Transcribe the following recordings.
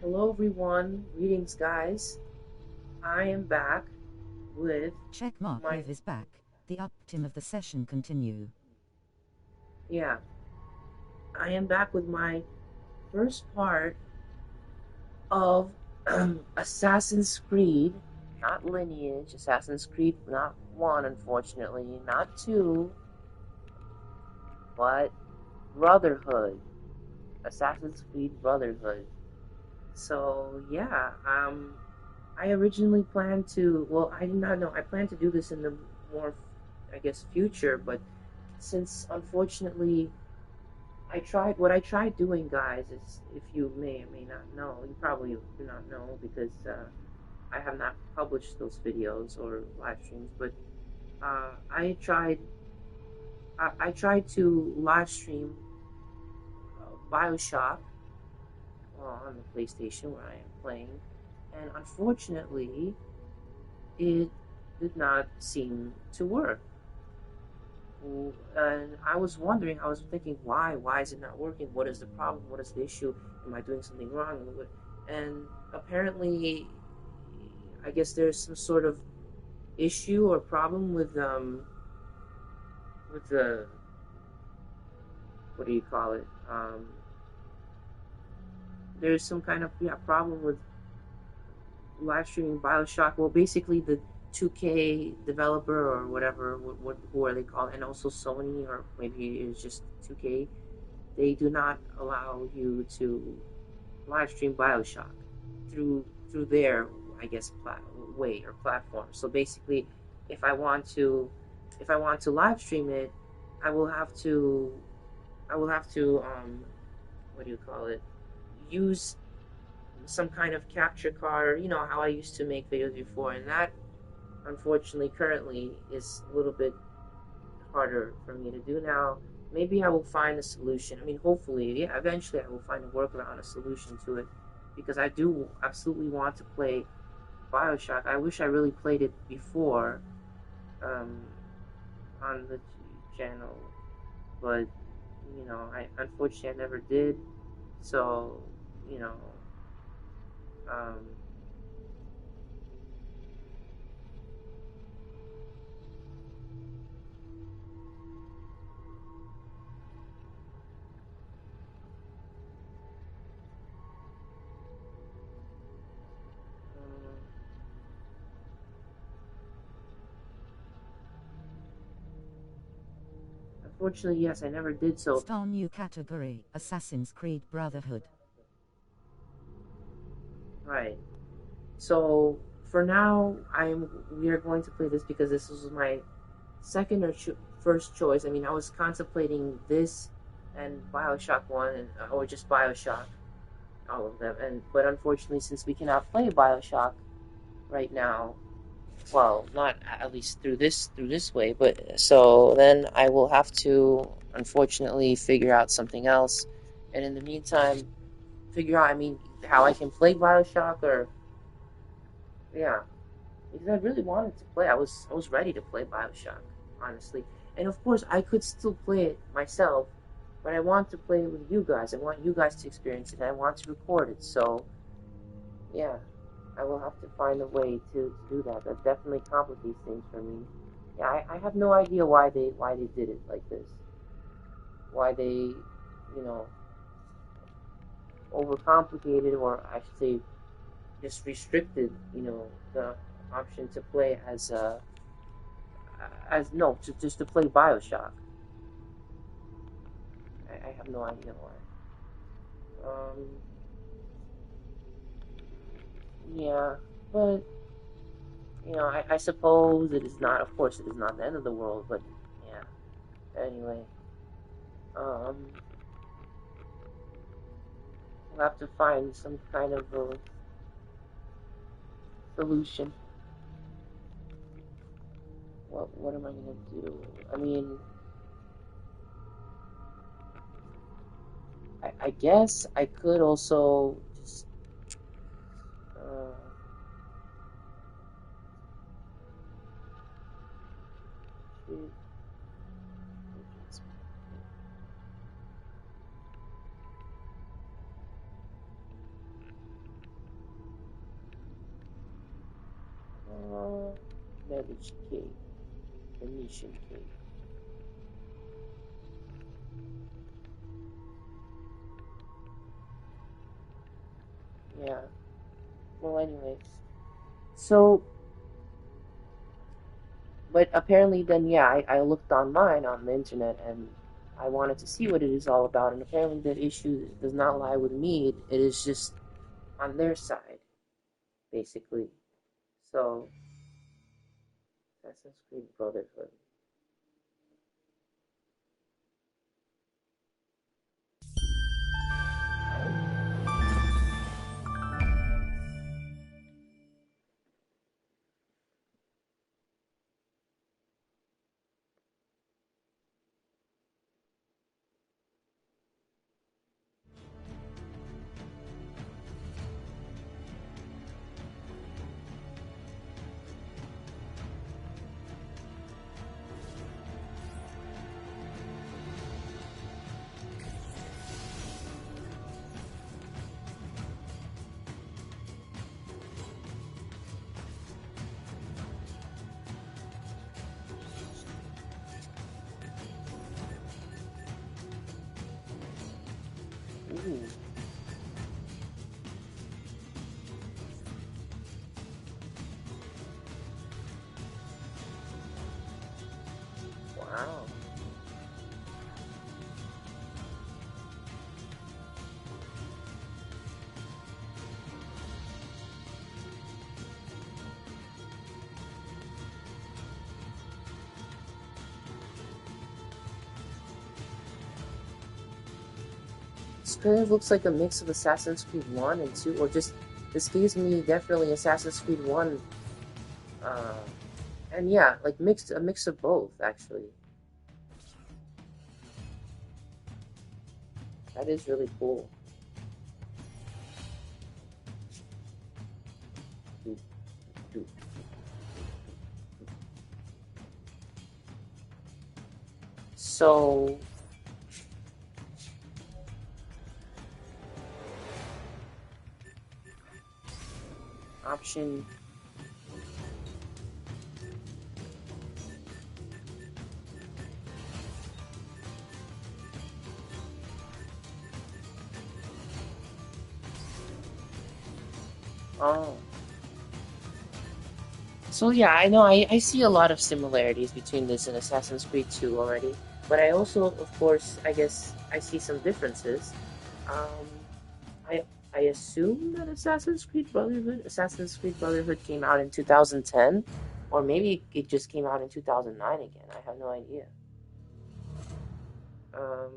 Hello everyone, greetings guys. I am back with Checkmark my, Live is back. The uptime of the session continue. yeah, I am back with my first part of Assassin's Creed, not Lineage, Assassin's Creed, not 1 unfortunately, not 2, but Brotherhood, Assassin's Creed Brotherhood. So yeah, I originally planned to, well, I did not know, I planned to do this in the more, I guess, future, but since unfortunately what I tried doing, guys, is, if you may or may not know, you probably do not know because I have not published those videos or live streams, but I tried to live stream Bioshock on the PlayStation where I am playing, and unfortunately, it did not seem to work. And I was wondering, I was thinking, why is it not working? What is the problem? What is the issue? Am I doing something wrong? And apparently, I guess there's some sort of issue or problem with the, what do you call it? There's some kind of problem with live streaming Bioshock. Well, basically the 2K developer or whatever, who are they called? And also Sony, or maybe it's just 2K. They do not allow you to live stream Bioshock through their, I guess, way or platform. So basically, if I want to live stream it, I will have to what do you call it? Use some kind of capture card. You know how I used to make videos before, and that unfortunately currently is a little bit harder for me to do now. Maybe I will find a solution. I mean, hopefully, yeah, eventually I will find a workaround, a solution to it, because I do absolutely want to play Bioshock. I wish I really played it before um, on the channel, but I unfortunately I never did. So, you know, um, unfortunately, yes, I never did. So, Start new category, Assassin's Creed Brotherhood. right. So for now, we are going to play this because this was my second or first choice. I mean, I was contemplating this and Bioshock One, or just Bioshock, all of them. But unfortunately, since we cannot play Bioshock right now, well, not at least through this way. But so then I will have to unfortunately figure out something else, and in the meantime, figure out. I mean, how I can play Bioshock, or yeah, because I really wanted to play. I was ready to play Bioshock, honestly. And of course, I could still play it myself, but I want to play it with you guys. I want you guys to experience it. And I want to record it. So yeah, I will have to find a way to do that. That definitely complicates things for me. Yeah, I have no idea why they did it like this. Why they, overcomplicated, or I should say, just restricted, the option to play as no, just to play Bioshock. I have no idea why. Yeah, but I suppose it is not. Of course, it is not the end of the world. But yeah. Anyway, um, we'll have to find some kind of a solution. What am I gonna do? I mean, I guess I could also just uh, Savage Cave. Venetian Cave. Yeah. Well, anyways. So, but apparently then, yeah, I looked online on the internet and I wanted to see what it is all about. And apparently the issue does not lie with me. It is just on their side, basically. So, Assassin's Creed Brotherhood. Ooh. Wow. This kind of looks like a mix of Assassin's Creed 1 and 2, or just, this gives me definitely Assassin's Creed 1, uh, and yeah, like a mix of both, actually. That is really cool. So, option. Oh. So yeah, I know I see a lot of similarities between this and Assassin's Creed 2 already, but I also, of course, I guess I see some differences. Um, I I assume that Assassin's Creed Brotherhood came out in 2010, or maybe it just came out in 2009 again. I have no idea. Um,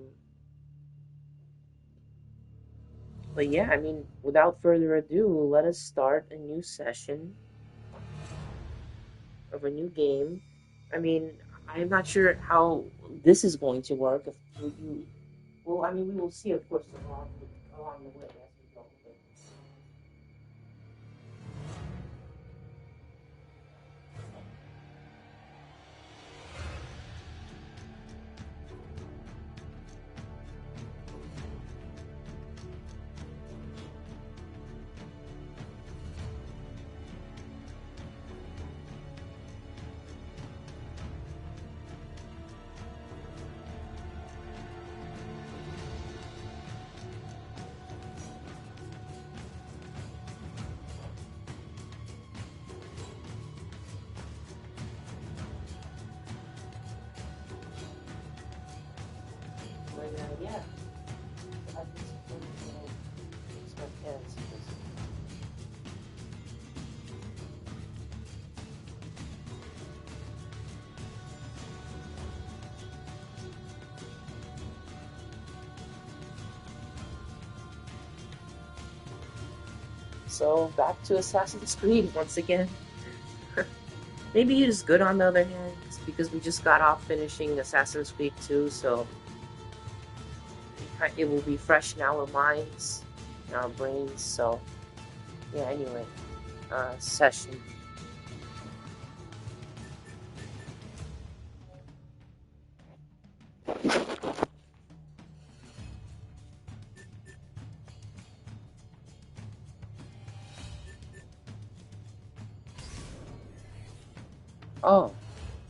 but yeah, I mean, without further ado, let us start a new session of a new game. I mean, I'm not sure how this is going to work. If you, well, I mean, we will see, of course, along the way as we go. But yeah, I think it's my parents. So back to Assassin's Creed once again. Maybe it is good on the other hand, because we just got off finishing Assassin's Creed 2, so it will be fresh in our minds, in our brains. So yeah, anyway, session. Oh,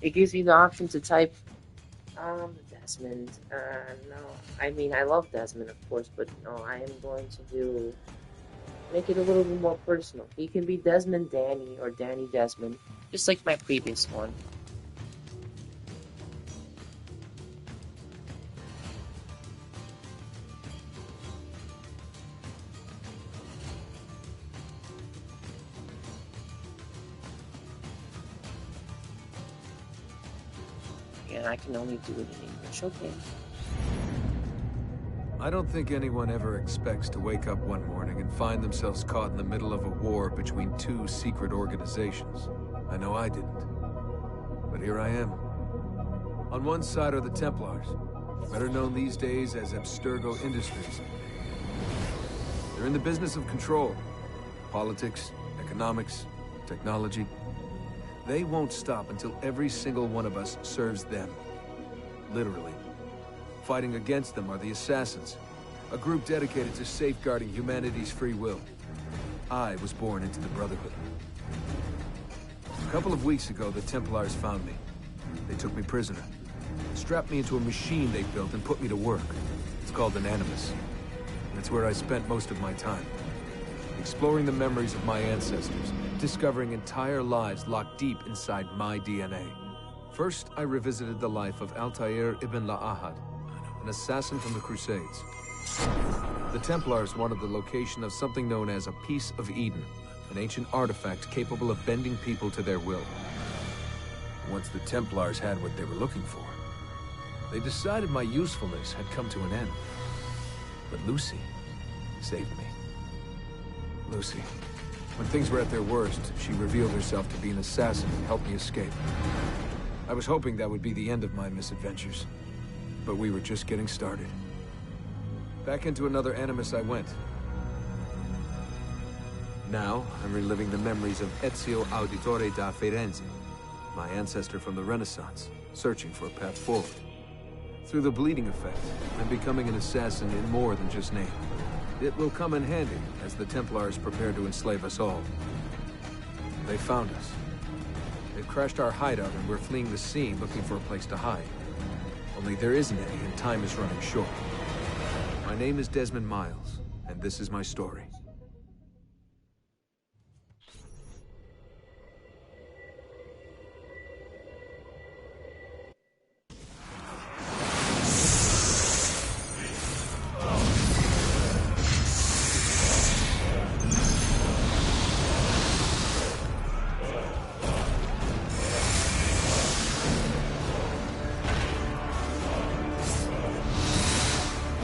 it gives me the option to type Desmond. No, I mean I love Desmond, of course, but no, I am going to make it a little bit more personal. He can be Desmond Danny or Danny Desmond, just like my previous one. And I can only do it in English. Okay. I don't think anyone ever expects to wake up one morning and find themselves caught in the middle of a war between two secret organizations. I know I didn't. But here I am. On one side are the Templars, better known these days as Abstergo Industries. They're in the business of control. Politics, economics, technology. They won't stop until every single one of us serves them. Literally. Fighting against them are the Assassins, a group dedicated to safeguarding humanity's free will. I was born into the Brotherhood. A couple of weeks ago, the Templars found me. They took me prisoner, strapped me into a machine they built and put me to work. It's called an Animus. And it's where I spent most of my time. Exploring the memories of my ancestors, discovering entire lives locked deep inside my DNA. First, I revisited the life of Altair Ibn-La'Ahad, an assassin from the Crusades. The Templars wanted the location of something known as a Piece of Eden, an ancient artifact capable of bending people to their will. Once the Templars had what they were looking for, they decided my usefulness had come to an end. But Lucy saved me. Lucy. When things were at their worst, she revealed herself to be an assassin and helped me escape. I was hoping that would be the end of my misadventures. But we were just getting started. Back into another Animus I went. Now, I'm reliving the memories of Ezio Auditore da Firenze, my ancestor from the Renaissance, searching for a path forward. Through the bleeding effect, I'm becoming an assassin in more than just name. It will come in handy as the Templars prepare to enslave us all. They found us. They've crashed our hideout and we're fleeing the scene looking for a place to hide. Only there isn't any, and time is running short. My name is Desmond Miles, and this is my story.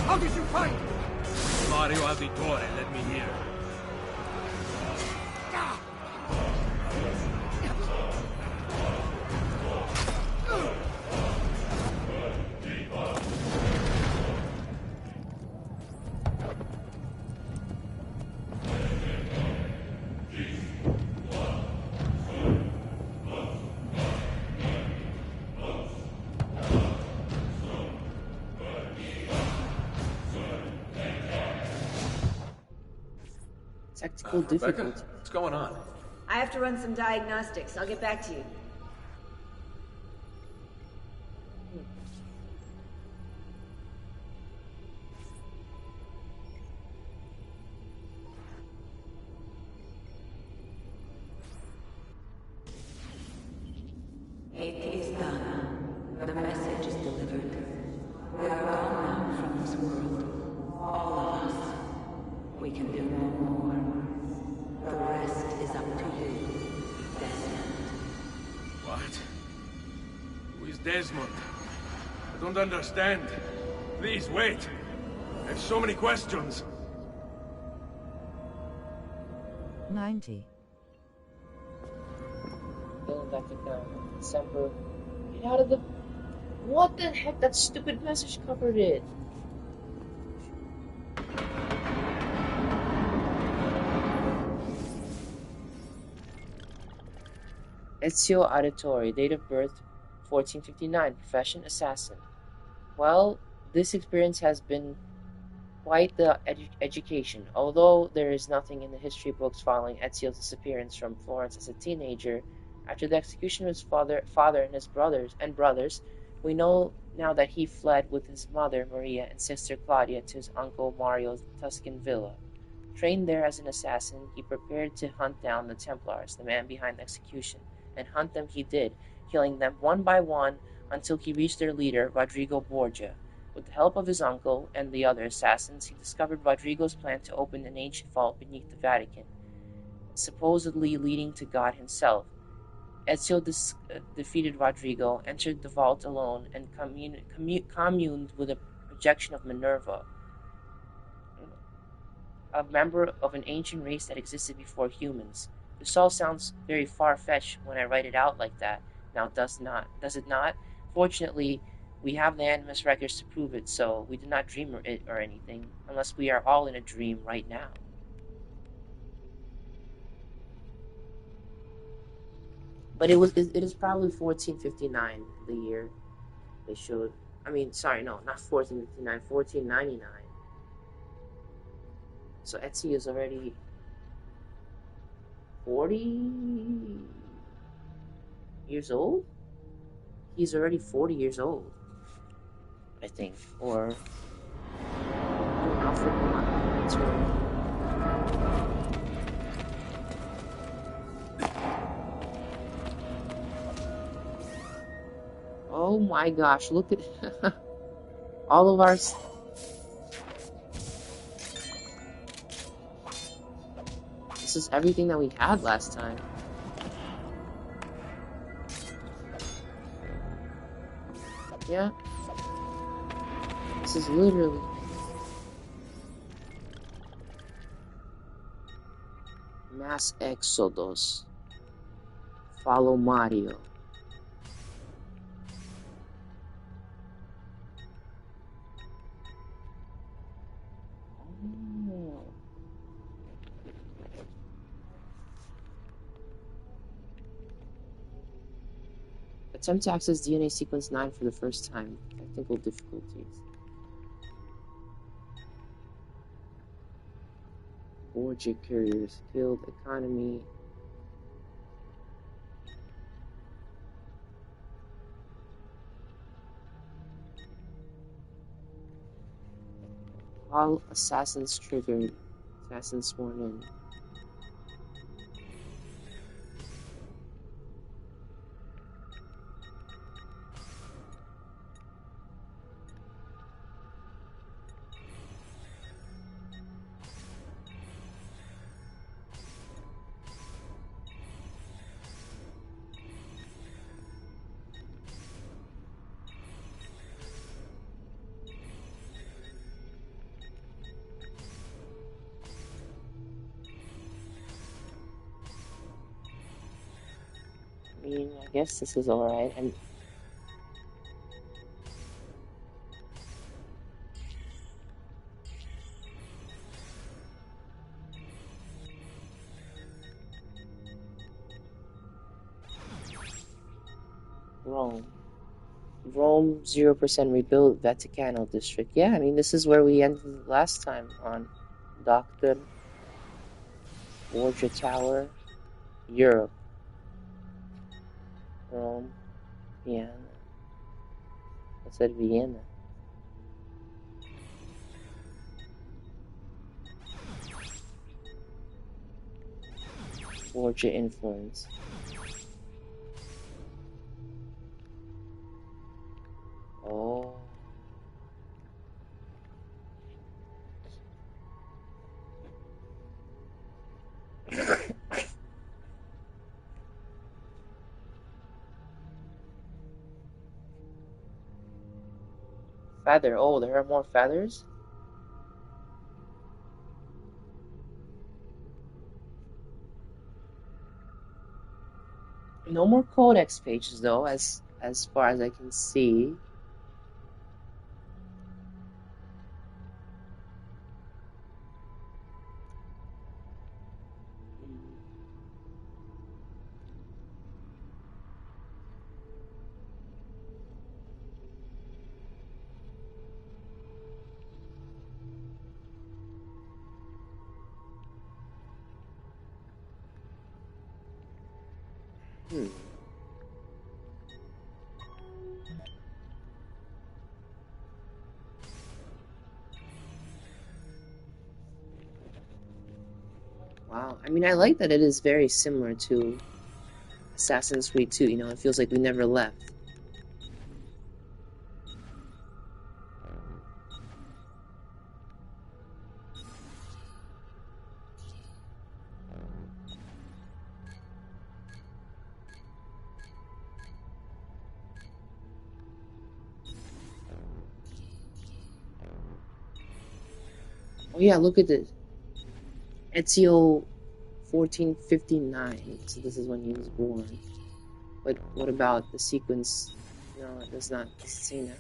How did you find me? Mario Auditore led me here. Technical difficulty. What's going on? I have to run some diagnostics. I'll get back to you. It is done. The message is delivered. We are gone now from this world. All of us. We can do no more. The rest is up to you, Desmond. What? Who is Desmond? I don't understand. Please, wait. I have so many questions. 90. Going back to December. Get out of the... What the heck? That stupid message covered it. Ezio Auditore, date of birth 1459, profession assassin. Well, this experience has been quite the education. Although there is nothing in the history books following Ezio's disappearance from Florence as a teenager, After the execution of his father and his brothers, we know now that he fled with his mother Maria and sister Claudia to his uncle Mario's Tuscan villa. Trained there as an assassin, he prepared to hunt down the Templars, the man behind the execution, and hunt them he did, killing them one by one until he reached their leader, Rodrigo Borgia. With the help of his uncle and the other assassins, he discovered Rodrigo's plan to open an ancient vault beneath the Vatican, supposedly leading to God himself. Ezio defeated Rodrigo, entered the vault alone, and communed with a projection of Minerva, a member of an ancient race that existed before humans. This all sounds very far-fetched when I write it out like that. Now, does it not? Fortunately, we have the Animus records to prove it, so we did not dream it or anything, unless we are all in a dream right now. But it is probably 1459, the year they showed. I mean, sorry, no, not 1459, 1499. So Ezio is already 40 years old? He's already 40 years old, I think. Or Alfred That's right. Oh my gosh, look at all of our... This is everything that we had last time. Yeah. This is literally... Mass Exodus. Follow Mario. Oh. Attempt to access DNA sequence 9 for the first time. Technical difficulties. Borgia carriers killed. Economy. All assassins triggered. Assassins sworn in. I mean, I guess this is alright. And Rome 0% rebuilt Vaticano district. Yeah, I mean, this is where we ended last time on Doctor Borgia Tower, Europe, Rome, Vienna. I said Vienna. Borgia influence. Oh. Feather. Oh, there are more feathers? No more codex pages though, as far as I can see. Hmm. Wow. I mean, I like that it is very similar to Assassin's Creed 2. You know, it feels like we never left. Oh yeah, look at this. Ezio 1459. So this is when he was born. But what about the sequence? No, it does not say that.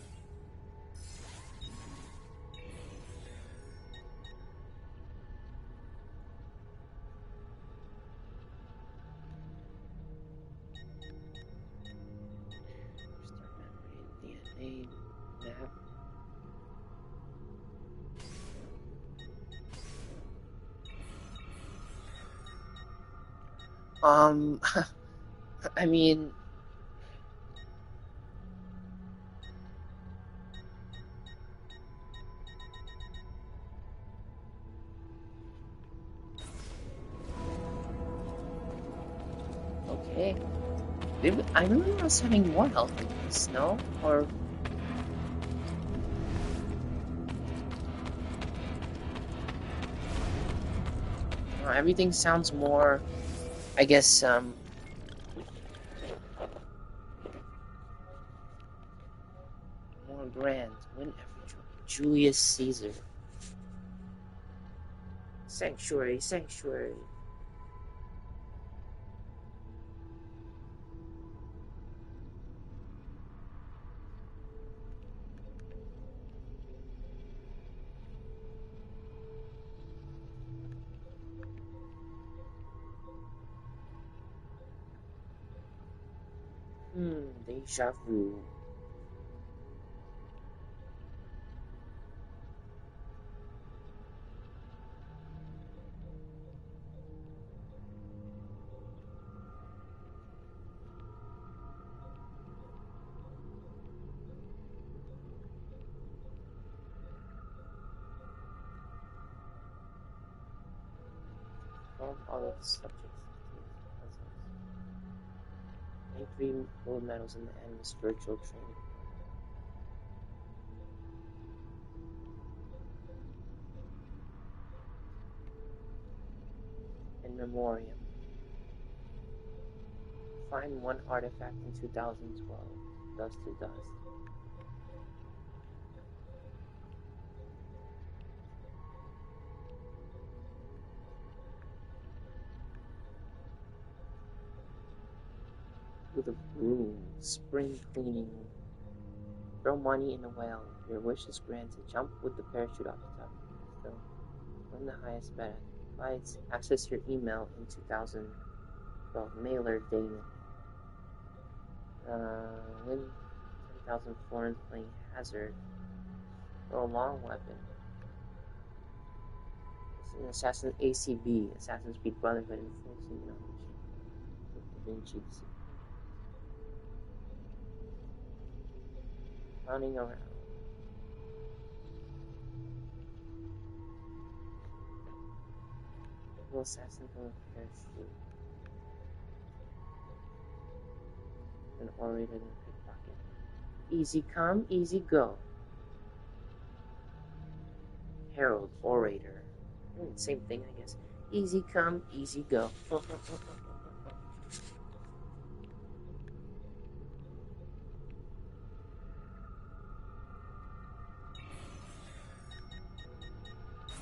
Start memory, DNA, map. I mean, okay. I remember us having more health than this, no? Or everything sounds more, I guess, more grand. Whenever Julius Caesar. Sanctuary, sanctuary. Deja vu. Solve all of the subjects. Puzzles. And 3 gold medals in the end with spiritual training. In memoriam. Find one artifact in 2012. Dust to dust. With a broom. Spring cleaning. Throw money in a well. Your wish is granted. Jump with the parachute off the top of the pedestal. Win the highest bet. Fights. Access your email in 2012. Mailer Damon. Win 10,000 florins playing Hazard. Throw a long weapon. It's an Assassin ACB. Assassin's Creed Brotherhood enforcing your mission. With Da Vinci disappears. Running around. Evil assassin from a parachute. An orator and a pickpocket. Easy come, easy go. Herald, orator. Same thing, I guess. Easy come, easy go.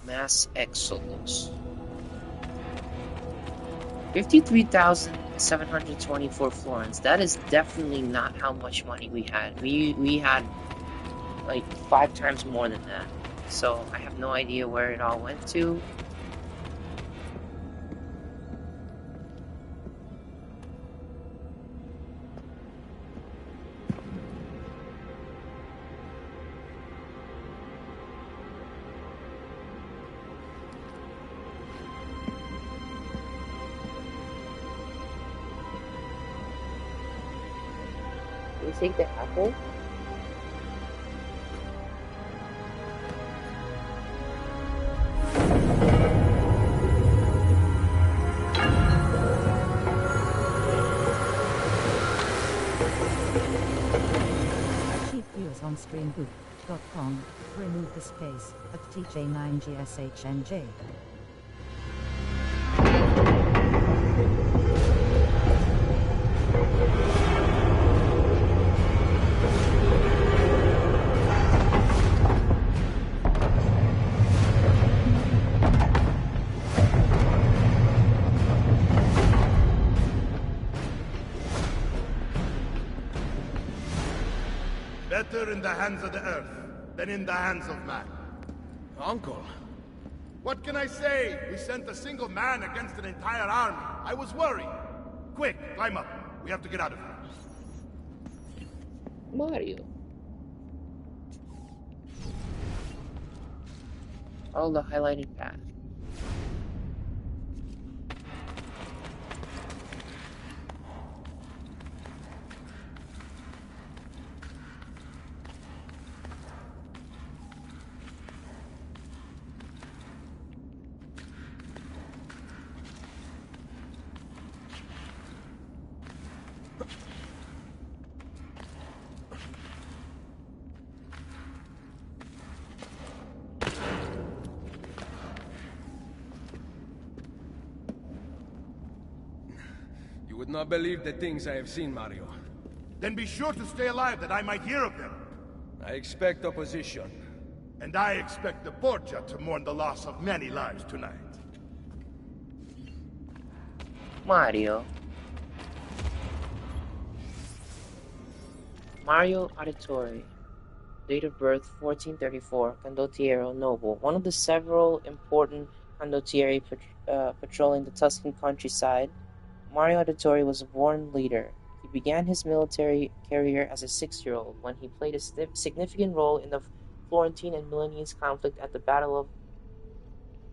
Mass Exodus. 53,724 florins. That is definitely not how much money we had. We had like 5 times more than that. So I have no idea where it all went to. Can we take the apple? Keep viewers on streamboot.com. Remove the space at TJ9GSHNJ. Better in the hands of the earth than in the hands of man. Uncle. What can I say? We sent a single man against an entire army. I was worried. Quick, climb up. We have to get out of here. Mario. All the highlighted path. You would not believe the things I have seen, Mario. Then be sure to stay alive that I might hear of them. I expect opposition. And I expect the Borgia to mourn the loss of many lives tonight. Mario. Mario Auditore. Date of birth 1434, condottiero noble, one of the several important condottieri patrolling the Tuscan countryside. Mario Auditore was a born leader. He began his military career as a 6-year-old when he played a significant role in the Florentine and Milanese conflict at the Battle of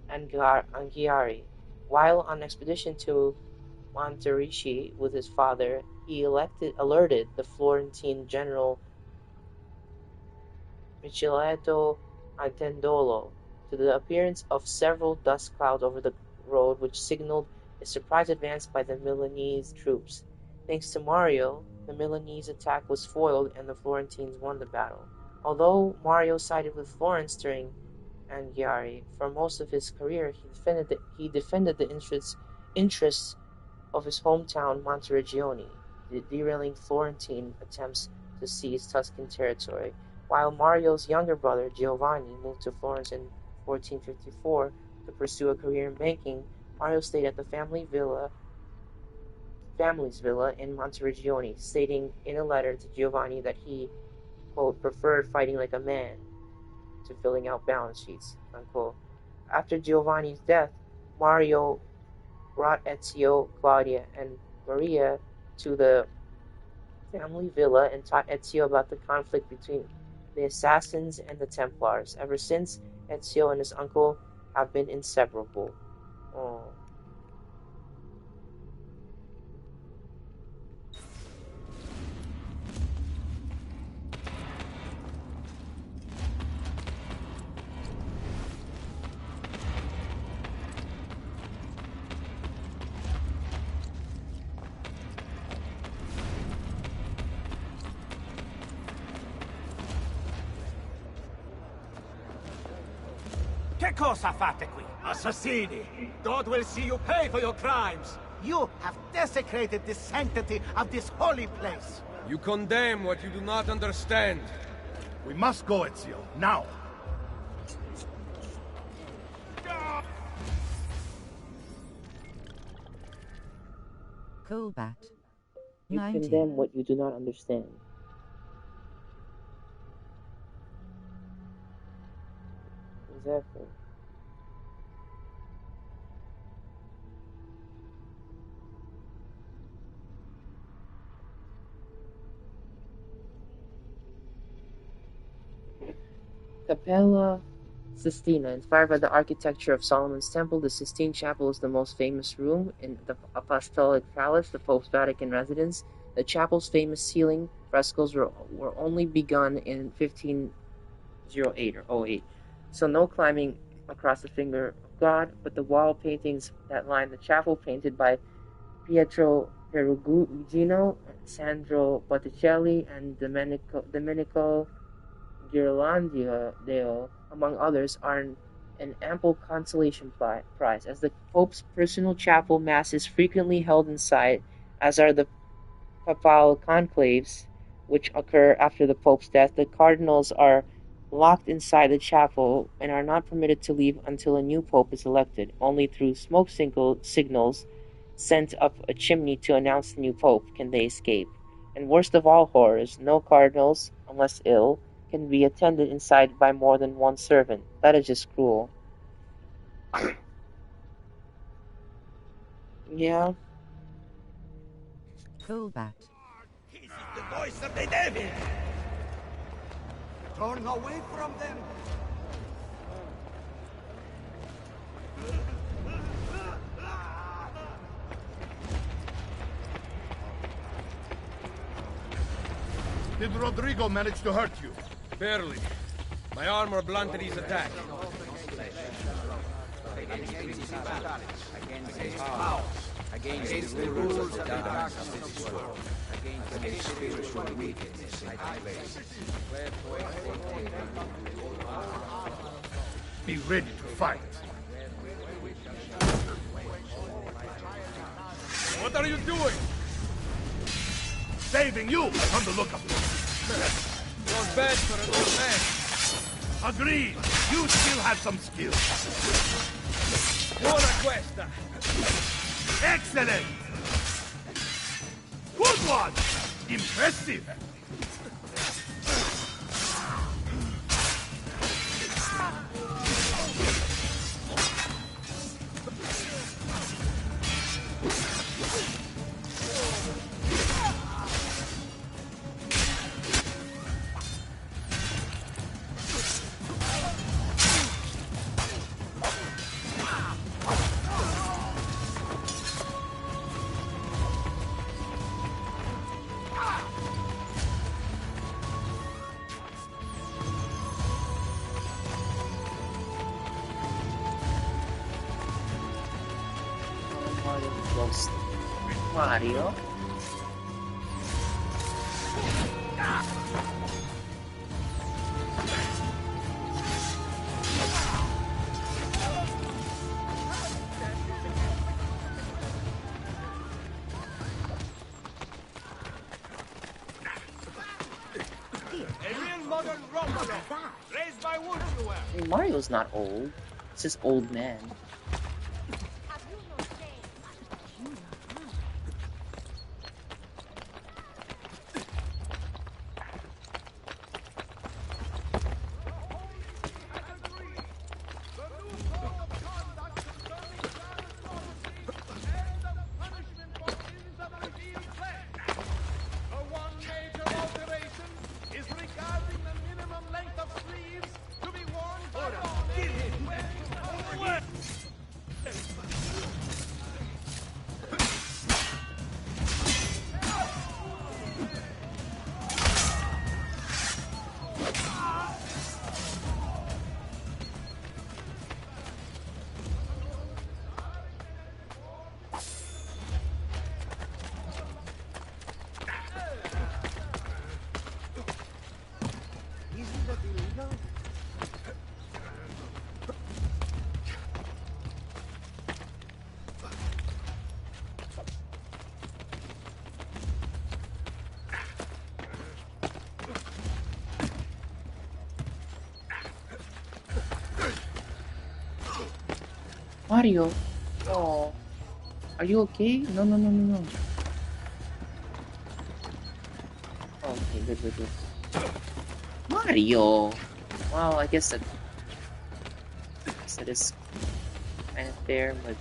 Anghiari. While on expedition to Monterici with his father, he alerted the Florentine general Micheletto Antendolo to the appearance of several dust clouds over the road, which signaled a surprise advance by the Milanese troops. Thanks to Mario, the Milanese attack was foiled and the Florentines won the battle. Although Mario sided with Florence during Anghiari, for most of his career he defended the interests of his hometown Monteregione, derailing Florentine attempts to seize Tuscan territory. While Mario's younger brother Giovanni moved to Florence in 1454 to pursue a career in banking, Mario stayed at the family's villa in Monteregione, stating in a letter to Giovanni that he, quote, preferred fighting like a man to filling out balance sheets, unquote. After Giovanni's death, Mario brought Ezio, Claudia, and Maria to the family villa and taught Ezio about the conflict between the Assassins and the Templars. Ever since, Ezio and his uncle have been inseparable. Oh. Che cosa fate qui? Assassini! God will see you pay for your crimes! You have desecrated the sanctity of this holy place! You condemn what you do not understand. We must go, Ezio, now! Colbat. You 90. condemn what you do not understand. Exactly. Cappella Sistina. Inspired by the architecture of Solomon's Temple, the Sistine Chapel is the most famous room in the Apostolic Palace, the Pope's Vatican residence. The chapel's famous ceiling frescoes were only begun in 1508 or oh 08, so no climbing across the finger of God, but the wall paintings that line the chapel, painted by Pietro Perugino, Sandro Botticelli, and Domenico Ghirlandaio, among others, are an ample consolation prize, as the Pope's personal chapel mass is frequently held inside, as are the papal conclaves, which occur after the Pope's death. The cardinals are locked inside the chapel and are not permitted to leave until a new Pope is elected. Only through smoke signals sent up a chimney to announce the new Pope can they escape. And worst of all horrors, no cardinals, unless ill, can be attended inside by more than one servant. That is just cruel. Yeah. Colbat. This is the voice of the devil! Turn away from them! Did Rodrigo manage to hurt you? Barely. My armor blunted his attack. Against the rules of the darkness of this world. Against spiritual wickedness in high places. Be ready to fight. What are you doing? Saving you from the lookup. Not bad for an old man. Agreed. You still have some skill. Buona questa. Excellent. Good one. Impressive. Mario. Mario's not old. It's just old man. Mario, oh, are you okay? No. Oh, okay, good. Mario! Well, I guess that is kind of fair, but...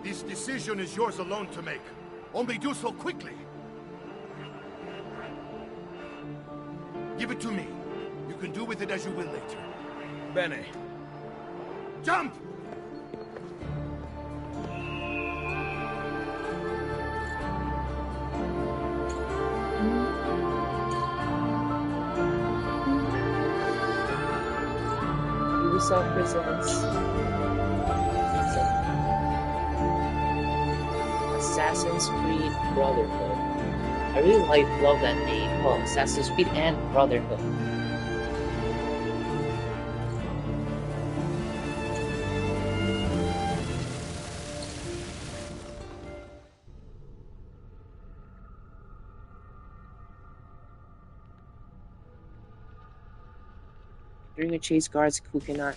This This decision is yours alone to make. Only do so quickly. Give it to me. You can do with it as you will later. Bene. Jump! Ubisoft presents Assassin's Creed Brotherhood. I really love that name. Oh, Assassin's Creed and Brotherhood. During a chase, guards who cannot.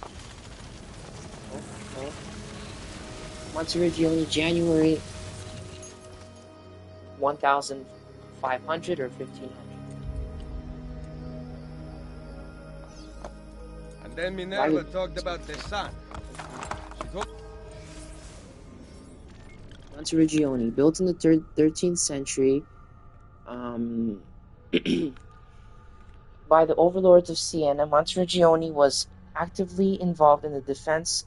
Monteregione, January 1500 or 1500. And then Minerva talked about the sun. She told... Monteregione, built in the 13th century by the overlords of Siena, Monteregione was actively involved in the defense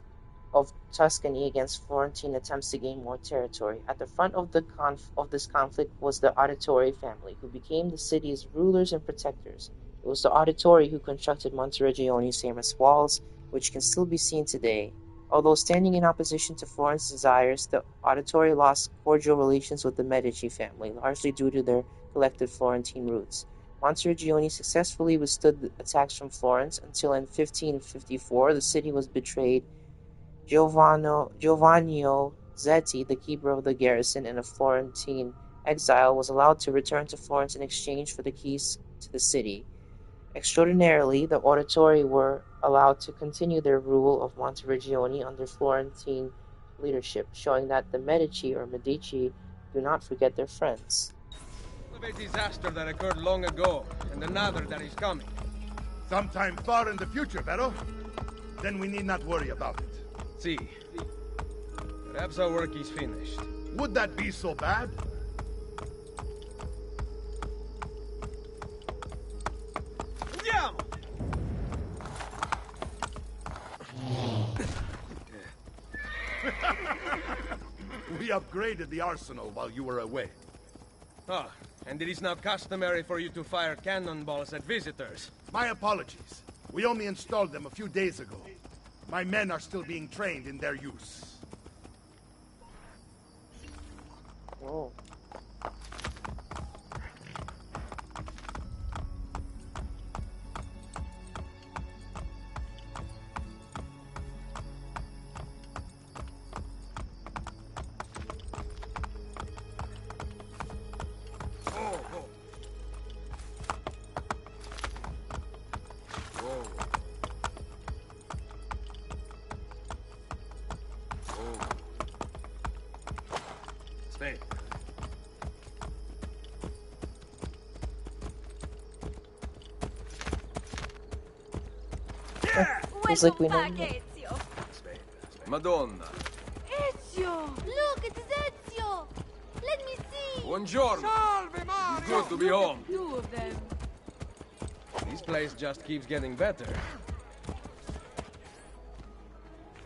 of Tuscany against Florentine attempts to gain more territory. At the front of this conflict was the Auditore family, who became the city's rulers and protectors. It was the Auditore who constructed Monteregione's famous walls, which can still be seen today. Although standing in opposition to Florence's desires, the Auditore lost cordial relations with the Medici family, largely due to their collective Florentine roots. Monteregione successfully withstood the attacks from Florence until in 1554 the city was betrayed. Giovanni Zetti, the keeper of the garrison and a Florentine exile, was allowed to return to Florence in exchange for the keys to the city. Extraordinarily, the Auditore were allowed to continue their rule of Monteregione under Florentine leadership, showing that the Medici do not forget their friends. Of a disaster that occurred long ago, and another that is coming. Sometime far in the future, Vero. Then we need not worry about it. See. Perhaps our work is finished. Would that be so bad? Andiamo! We upgraded the arsenal while you were away. Ah, and it is now customary for you to fire cannonballs at visitors. My apologies. We only installed them a few days ago. My men are still being trained in their use. Whoa. Feels like we know. Ezio. Madonna. Ezio! Look, it's Ezio! Let me see! Buongiorno. Salve, Mario! It's good to be home. Two of them. This place just keeps getting better.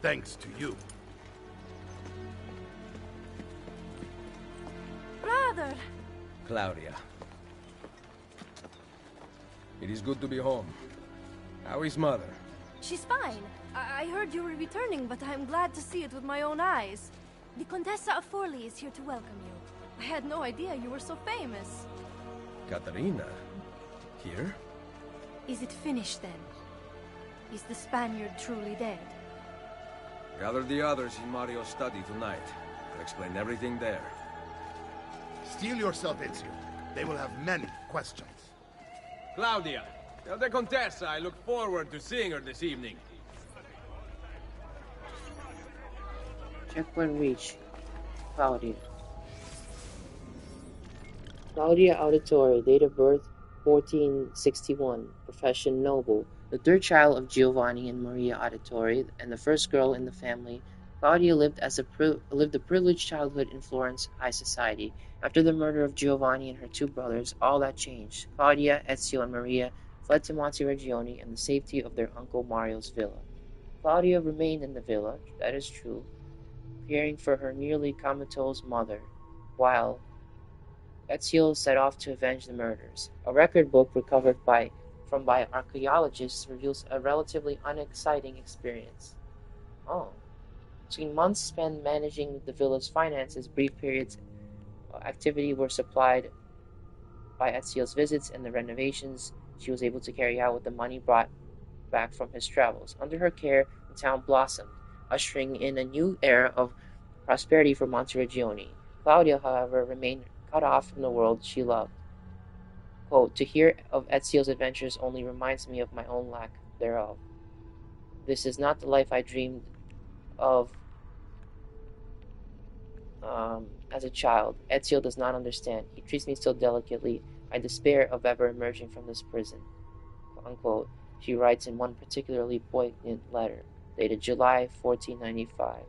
Thanks to you. Brother! Claudia. It is good to be home. How is Mother? She's fine. I heard you were returning, but I'm glad to see it with my own eyes. The Contessa of Forli is here to welcome you. I had no idea you were so famous. Caterina? Here? Is it finished then? Is the Spaniard truly dead? Gather the others in Mario's study tonight. I'll explain everything there. Steel yourself, Ezio. They will have many questions. Claudia, tell the Contessa I look forward to seeing her this evening. Checkpoint reach. Claudia. Claudia Auditore, date of birth 1461, profession noble, the third child of Giovanni and Maria Auditore, and the first girl in the family Claudia lived a privileged childhood in Florence high society. After the murder of Giovanni and her two brothers, all that changed. Claudia, Ezio, and Maria fled to Monteregione in the safety of their uncle Mario's villa. Claudia remained in the villa, that is true, caring for her nearly comatose mother, while Ezio set off to avenge the murders. A record book recovered by archaeologists reveals a relatively unexciting experience. Oh. Between months spent managing the villa's finances, brief periods of activity were supplied by Ezio's visits and the renovations she was able to carry out with the money brought back from his travels. Under her care, the town blossomed, ushering in a new era of prosperity for Monteregione. Claudia, however, remained cut off from the world she loved. Quote, "To hear of Ezio's adventures only reminds me of my own lack thereof. This is not the life I dreamed of as a child. Ezio does not understand. He treats me so delicately. I despair of ever emerging from this prison." Unquote. She writes in one particularly poignant letter, dated July 1495.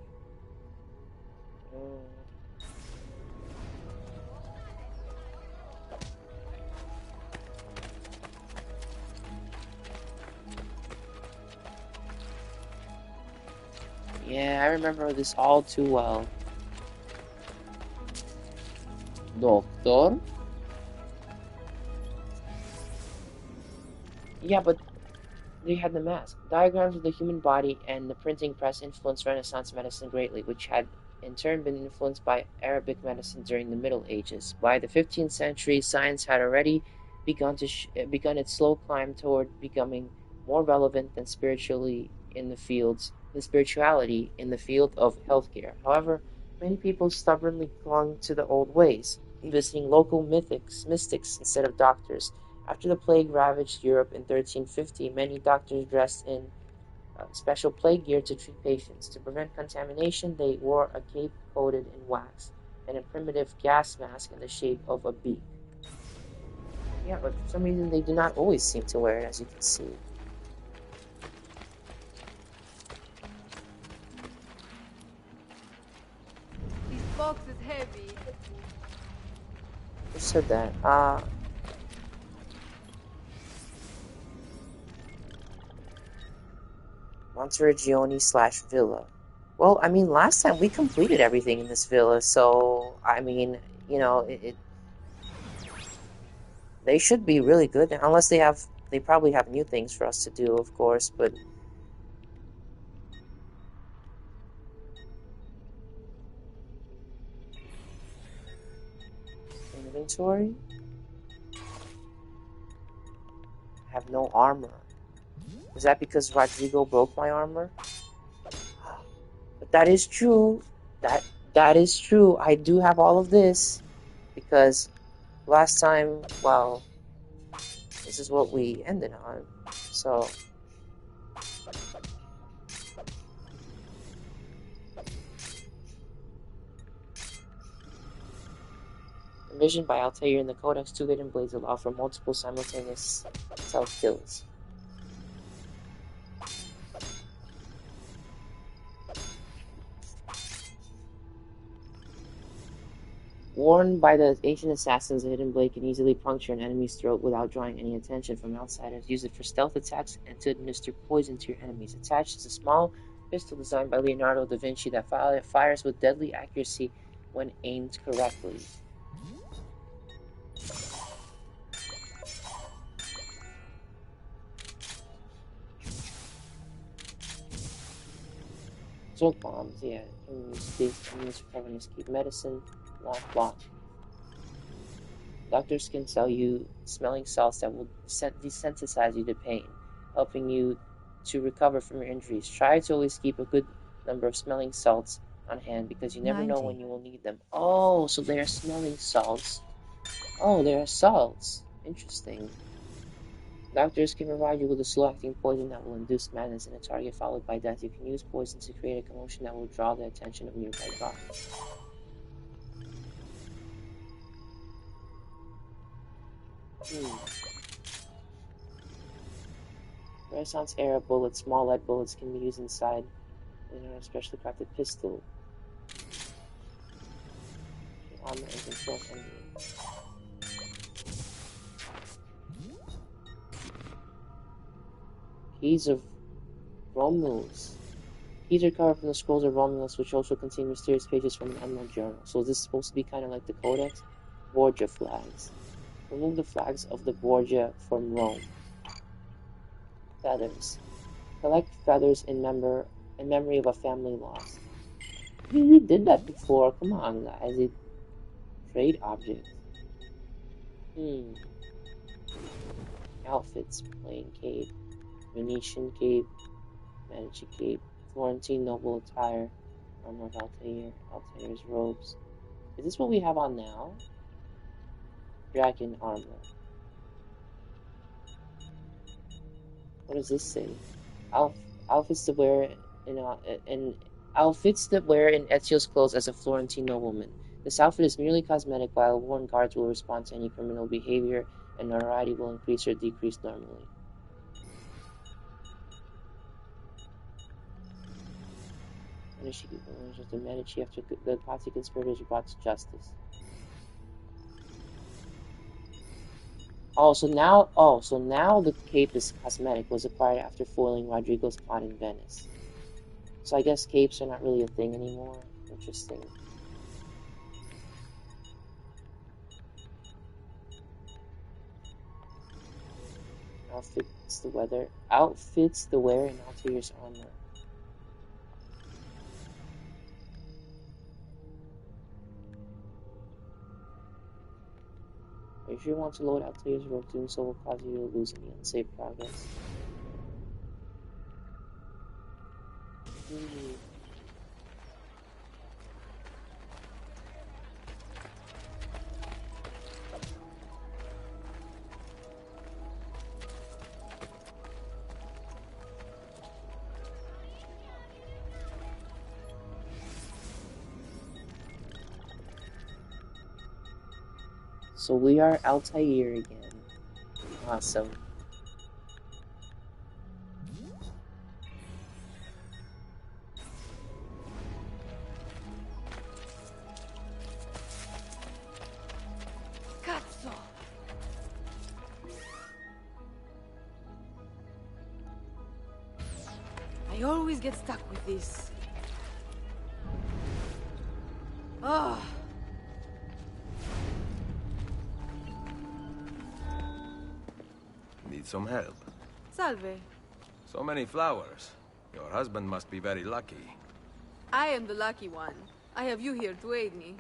Yeah, I remember this all too well. Doctor? Yeah, but they had the mask. Diagrams of the human body and the printing press influenced Renaissance medicine greatly, which had in turn been influenced by Arabic medicine during the Middle Ages. By the 15th century, science had already begun its slow climb toward becoming more relevant than spirituality in the field of healthcare. However, many people stubbornly clung to the old ways, visiting local mystics instead of doctors. After the plague ravaged Europe in 1350, many doctors dressed in special plague gear to treat patients. To prevent contamination, they wore a cape coated in wax and a primitive gas mask in the shape of a beak. Yeah, but for some reason they do not always seem to wear it, as you can see. This box is heavy. Who said that? Monteregione/Villa. Well, I mean, last time we completed everything in this villa, so, I mean, you know, they should be really good, unless they probably have new things for us to do, of course, but... Inventory? I have no armor. Is that because Rodrigo broke my armor? But that is true. That is true. I do have all of this. Because last time, well, this is what we ended on. So... Envisioned by Altair in the Codex, two hidden blades allow for multiple simultaneous self-kills. Warned by the ancient assassins, a hidden blade can easily puncture an enemy's throat without drawing any attention from outsiders. Use it for stealth attacks and to administer poison to your enemies. Attached is a small pistol designed by Leonardo da Vinci that fires with deadly accuracy when aimed correctly. Smoke bombs, yeah. Can recover and escape medicine. Block. Doctors can sell you smelling salts that will desensitize you to pain, helping you to recover from your injuries. Try to always keep a good number of smelling salts on hand because you never know when you will need them. Oh, so they are smelling salts. Oh, they are salts. Interesting. Doctors can provide you with a slow-acting poison that will induce madness in a target followed by death. You can use poison to create a commotion that will draw the attention of nearby guards. Renaissance era bullets, small lead bullets, can be used inside in a specially crafted pistol. Armor and control engine. Keys of Romulus. Keys recovered from the scrolls of Romulus, which also contain mysterious pages from an unknown journal. So this is supposed to be kind of like the Codex. Borgia flags. Remove the flags of the Borgia from Rome. Feathers. Collect feathers in memory of a family lost. We did that before. Come on, guys. Trade objects. Outfits. Plain cape. Venetian cape. Medici cape. Florentine noble attire. Armor of Altair. Altair's robes. Is this what we have on now? Dragon armor. What does this say? Outfits to wear in outfits that wear in Ezio's clothes as a Florentine nobleman. This outfit is merely cosmetic, while worn guards will respond to any criminal behavior, and notoriety will increase or decrease normally. Medici the Medici after the Pazzi conspirators were brought to justice. So now the cape is cosmetic, was acquired after foiling Rodrigo's plot in Venice. So I guess capes are not really a thing anymore. Interesting. Outfits the wear in Altair's armor. If you want to load Altair's rope, doing so will cause you to lose any unsafe progress. So we are Altair again. Awesome. Cazzo! I always get stuck with this. Oh. Need some help? Salve. So many flowers. Your husband must be very lucky. I am the lucky one. I have you here to aid me.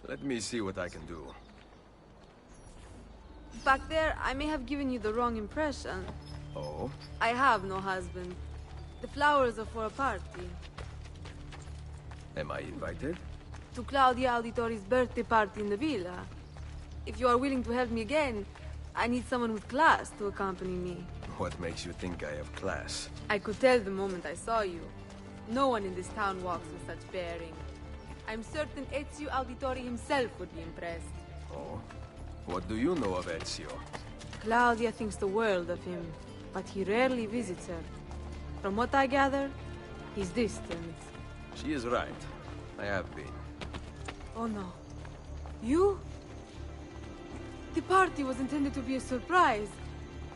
Let me see what I can do. Back there, I may have given you the wrong impression. Oh? I have no husband. The flowers are for a party. Am I invited? To Claudia Auditori's birthday party in the villa. If you are willing to help me again, I need someone with class to accompany me. What makes you think I have class? I could tell the moment I saw you. No one in this town walks with such bearing. I'm certain Ezio Auditore himself would be impressed. Oh? What do you know of Ezio? Claudia thinks the world of him, but he rarely visits her. From what I gather, he's distant. She is right. I have been. Oh no. You? The party was intended to be a surprise.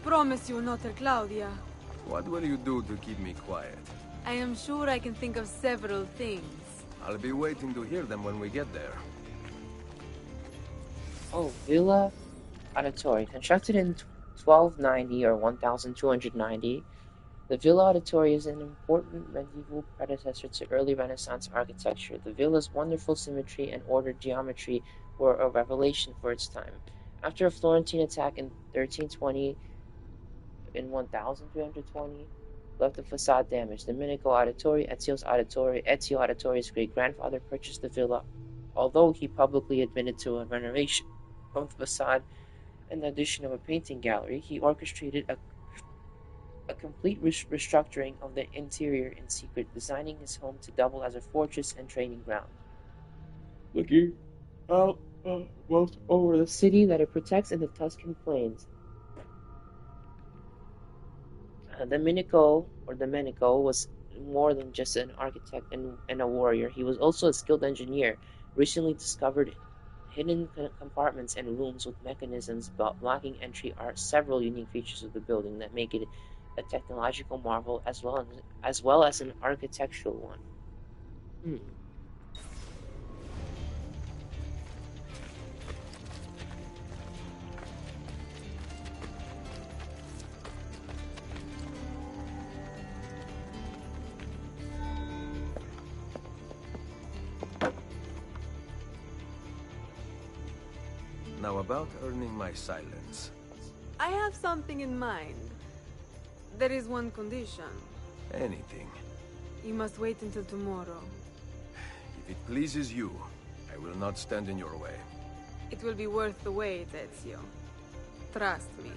Promise you will not tell Claudia. What will you do to keep me quiet? I am sure I can think of several things. I'll be waiting to hear them when we get there. Oh, Villa Auditore. Constructed in 1290 or 1290, the Villa Auditore is an important medieval predecessor to early Renaissance architecture. The villa's wonderful symmetry and ordered geometry were a revelation for its time. After a Florentine attack in 1320 and 1320 left the facade damaged, Domenico Auditore, Ezio Auditore's great-grandfather, purchased the villa, although he publicly admitted to a renovation of the facade and the addition of a painting gallery. He orchestrated a complete restructuring of the interior in secret, designing his home to double as a fortress and training ground. Looking out over the city that it protects in the Tuscan plains. Domenico was more than just an architect and a warrior. He was also a skilled engineer, recently discovered hidden compartments and rooms with mechanisms blocking entry are several unique features of the building that make it a technological marvel as well as an architectural one. Now about earning my silence. I have something in mind. There is one condition. Anything. You must wait until tomorrow. If it pleases you, I will not stand in your way. It will be worth the wait, Ezio. Trust me.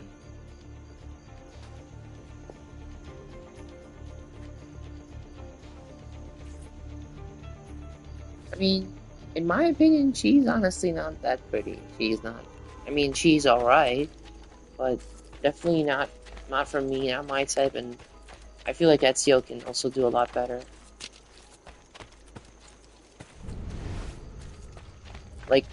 I mean, in my opinion, she's honestly not that pretty. She's not. I mean, she's alright, but definitely not for me, not my type, and I feel like Ezio can also do a lot better. Like,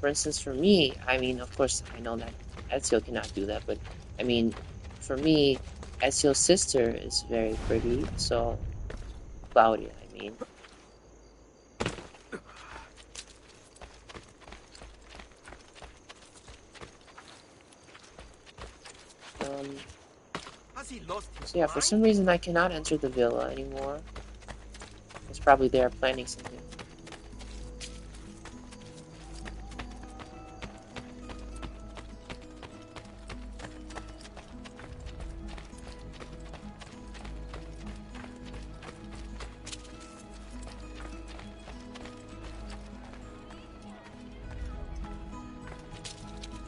for instance, for me, I mean, of course, I know that Ezio cannot do that, but, I mean, for me, Ezio's sister is very pretty, so, Claudia, I mean. So yeah, for some reason I cannot enter the villa anymore. It's probably they are planning something.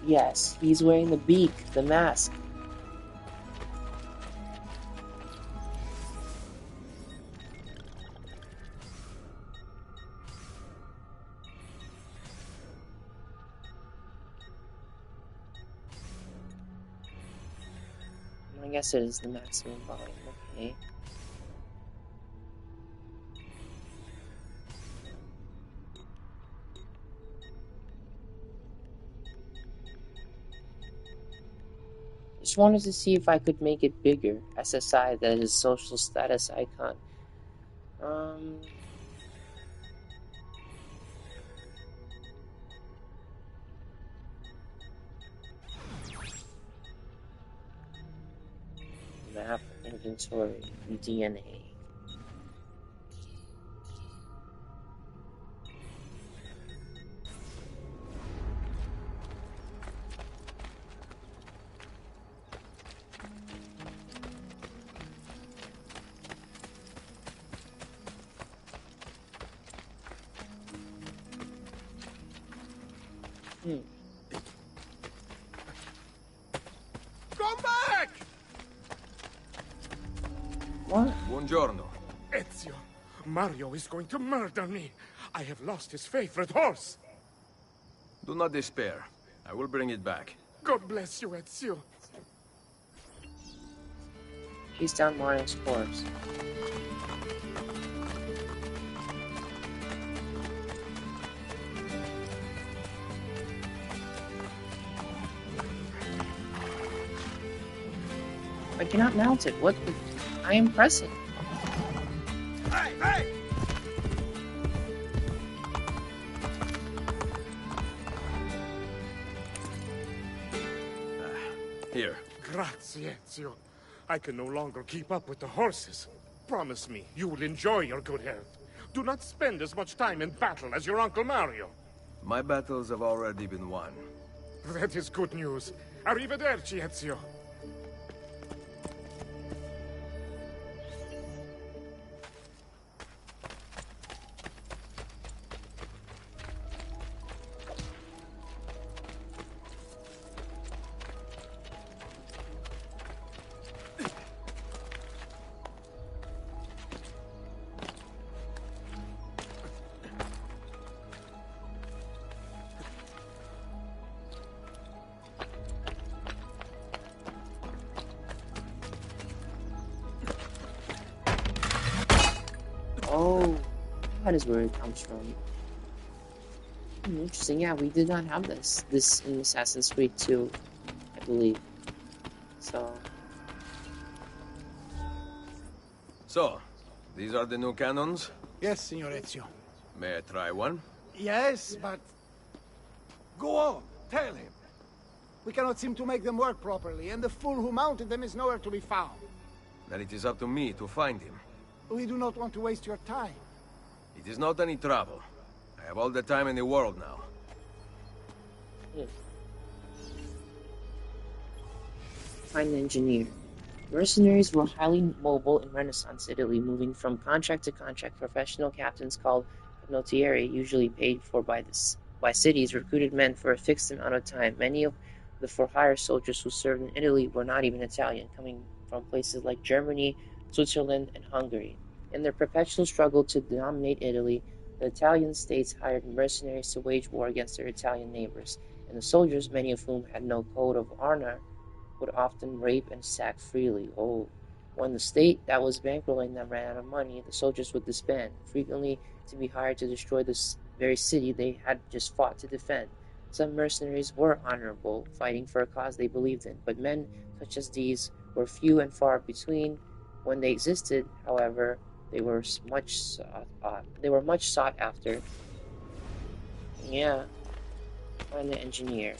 Yes, he's wearing the beak, the mask. I guess it is the maximum volume, okay. Just wanted to see if I could make it bigger. SSI, that is social status icon. Map, inventory, DNA. Come back! What? Buongiorno. Ezio, Mario is going to murder me. I have lost his favorite horse. Do not despair. I will bring it back. God bless you, Ezio. Chase down Mario's corpse. I cannot mount it. What? I am pressing. Hey, hey! Here. Grazie, Ezio. I can no longer keep up with the horses. Promise me you will enjoy your good health. Do not spend as much time in battle as your Uncle Mario. My battles have already been won. That is good news. Arrivederci, Ezio. Oh, that is where it comes from. Interesting. Yeah, we did not have this in Assassin's Creed 2, I believe. So, these are the new cannons? Yes, Signor Ezio. May I try one? Yes, but... Go on, tell him. We cannot seem to make them work properly, and the fool who mounted them is nowhere to be found. Then it is up to me to find him. We do not want to waste your time. It is not any trouble. I have all the time in the world now. Find an engineer. Mercenaries were highly mobile in Renaissance Italy, moving from contract to contract. Professional captains called nottieri, usually paid for by cities, recruited men for a fixed amount of time. Many of the for-hire soldiers who served in Italy were not even Italian, coming from places like Germany, Switzerland, and Hungary. In their perpetual struggle to dominate Italy, the Italian states hired mercenaries to wage war against their Italian neighbors, and the soldiers, many of whom had no code of honor, would often rape and sack freely. Oh, when the state that was bankrolling them ran out of money, the soldiers would disband, frequently to be hired to destroy this very city they had just fought to defend. Some mercenaries were honorable, fighting for a cause they believed in, but men such as these were few and far between. When they existed, however, they were much sought after. Yeah, find the engineer.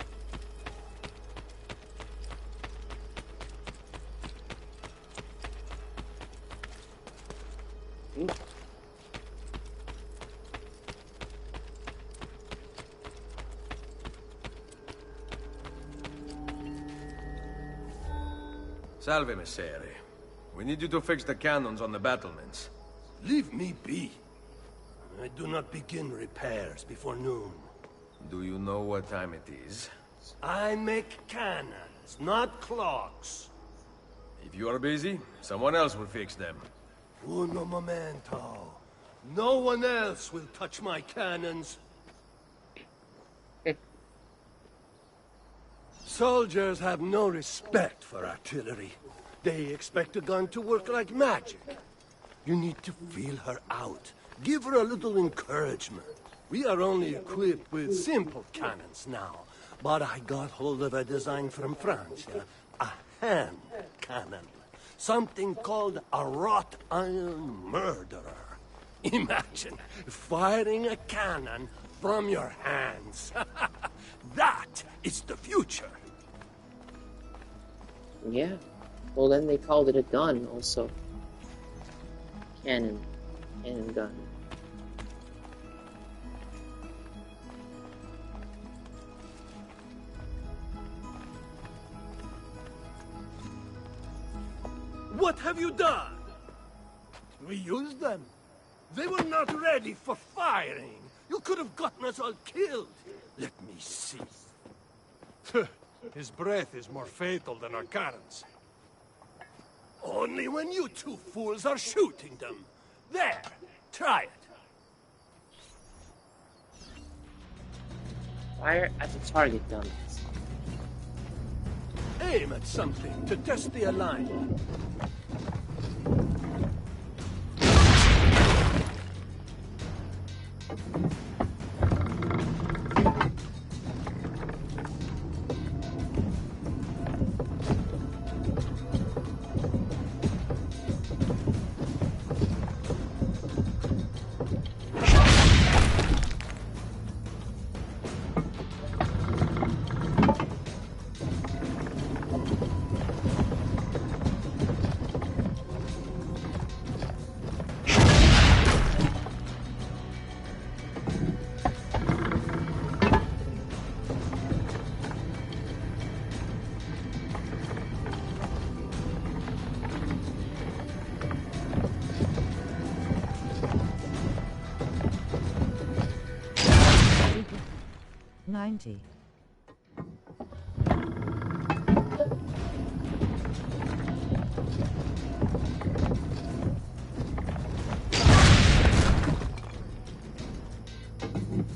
Salve, Messere. We need you to fix the cannons on the battlements. Leave me be. I do not begin repairs before noon. Do you know what time it is? I make cannons, not clocks. If you are busy, someone else will fix them. Uno momento. No one else will touch my cannons. Soldiers have no respect for artillery. They expect a gun to work like magic. You need to feel her out. Give her a little encouragement. We are only equipped with simple cannons now, but I got hold of a design from France, a hand cannon. Something called a wrought iron murderer. Imagine firing a cannon from your hands. That is the future. Yeah. Well, then they called it a gun also. Cannon gun. What have you done? We used them. They were not ready for firing. You could have gotten us all killed. Let me see. His breath is more fatal than our cannons. Only when you two fools are shooting them. There, try it. Fire at the target dummies. Aim at something to test the alignment.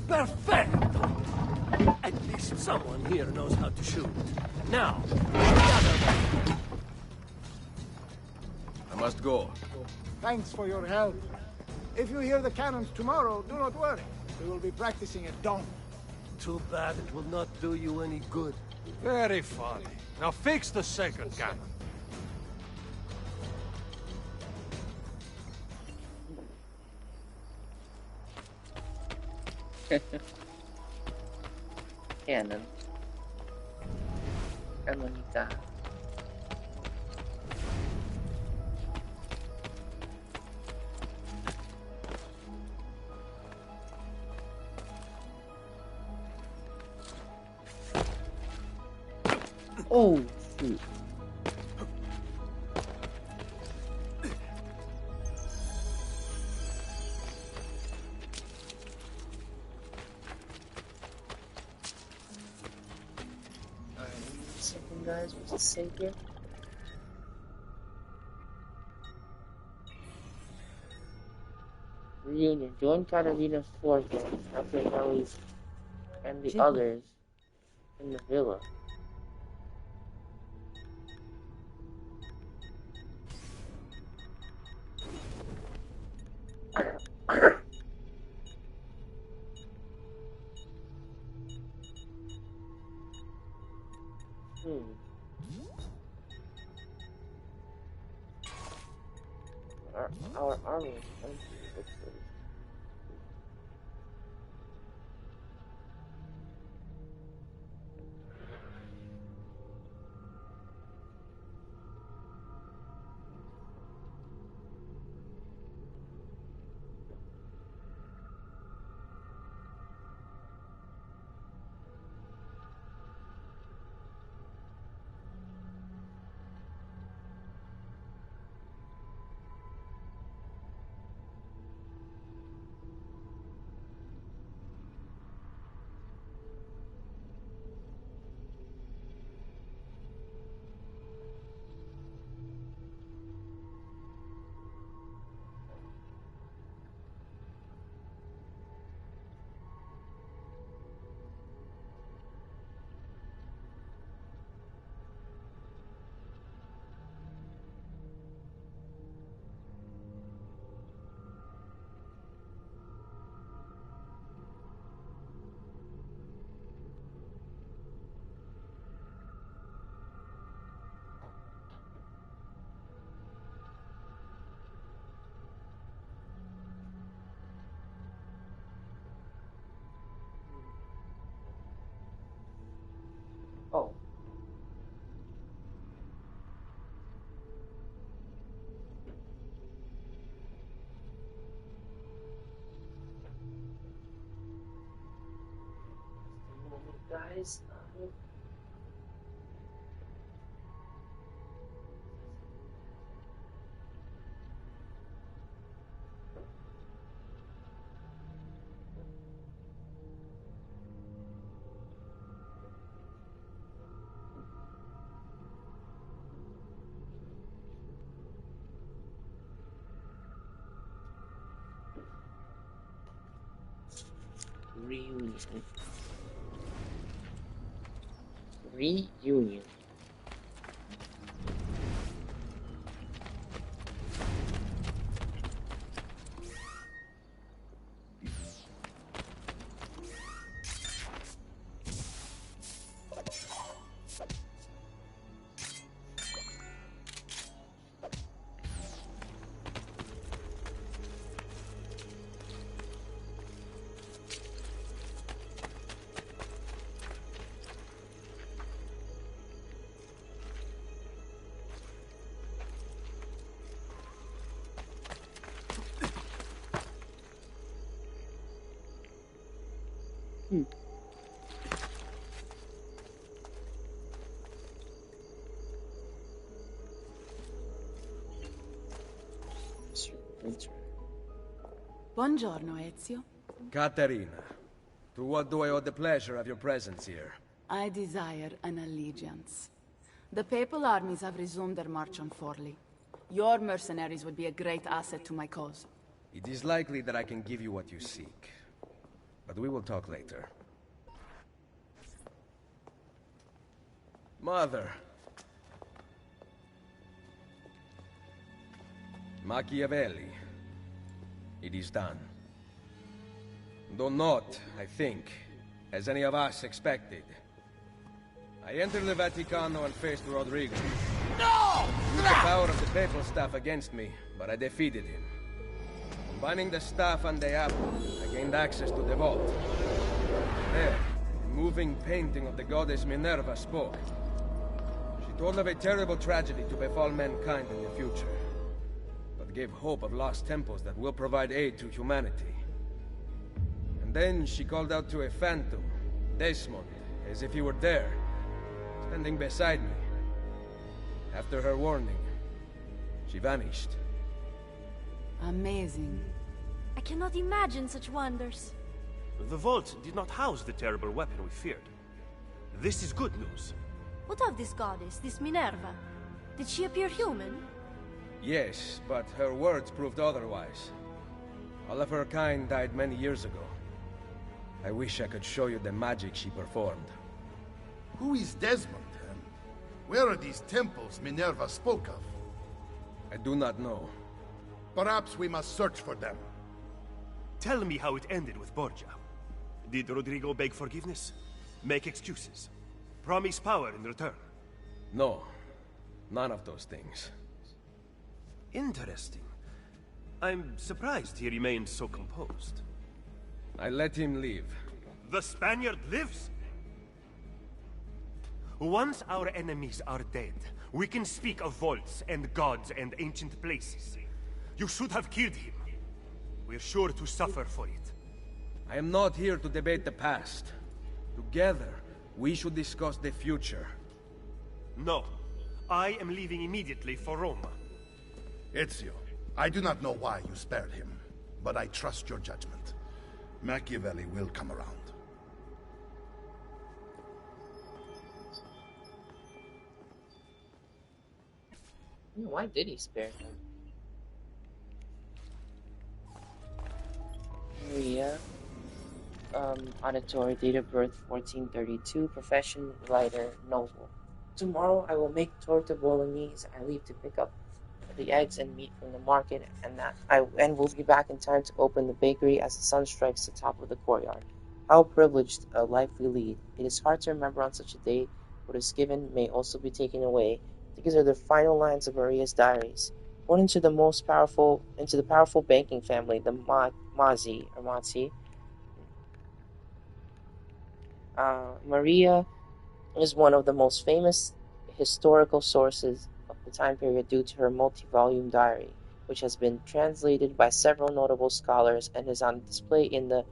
Perfecto! At least someone here knows how to shoot. Now, the other one. I must go. Thanks for your help. If you hear the cannons tomorrow, do not worry. We will be practicing at dawn. Too bad it will not do you any good. Very funny. Now fix the second cannon. Cannon. Canonita. Oh, shoot. Second, guys, what's the save here? Reunion. Join Katarina's force after Nelly's and the others in the villa. Our army is empty. Oh. Guys, reunion. Reunion. Buongiorno, Ezio. Caterina, to what do I owe the pleasure of your presence here? I desire an allegiance. The papal armies have resumed their march on Forli. Your mercenaries would be a great asset to my cause. It is likely that I can give you what you seek. But we will talk later. Mother. Machiavelli. It is done. Though not, I think, as any of us expected. I entered the Vaticano and faced Rodrigo. No! Used the power of the papal staff against me, but I defeated him. Combining the staff and the apple, I gained access to the vault. There, a moving painting of the goddess Minerva spoke. She told of a terrible tragedy to befall mankind in the future, but gave hope of lost temples that will provide aid to humanity. And then she called out to a phantom, Desmond, as if he were there, standing beside me. After her warning, she vanished. Amazing. I cannot imagine such wonders. The vault did not house the terrible weapon we feared. This is good news. What of this goddess, this Minerva? Did she appear human? Yes, but her words proved otherwise. All of her kind died many years ago. I wish I could show you the magic she performed. Who is Desmond, and where are these temples Minerva spoke of? I do not know. Perhaps we must search for them. Tell me how it ended with Borgia. Did Rodrigo beg forgiveness? Make excuses? Promise power in return? No. None of those things. Interesting. I'm surprised he remained so composed. I let him leave. The Spaniard lives? Once our enemies are dead, we can speak of vaults and gods and ancient places. You should have killed him. We're sure to suffer for it. I am not here to debate the past. Together, we should discuss the future. No. I am leaving immediately for Roma. Ezio, I do not know why you spared him, but I trust your judgment. Machiavelli will come around. Why did he spare him? Maria, Auditore, date of birth 1432, profession writer, novel. Tomorrow I will make torta bolognese. I leave to pick up the eggs and meat from the market, and will be back in time to open the bakery as the sun strikes the top of the courtyard. How privileged a life we lead. It is hard to remember on such a day. What is given may also be taken away. These are the final lines of Maria's diaries. Born into the powerful banking family, the Mazzi. Maria is one of the most famous historical sources of the time period due to her multi-volume diary, which has been translated by several notable scholars and is on display in the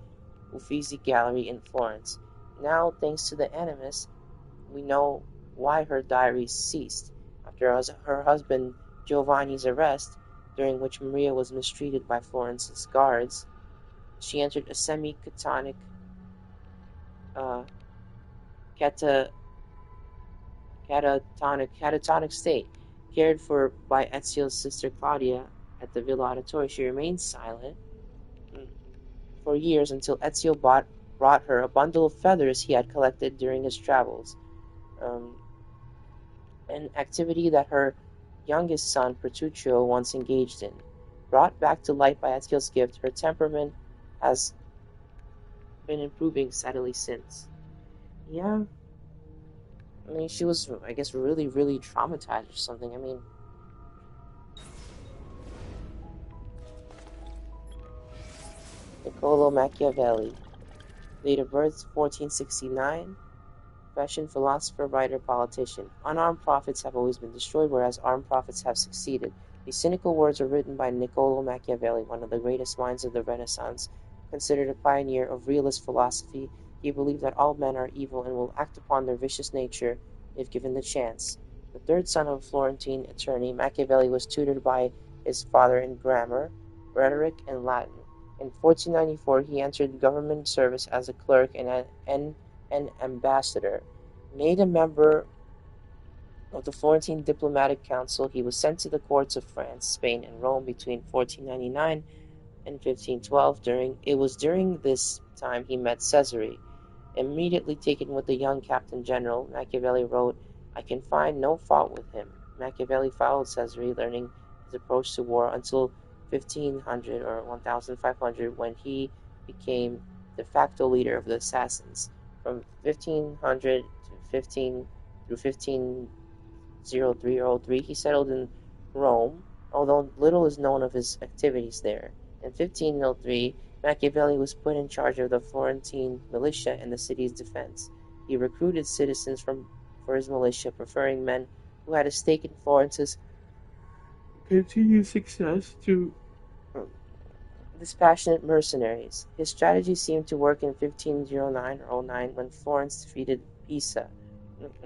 Uffizi Gallery in Florence. Now, thanks to the Animus, we know why her diary ceased. After her husband Giovanni's arrest, during which Maria was mistreated by Florence's guards, she entered a semi-catatonic state. Cared for by Ezio's sister Claudia at the Villa Auditore, she remained silent for years until Ezio brought her a bundle of feathers he had collected during his travels, an activity that her youngest son Petruccio once engaged in. Brought back to light by Ezio's gift, her temperament has been improving steadily since. Yeah. I mean, she was, I guess, really, really traumatized or something. I mean, Niccolo Machiavelli. Date of birth, 1469. Profession, philosopher, writer, politician. Unarmed prophets have always been destroyed, whereas armed prophets have succeeded. These cynical words are written by Niccolo Machiavelli, one of the greatest minds of the Renaissance. Considered a pioneer of realist philosophy, he believed that all men are evil and will act upon their vicious nature if given the chance. The third son of a Florentine attorney, Machiavelli was tutored by his father in grammar, rhetoric, and Latin. In 1494, he entered government service as a clerk and an ambassador. Made a member of the Florentine Diplomatic Council, he was sent to the courts of France, Spain, and Rome between 1499 and 1512. It was during this time he met Cesare. Immediately taken with the young Captain General, Machiavelli wrote, "I can find no fault with him." Machiavelli followed Cesare, learning his approach to war until 1500 or 1500 when he became de facto leader of the assassins. From 1500 to 15 through 1503 or 03, he settled in Rome, although little is known of his activities there. In 1503, Machiavelli was put in charge of the Florentine militia and the city's defense. He recruited citizens for his militia, preferring men who had a stake in Florence's continued success to dispassionate mercenaries. His strategy seemed to work in 1509 or 09 when Florence defeated Pisa.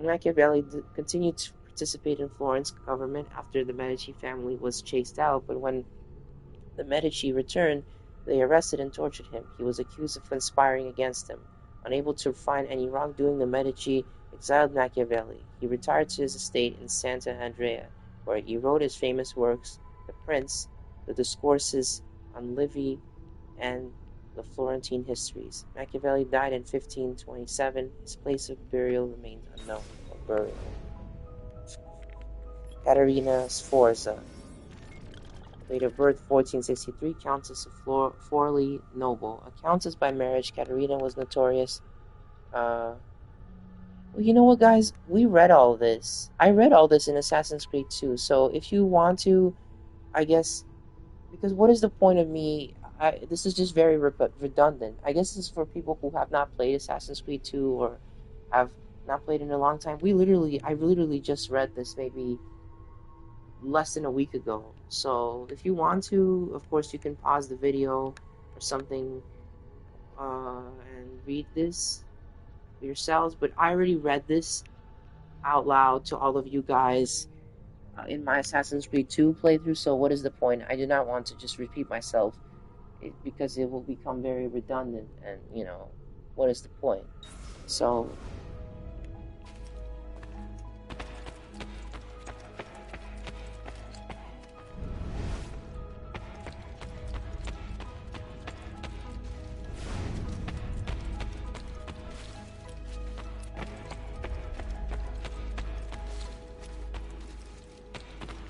Machiavelli continued to participate in Florence government after the Medici family was chased out, but when the Medici returned, they arrested and tortured him. He was accused of conspiring against them. Unable to find any wrongdoing, the Medici exiled Machiavelli. He retired to his estate in Santa Andrea, where he wrote his famous works, The Prince, the Discourses on Livy, and the Florentine Histories. Machiavelli died in 1527. His place of burial remains unknown. Caterina Sforza. Date of birth 1463, Countess of Forli Noble. A countess by marriage, Caterina was notorious. Well, you know what, guys? We read all this. I read all this in Assassin's Creed 2. So if you want to, I guess, because what is the point of me? This is just very redundant. I guess this is for people who have not played Assassin's Creed 2 or have not played in a long time. I literally just read this maybe less than a week ago. So if you want to, of course, you can pause the video or something and read this for yourselves. But I already read this out loud to all of you guys in my Assassin's Creed 2 playthrough. So what is the point? I do not want to just repeat myself because it will become very redundant, and you know, what is the point? So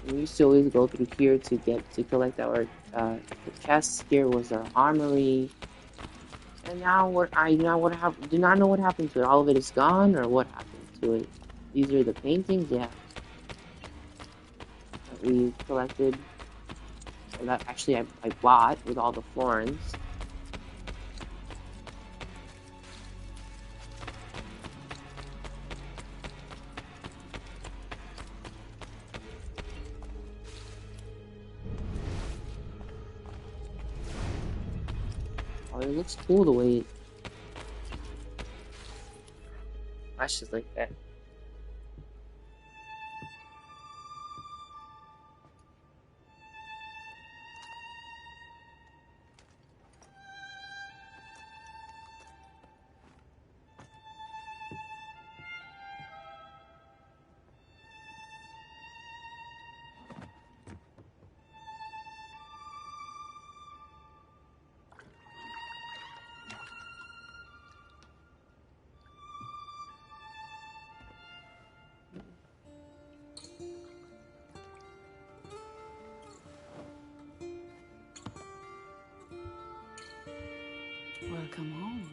we used to always go through here to collect our chests. Here was our armory, and now do not know what happened to it. All of it is gone, or what happened to it? These are the paintings, yeah, that we collected, or that actually I bought with all the florins. It looks cool the way it flashes like that. Welcome home.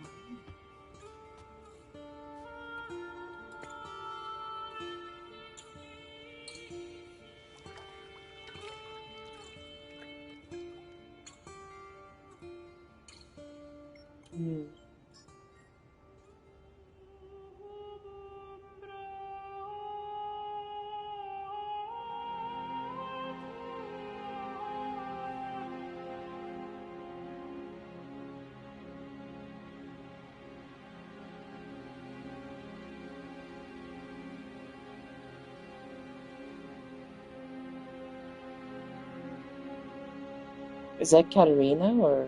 Is that Katerina or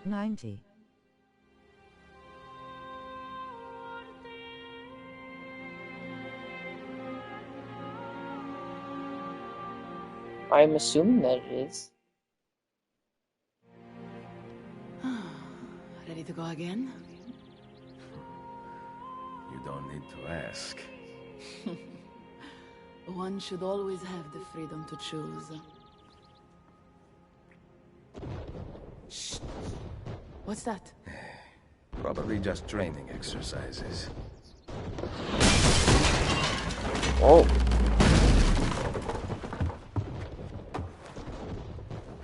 90? I'm assuming that it is. Ready to go again? You don't need to ask. One should always have the freedom to choose. Shh. What's that? Probably just training exercises. Oh.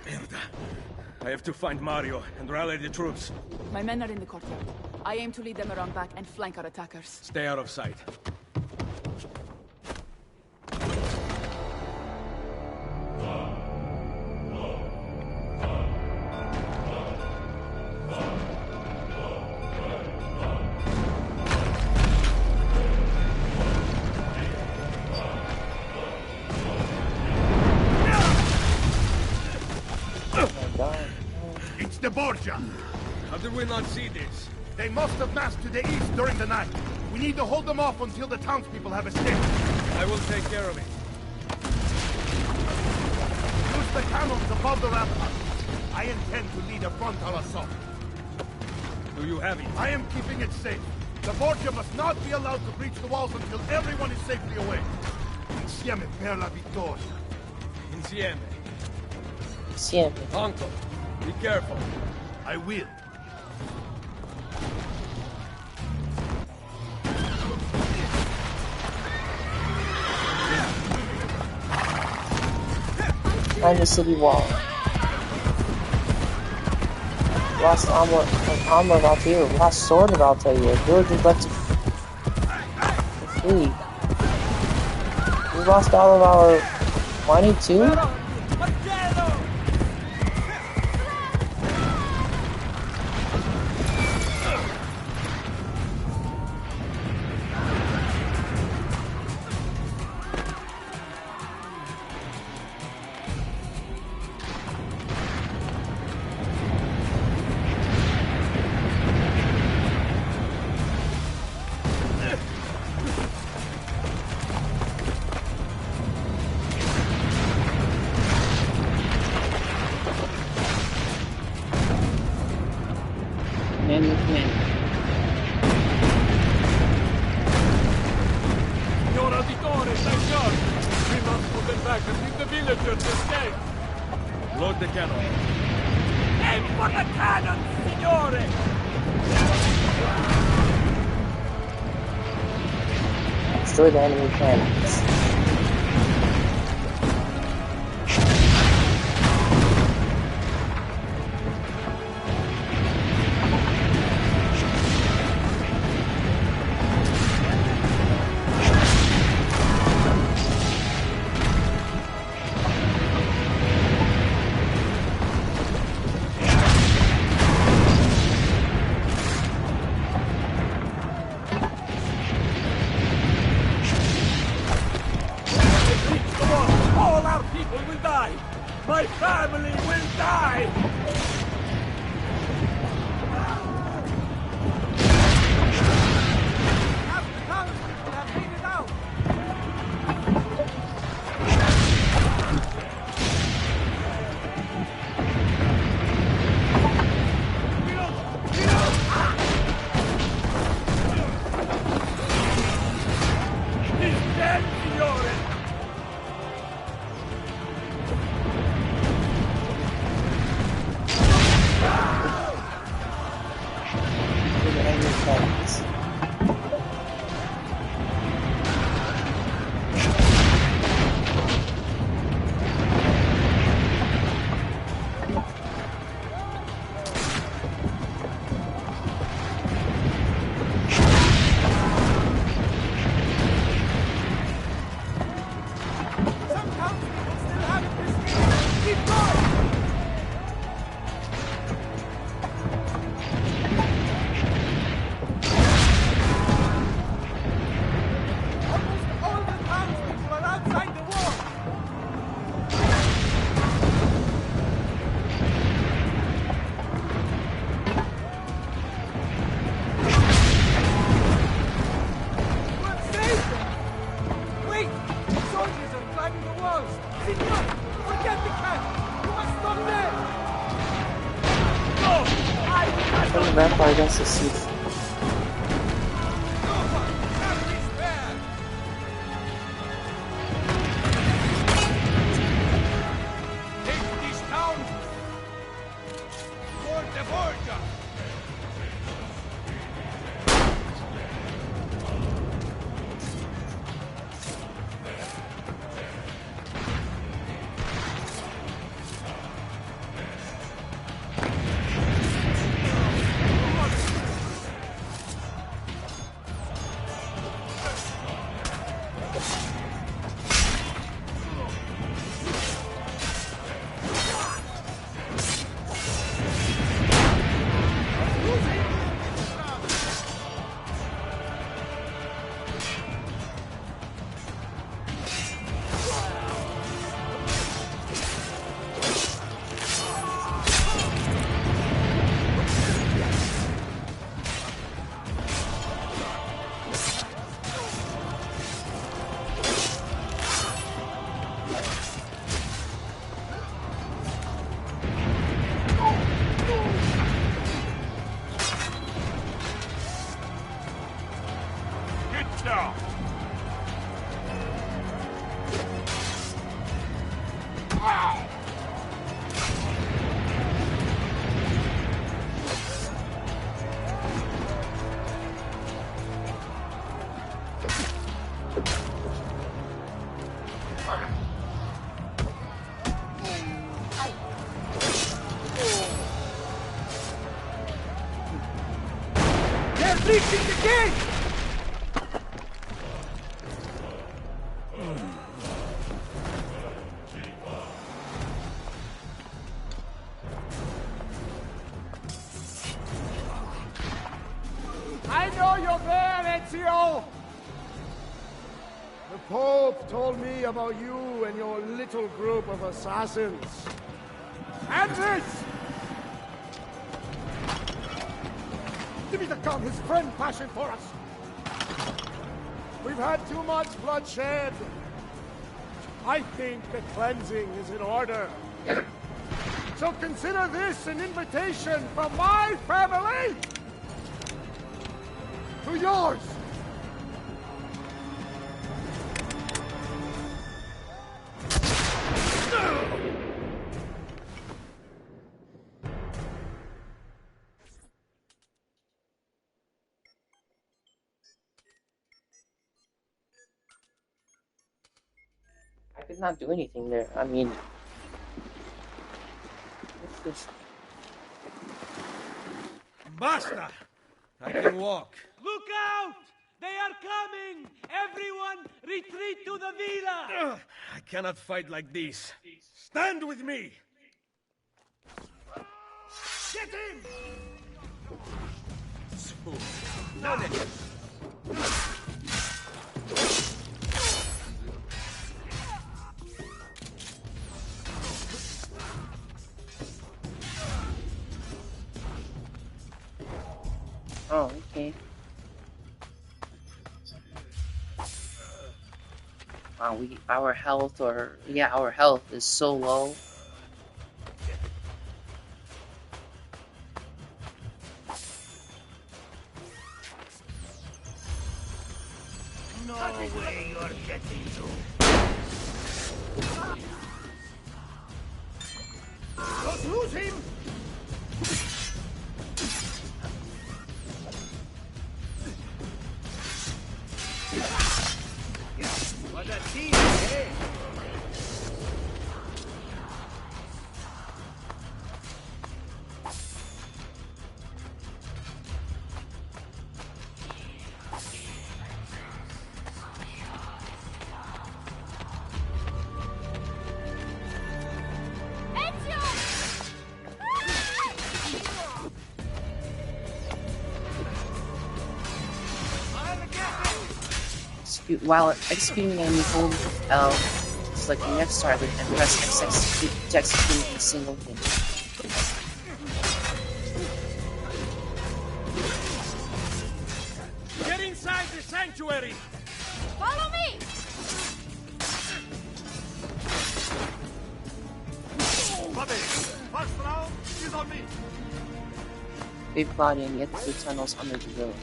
Merda. I have to find Mario and rally the troops. My men are in the courtyard. I aim to lead them around back and flank our attackers. Stay out of sight. It's the Borgia! How did we not see this? They must have massed to the east during the night. We need to hold them off until the townspeople have escaped. I will take care of it. Use the cannons above the rampart. I intend to lead a frontal assault. Do you have it? I am keeping it safe. The Borgia must not be allowed to breach the walls until everyone is safely away. Insieme per la vittoria. Insieme. Insieme. Uncle, be careful. I will. Behind the city wall. Lost armor of Altair. Lost sword of Altair. Villagers left to flee. We lost all of our money too? Signor Auditore, thank God! We must move them back and leave the villagers to escape! Load the cannon. Aim for the cannon, signore! Destroy the enemy cannons. My family will die! He's dead, signore! Vampire against the sea. breaching the gate! I know you're there, Ezio! The Pope told me about you and your little group of assassins. And this! Give me the gun his friend fashioned for us! We've had too much bloodshed. I think a cleansing is in order. So consider this an invitation from my family to yours! I could not do anything there. I mean, what's this? Basta! I can walk. Look out! They are coming! Everyone, retreat to the villa! I cannot fight like this. Stand with me! Get him! Oh, okay. Wow, our health is so low. No way you're getting to. Don't lose him! What a team, eh? While executing enemy, hold L, select the next target, and press X to execute a single hit. Get inside the sanctuary! Follow me! First round is on me! Big Claudia and get through tunnels under the villa.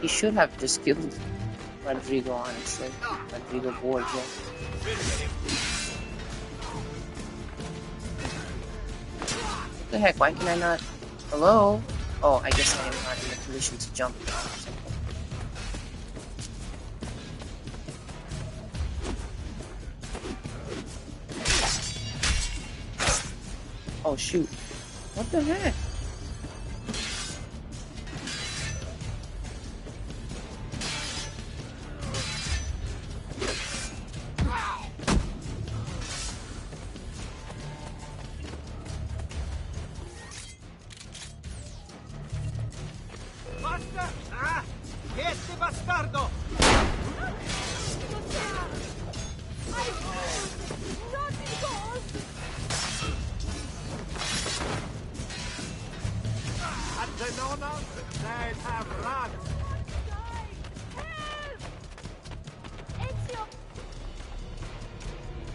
He should have just killed Rodrigo, honestly. Rodrigo Borgia. What the heck? Why can I not? Hello? Oh, I guess I am not in a position to jump. Oh shoot. What the heck?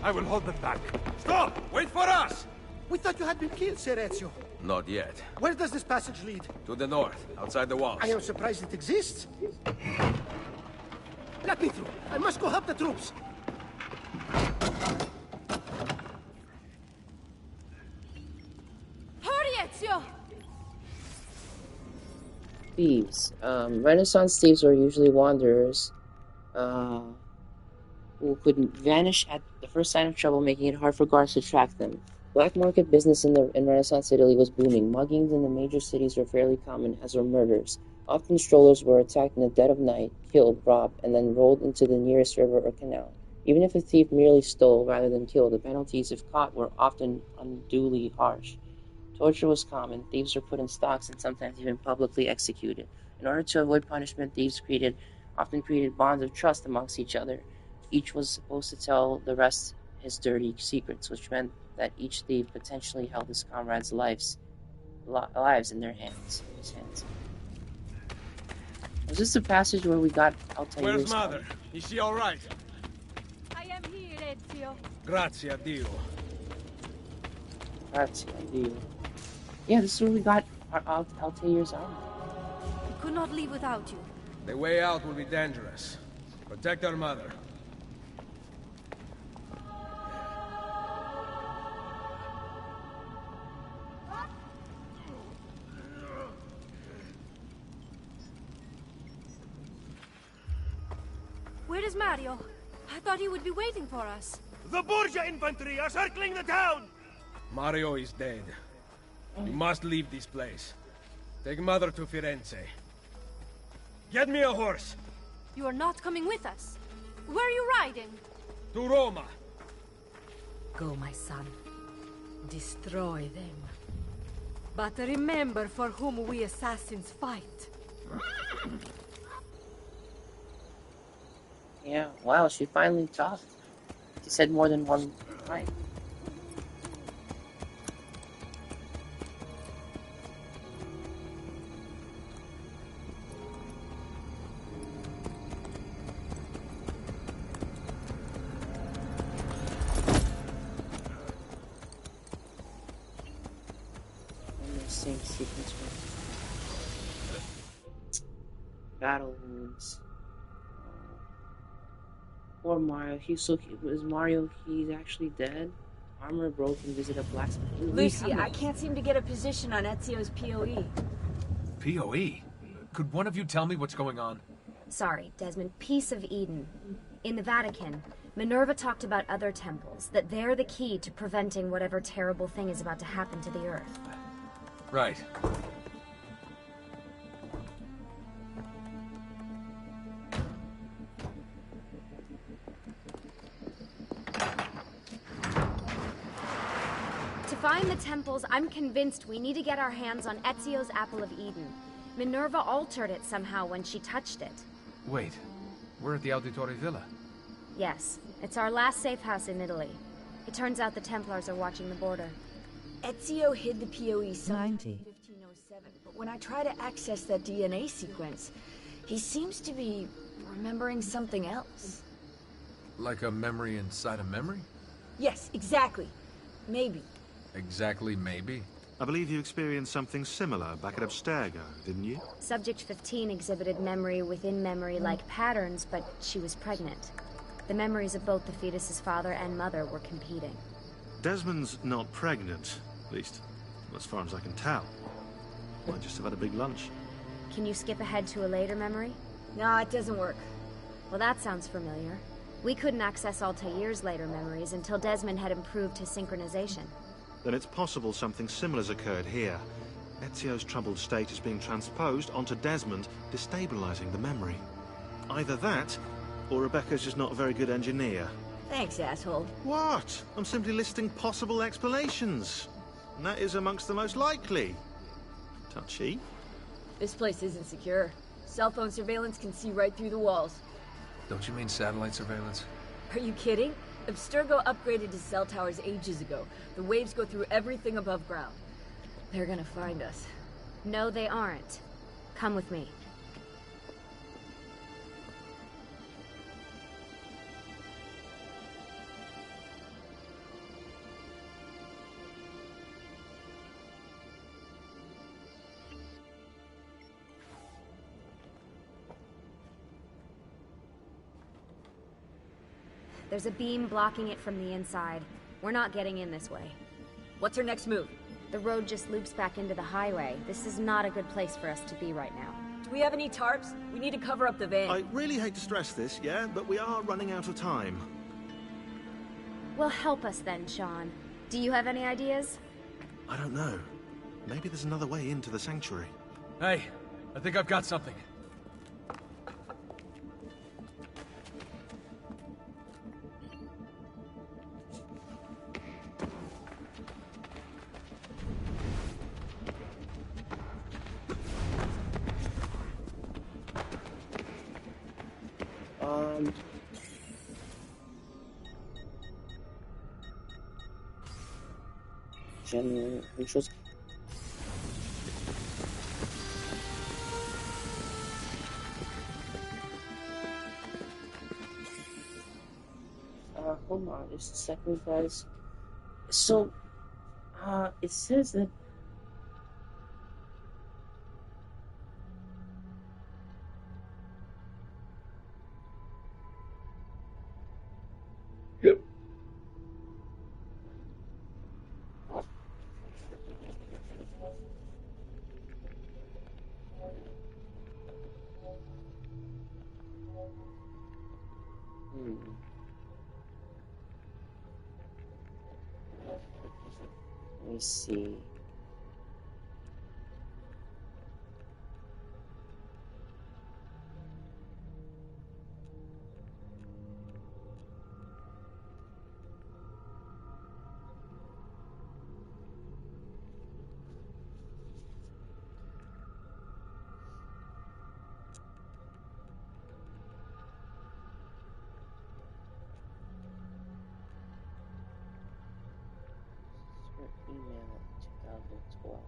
I will hold them back. Stop! Wait for us! We thought you had been killed, Sir Ezio. Not yet. Where does this passage lead? To the north, outside the walls. I am surprised it exists. Let me through. I must go help the troops. Hurry, Ezio! Thieves. Renaissance thieves are usually wanderers who could vanish at the first sign of trouble, making it hard for guards to track them. Black market business in Renaissance Italy was booming. Muggings in the major cities were fairly common, as were murders. Often strollers were attacked in the dead of night, killed, robbed, and then rolled into the nearest river or canal. Even if a thief merely stole rather than killed, the penalties, if caught, were often unduly harsh. Torture was common. Thieves were put in stocks and sometimes even publicly executed. In order to avoid punishment, thieves often created bonds of trust amongst each other. Each was supposed to tell the rest his dirty secrets, which meant that each thief potentially held his comrades' lives in their hands. Was this the passage where we got Altair's? Where's Mother? Is she all right? I am here, Ezio. Grazie a Dio. Grazie a Dio. Yeah, this is where we got Altair's armor. We could not leave without you. The way out will be dangerous. Protect our mother. Where is Mario? I thought he would be waiting for us. The Borgia infantry are circling the town! Mario is dead. We must leave this place. Take Mother to Firenze. Get me a horse! You are not coming with us. Where are you riding? To Roma! Go, my son. Destroy them. But remember for whom we assassins fight. Yeah, wow, she finally talked. She said more than one line. Same sequence. Battle wounds. Poor Mario. Was Mario? He's actually dead. Armor broken. Visit a blacksmith. Lucy, I can't seem to get a position on Ezio's POE. POE? Could one of you tell me what's going on? Sorry, Desmond. Peace of Eden. In the Vatican, Minerva talked about other temples, that they're the key to preventing whatever terrible thing is about to happen to the Earth. Right. To find the temples, I'm convinced we need to get our hands on Ezio's Apple of Eden. Minerva altered it somehow when she touched it. Wait, we're at the Auditore Villa. Yes, it's our last safe house in Italy. It turns out the Templars are watching the border. Ezio hid the POE somewhere 90. in 1507, but when I try to access that DNA sequence, he seems to be remembering something else. Like a memory inside a memory? Yes, exactly. Maybe. Exactly, maybe. I believe you experienced something similar back at Abstergo, didn't you? Subject 15 exhibited memory within memory-like patterns, but she was pregnant. The memories of both the fetus's father and mother were competing. Desmond's not pregnant, at least as far as I can tell. Might just have had a big lunch. Can you skip ahead to a later memory? No, it doesn't work. Well, that sounds familiar. We couldn't access Altair's later memories until Desmond had improved his synchronization. Then it's possible something similar's occurred here. Ezio's troubled state is being transposed onto Desmond, destabilizing the memory. Either that, or Rebecca's just not a very good engineer. Thanks, asshole. What? I'm simply listing possible explanations. And that is amongst the most likely. Touchy. This place isn't secure. Cell phone surveillance can see right through the walls. Don't you mean satellite surveillance? Are you kidding? Abstergo upgraded to cell towers ages ago. The waves go through everything above ground. They're gonna find us. No, they aren't. Come with me. There's a beam blocking it from the inside. We're not getting in this way. What's our next move? The road just loops back into the highway. This is not a good place for us to be right now. Do we have any tarps? We need to cover up the van. I really hate to stress this, yeah, but we are running out of time. Well, help us then, Sean. Do you have any ideas? I don't know. Maybe there's another way into the sanctuary. Hey, I think I've got something. General controls. Hold on just a second, guys. So, it says that let me see. Email 2012.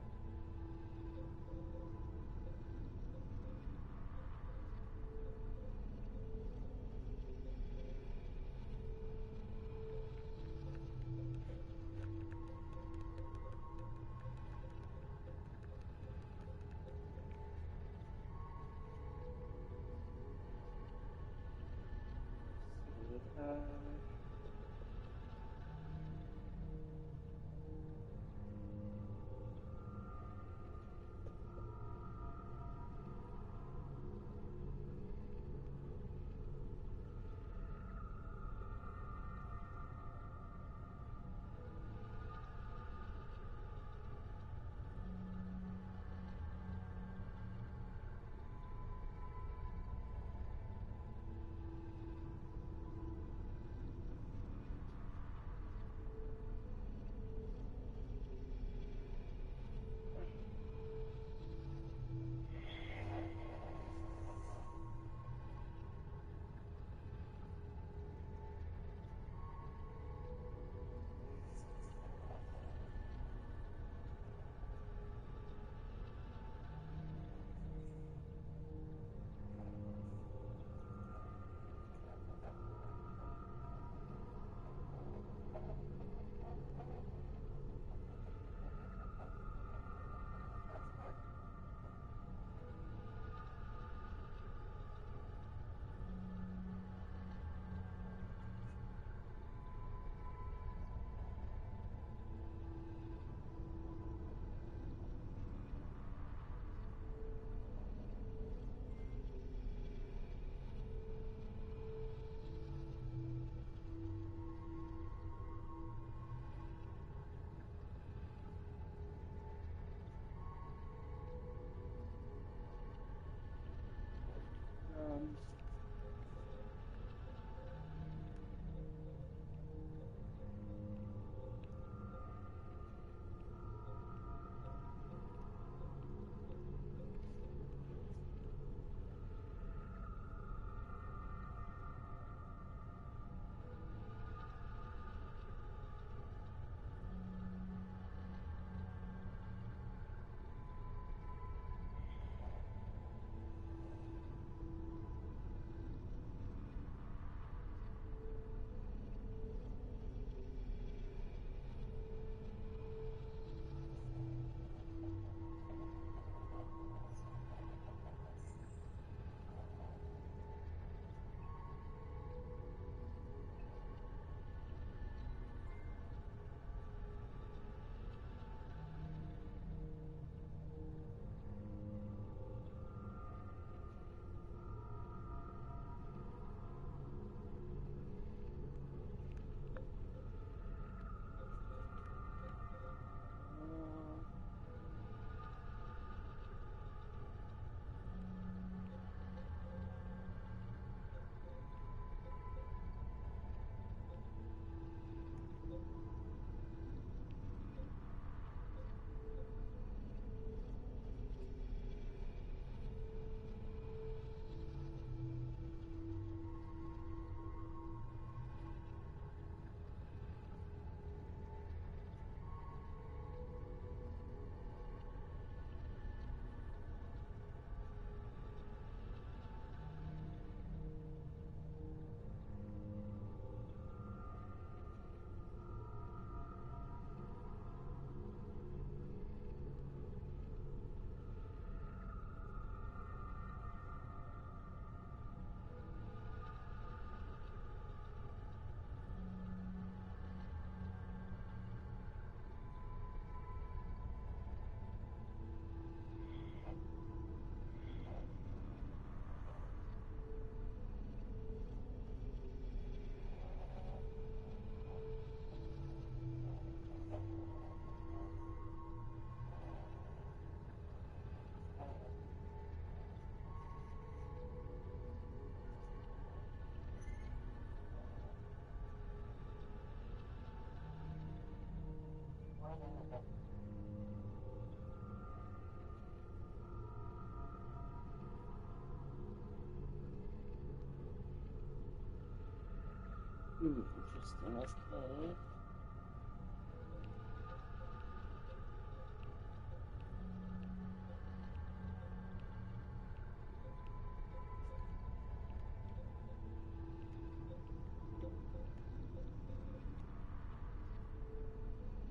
Interesting, okay.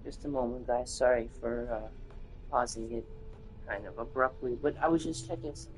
Just a moment, guys. Sorry for pausing it kind of abruptly, but I was just checking something.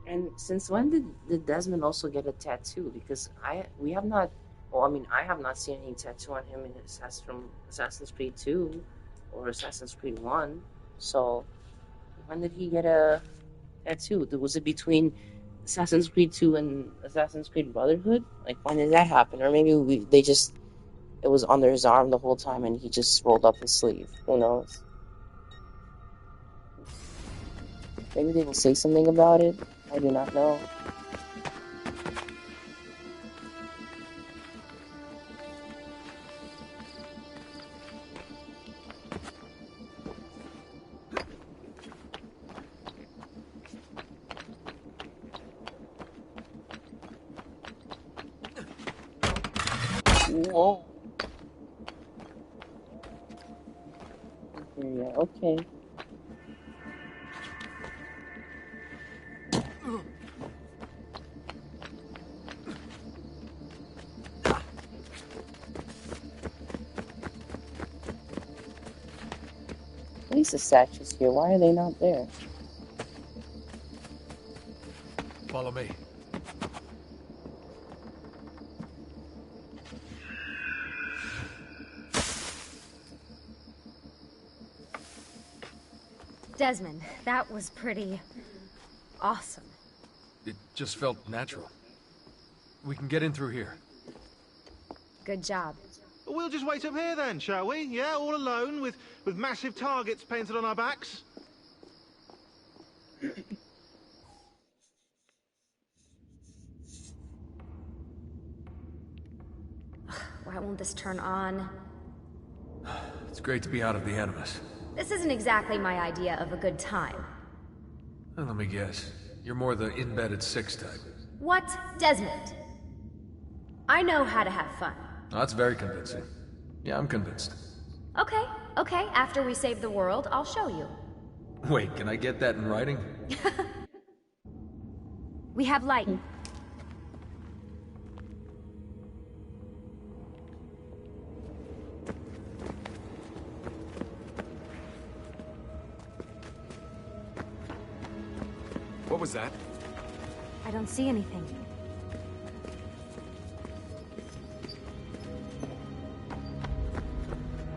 And since when did Desmond also get a tattoo? Because we have not, well, I mean, I have not seen any tattoo on him in from Assassin's Creed 2 or Assassin's Creed 1. So when did he get a tattoo? Was it between Assassin's Creed 2 and Assassin's Creed Brotherhood? Like, when did that happen? Or maybe it was under his arm the whole time and he just rolled up his sleeve. Who knows? Maybe they will say something about it. I do not know. Whoa. Yeah, okay. At least the statues here. Why are they not there? Follow me. Desmond, that was pretty awesome. It just felt natural. We can get in through here. Good job. We'll just wait up here then, shall we? Yeah, all alone with massive targets painted on our backs. Why won't this turn on? It's great to be out of the Animus. This isn't exactly my idea of a good time. Well, let me guess. You're more the in-bed at 6 type. What? Desmond? I know how to have fun. Oh, that's very convincing. Yeah, I'm convinced. Okay, after we save the world, I'll show you. Wait, can I get that in writing? We have light. What was that? I don't see anything.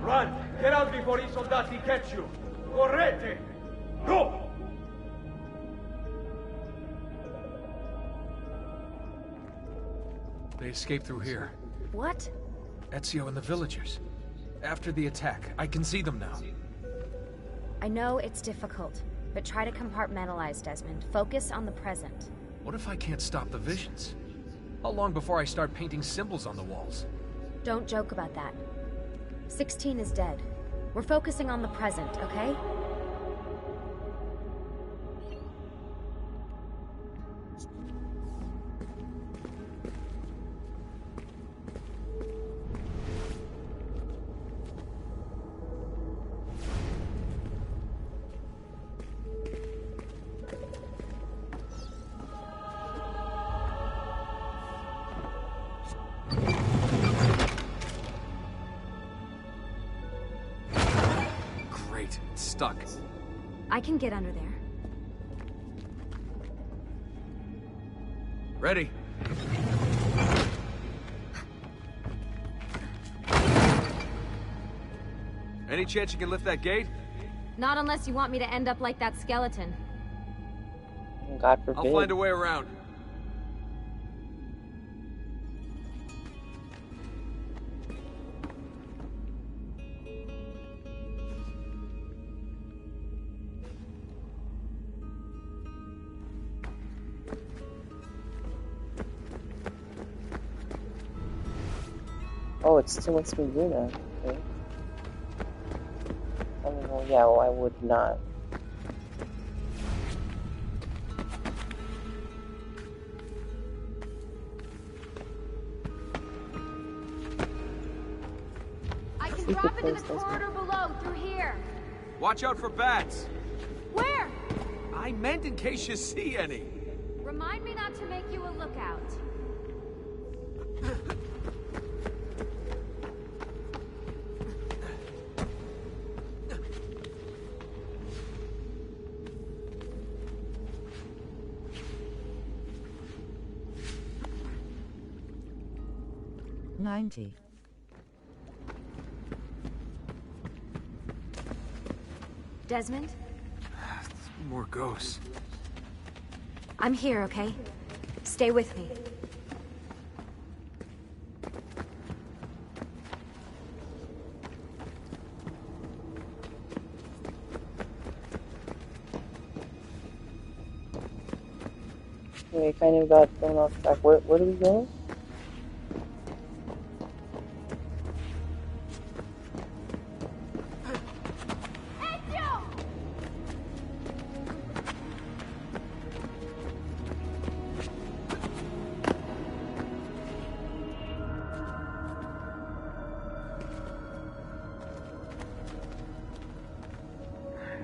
Run! Get out before I soldati catch you! Correte! Go! They escaped through here. What? Ezio and the villagers. After the attack, I can see them now. I know it's difficult, but try to compartmentalize, Desmond. Focus on the present. What if I can't stop the visions? How long before I start painting symbols on the walls? Don't joke about that. 16 is dead. We're focusing on the present, okay? stuck. I can get under there. Ready? Any chance you can lift that gate? Not unless you want me to end up like that skeleton. God forbid. I'll find a way around. Oh, it still lets me do that. Okay. I mean, well, yeah, well, I would not. I can drop into the corridor below through here. Watch out for bats. Where? I meant in case you see any. Remind me not to make you a lookout. Desmond? More ghosts. I'm here, okay? Stay with me. Okay, I kind of got thrown off track. Where do we go?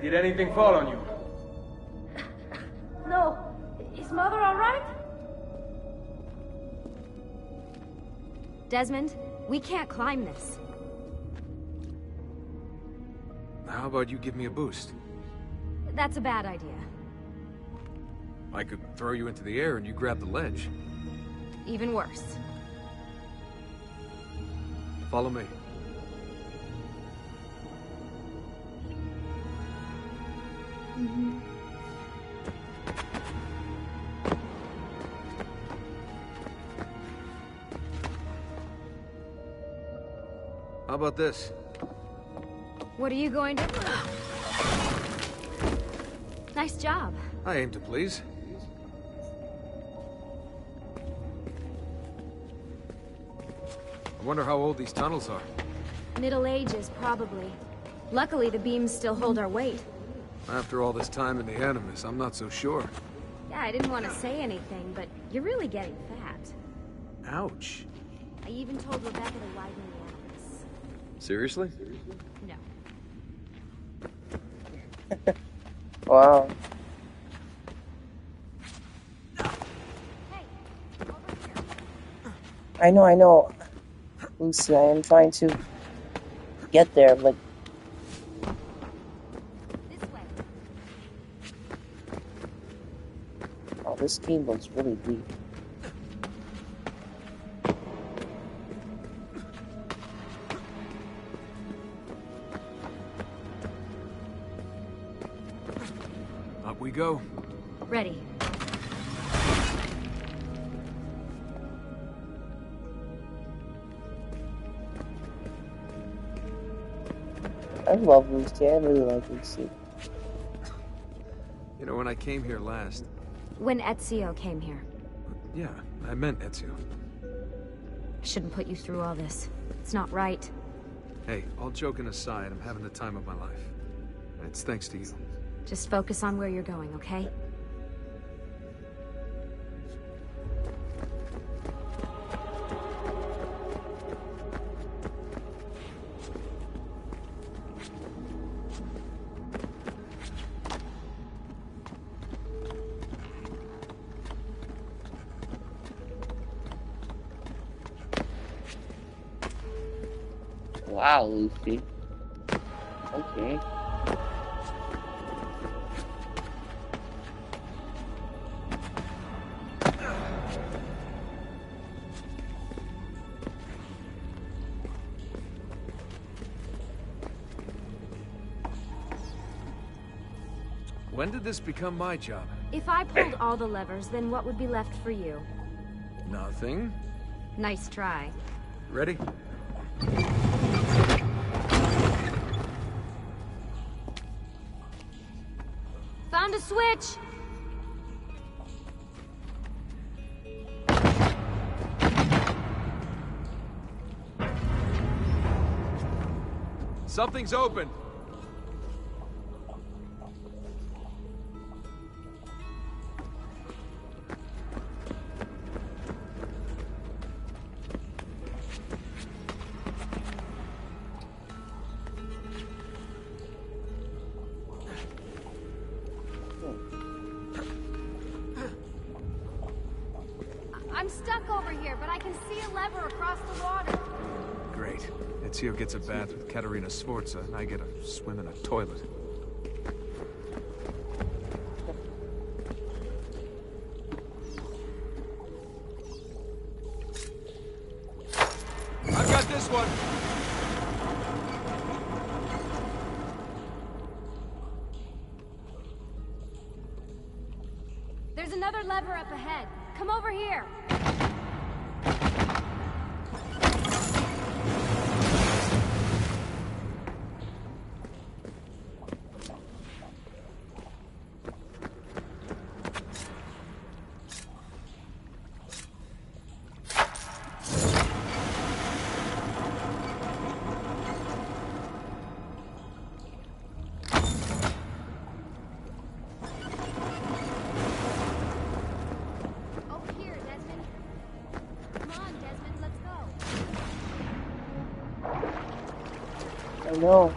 Did anything fall on you? No. Is Mother all right? Desmond, we can't climb this. How about you give me a boost? That's a bad idea. I could throw you into the air and you grab the ledge. Even worse. Follow me. How about this? What are you going to... Nice job. I aim to please. I wonder how old these tunnels are. Middle Ages, probably. Luckily, the beams still hold our weight. After all this time in the Animus, I'm not so sure. Yeah, I didn't want to say anything, but you're really getting fat. Ouch. I even told Rebecca to widen the Animus. Seriously? No. Wow. I know. Lucy, I am trying to get there, but... Oh, this game looks really deep. Up we go. Ready. I love Lucy. I really like Lucy. You know, when I came here last... When Ezio came here. Yeah, I meant Ezio. I shouldn't put you through all this. It's not right. Hey, all joking aside, I'm having the time of my life. And it's thanks to you. Just focus on where you're going, okay? Wow, Lucy. Okay. When did this become my job? If I pulled all the levers, then what would be left for you? Nothing. Nice try. Ready? Found a switch! Something's open. I'm stuck over here, but I can see a lever across the water. Great. Ezio gets a bath with Katerina Sforza, and I get a swim in a toilet. I've got this one! There's another lever up ahead. Come over here. No.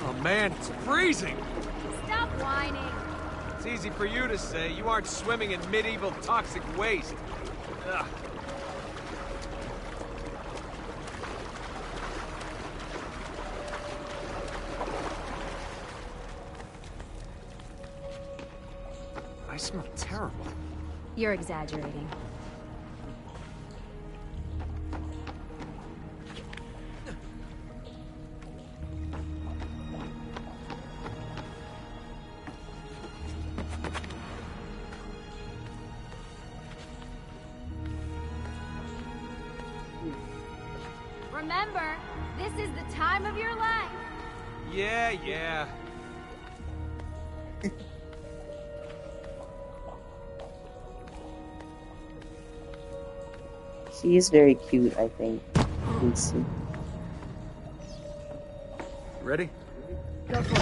Oh man, it's freezing! Stop whining. It's easy for you to say. You aren't swimming in medieval toxic waste. Ugh. I smell terrible. You're exaggerating. Remember, this is the time of your life. Yeah. She is very cute, I think. Lucy. Ready? Go for it.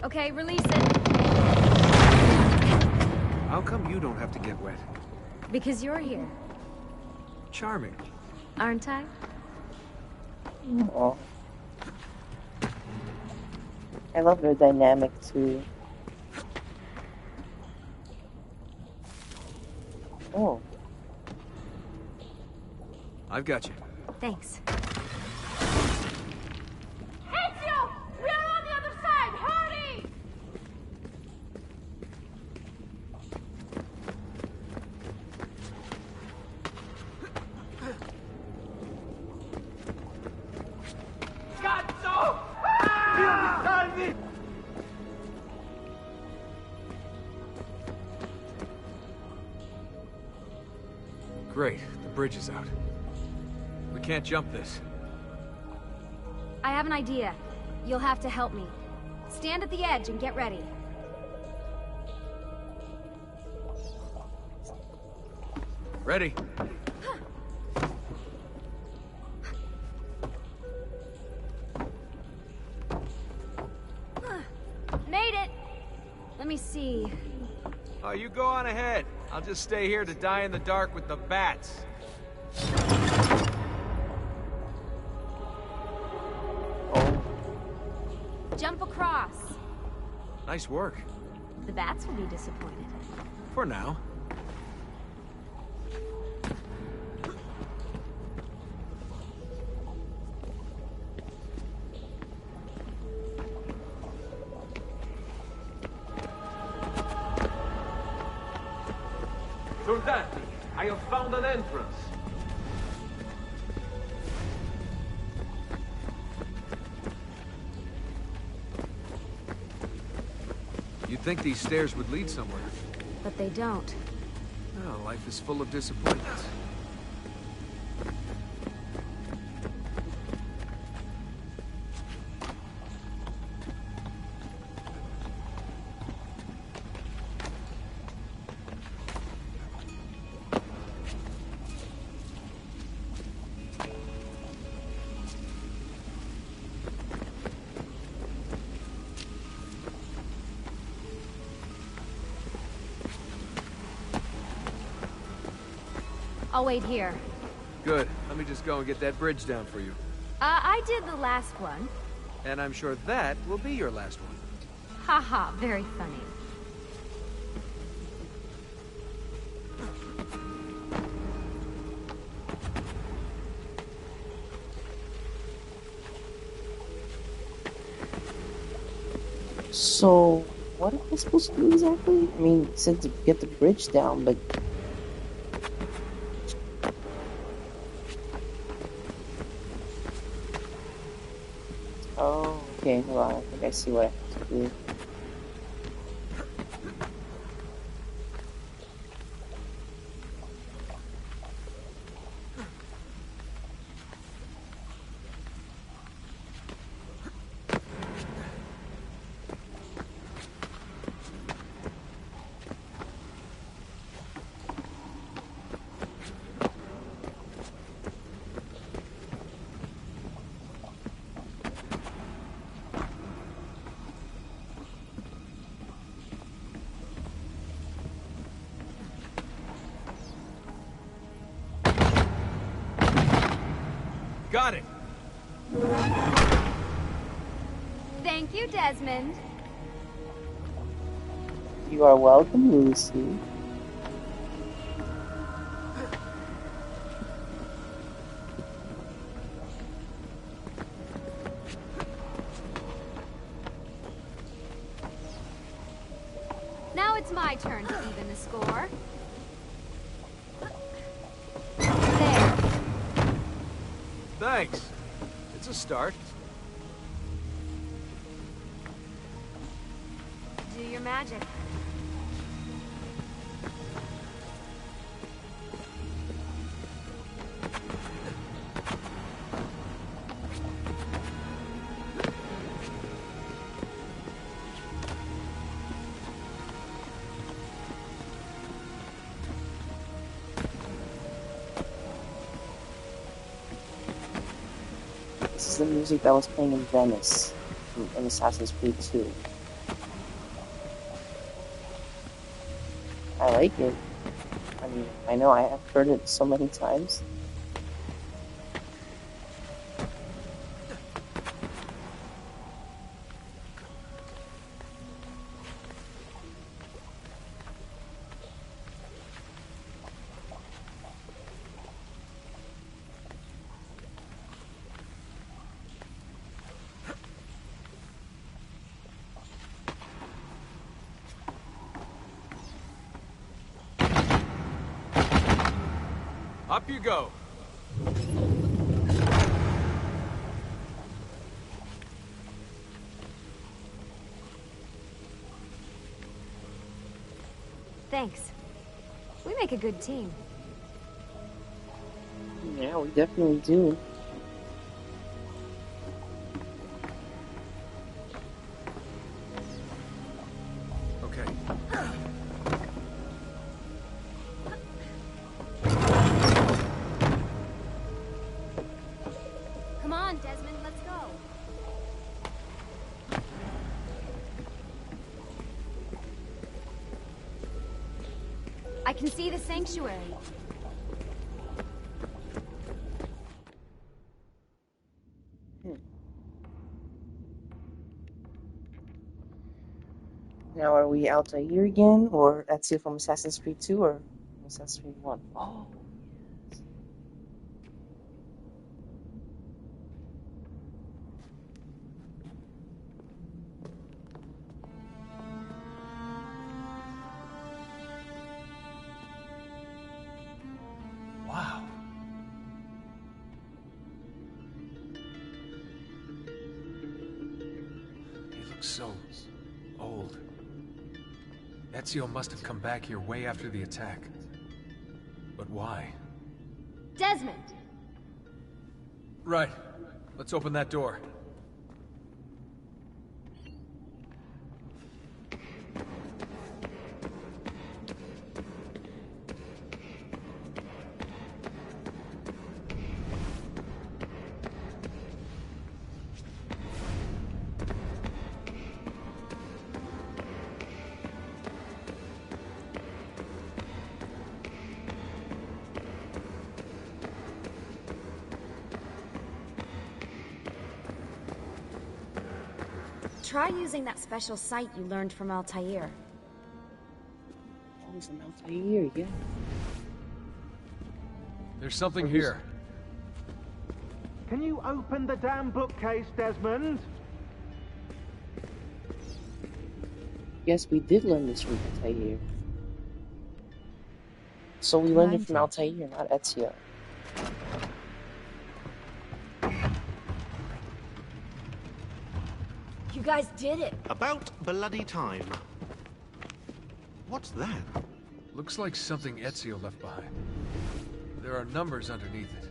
Okay, release it. How come you don't have to get wet? Because you're here. Charming. Aren't I? Aww. I love their dynamic too. Oh. I've got you. Thanks. Ezio! We are on the other side! Hurry! Cazzo! Ah! Salvi! Great. The bridge is out. We can't jump this. I have an idea. You'll have to help me. Stand at the edge and get ready. Ready? Made it! Let me see. Oh, you go on ahead. I'll just stay here to die in the dark with the bats. Jump across. Nice work. The bats will be disappointed. For now. Soldati, I have found an entrance. You'd think these stairs would lead somewhere. But they don't. Oh, life is full of disappointments. I'll wait here. Good. Let me just go and get that bridge down for you. I did the last one. And I'm sure that will be your last one. Haha, very funny. So, what am I supposed to do exactly? I mean, it said to get the bridge down, but... Oh, okay, hold on. I think I see what I have to do. Got it! Thank you, Desmond. You are welcome, Lucy. Now it's my turn to even the score. Thanks. It's a start. Do your magic. This is the music that was playing in Venice in Assassin's Creed 2. I like it. I mean, I know I have heard it so many times. Up you go. Thanks. We make a good team. Yeah, we definitely do. Okay. Come on, Desmond, let's go. I can see the sanctuary. Now, are we Altair again, or Ezio from Assassin's Creed 2, or Assassin's Creed 1? Oh, yes. Wow. He looks so old. Ezio must have come back here way after the attack. But why? Desmond! Right. Let's open that door. Try using that special sight you learned from Altair. Oh, from Altair, yeah. There's something here. Can you open the damn bookcase, Desmond? Yes, we did learn this from Altair. So we learned it from Altair, not Ezio. You guys did it! About bloody time. What's that? Looks like something Ezio left behind. There are numbers underneath it.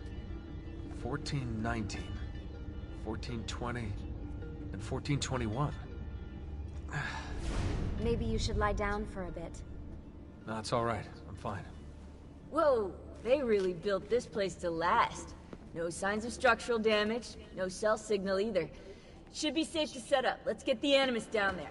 1419, 1420, and 1421. Maybe you should lie down for a bit. No, it's all right. I'm fine. Whoa, they really built this place to last. No signs of structural damage, no cell signal either. Should be safe to set up. Let's get the Animus down there.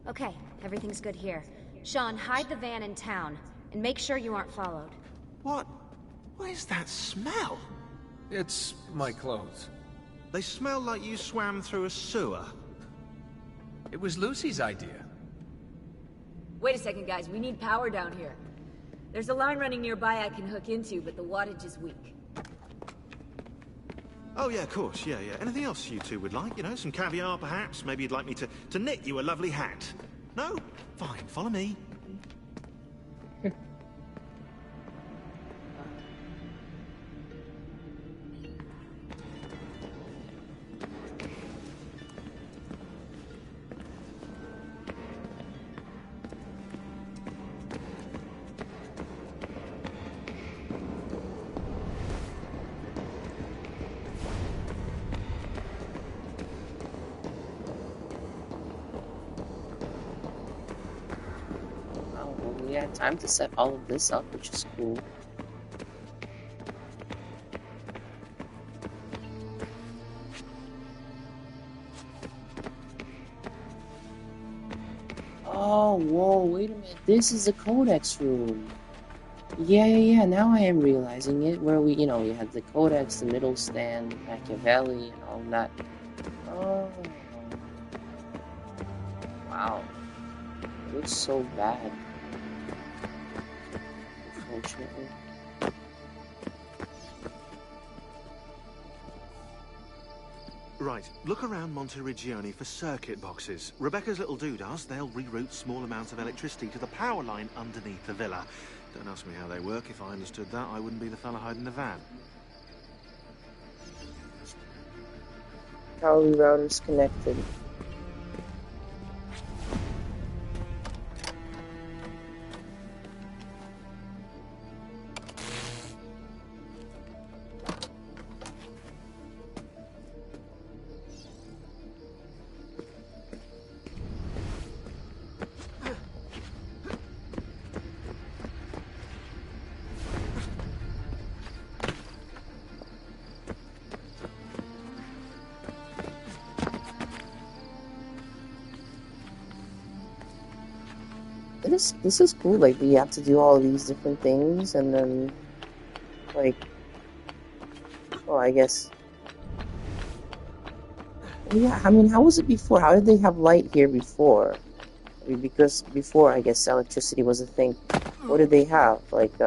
Okay, everything's good here. Sean, hide the van in town, and make sure you aren't followed. What is that smell? It's my clothes. They smell like you swam through a sewer. It was Lucy's idea. Wait a second, guys. We need power down here. There's a line running nearby I can hook into, but the wattage is weak. Oh, yeah, of course. Yeah. Anything else you two would like? You know, some caviar, perhaps? Maybe you'd like me to knit you a lovely hat? No? Fine, follow me. We had time to set all of this up, which is cool. Oh, whoa, wait a minute. This is the Codex room. Yeah. Now I am realizing it. Where we had the Codex, the middle stand, Machiavelli, and all that. Oh. Wow. It looks so bad. Unfortunately. Right, look around Monteriggioni for circuit boxes. Rebecca's little doodahs, they'll reroute small amounts of electricity to the power line underneath the villa. Don't ask me how they work. If I understood that, I wouldn't be the fella hiding the van. Power router's connected. This is cool. Like, we have to do all these different things, and then, like, well, I guess. Yeah, I mean, how was it before? How did they have light here before? I mean, because before, I guess, electricity was a thing. What did they have? Like,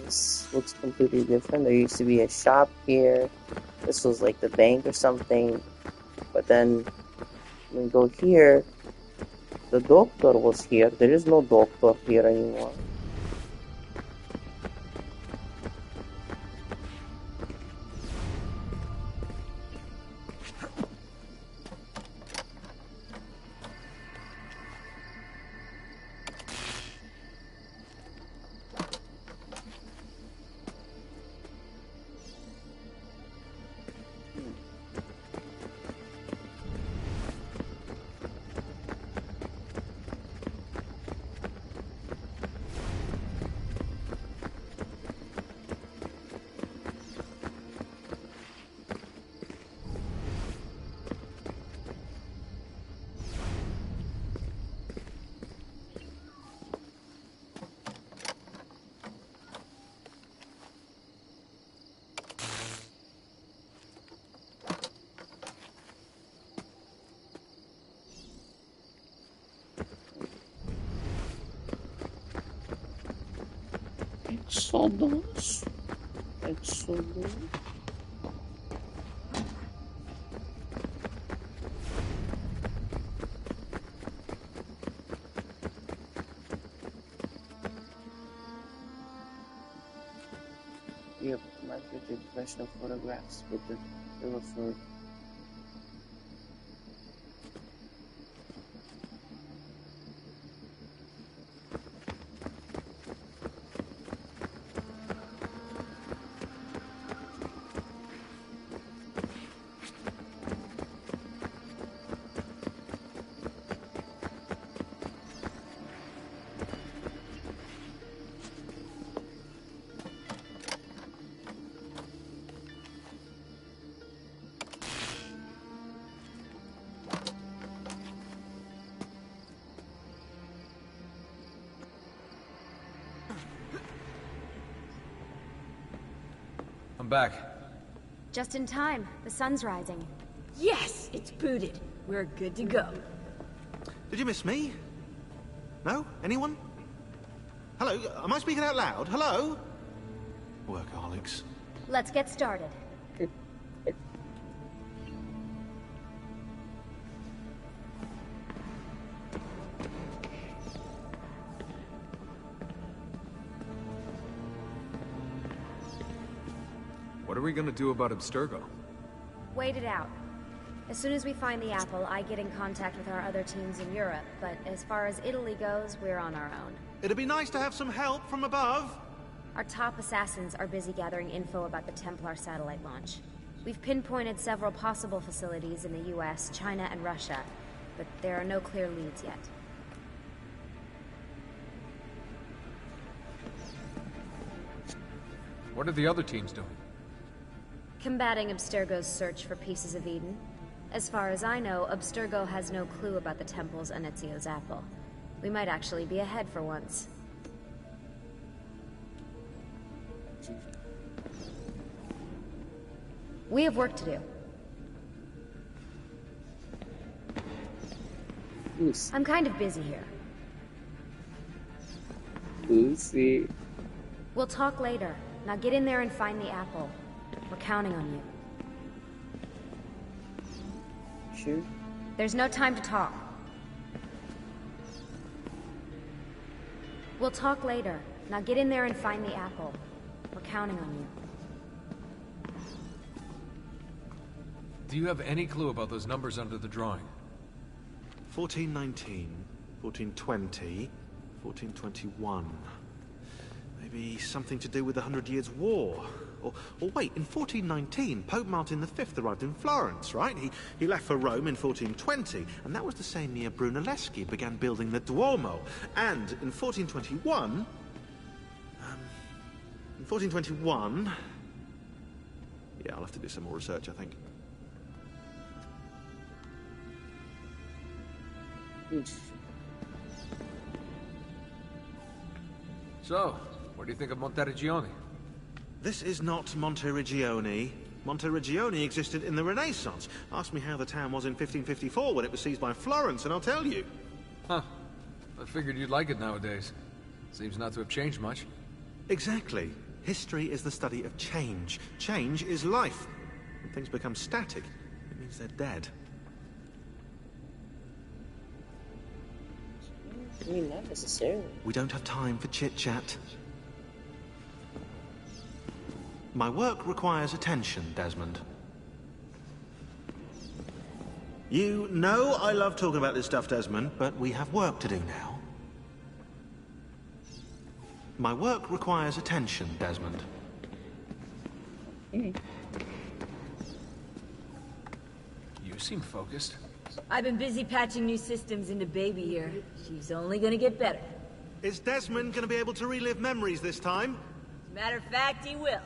This looks completely different. There used to be a shop here. This was like the bank or something. But then, when we go here, the doctor was here. There is no doctor here anymore. Exodus. Yep, marketed professional photographs with the referred. I'm back. Just in time. The sun's rising. Yes, it's booted. We're good to go. Did you miss me? No? Anyone? Hello? Am I speaking out loud? Hello? Workaholics. Let's get started. What are we gonna do about Abstergo? Wait it out. As soon as we find the apple, I get in contact with our other teams in Europe, but as far as Italy goes, we're on our own. It'd be nice to have some help from above. Our top assassins are busy gathering info about the Templar satellite launch. We've pinpointed several possible facilities in the US, China, and Russia, but there are no clear leads yet. What are the other teams doing? Combating Abstergo's search for pieces of Eden. As far as I know, Abstergo has no clue about the temples and Ezio's apple. We might actually be ahead for once. We have work to do. Yes. I'm kind of busy here. Lucy. We'll talk later. Now get in there and find the apple. We're counting on you. Sure. There's no time to talk. We'll talk later. Now get in there and find the apple. We're counting on you. Do you have any clue about those numbers under the drawing? 1419, 1420, 1421. Maybe something to do with the 100 Years' War. Or wait, in 1419, Pope Martin V arrived in Florence, right? He left for Rome in 1420, and that was the same year Brunelleschi began building the Duomo. And in 1421... Yeah, I'll have to do some more research, I think. So, what do you think of Monteriggioni? This is not Monteriggioni. Monteriggioni existed in the Renaissance. Ask me how the town was in 1554 when it was seized by Florence, and I'll tell you. Huh. I figured you'd like it nowadays. Seems not to have changed much. Exactly. History is the study of change. Change is life. When things become static, it means they're dead. I mean, not necessarily. We don't have time for chit-chat. My work requires attention, Desmond. You know I love talking about this stuff, Desmond, but we have work to do now. My work requires attention, Desmond. Okay. You seem focused. I've been busy patching new systems into Baby here. She's only gonna get better. Is Desmond gonna be able to relive memories this time? As a matter of fact, he will.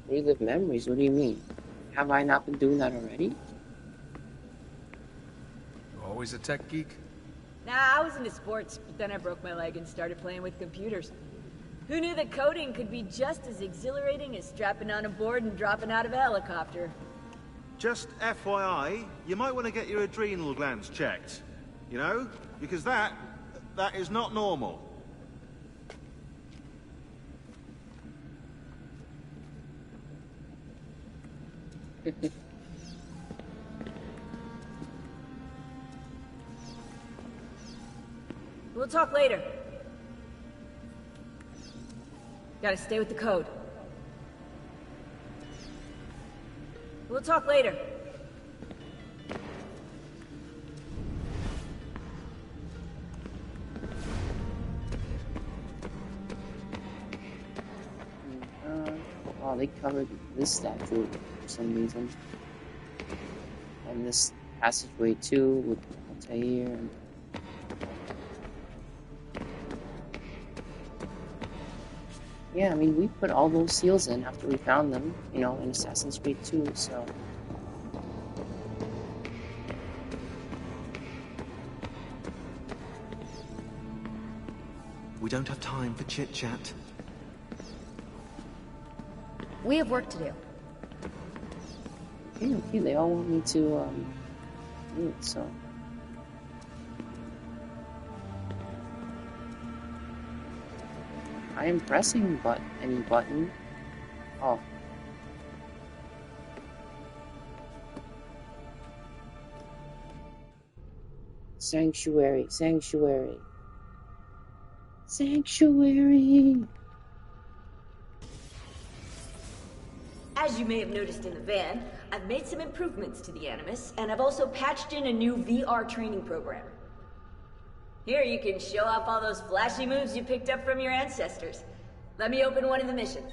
Relive memories? What do you mean? Have I not been doing that already? Always a tech geek? Nah, I was into sports, but then I broke my leg and started playing with computers. Who knew that coding could be just as exhilarating as strapping on a board and dropping out of a helicopter? Just FYI, you might want to get your adrenal glands checked. You know? Because that is not normal. We'll talk later. Gotta stay with the code. We'll talk later. Oh, they covered this statue for some reason. And this passageway too with Altair and... Yeah, I mean, we put all those seals in after we found them, you know, in Assassin's Creed 2, so... We don't have time for chit-chat. We have work to do. Okay, they all want me to, do it, so... I am pressing any button. Oh. Sanctuary, sanctuary. Sanctuary! As you may have noticed in the van, I've made some improvements to the Animus, and I've also patched in a new VR training program. Here you can show off all those flashy moves you picked up from your ancestors. Let me open one of the missions.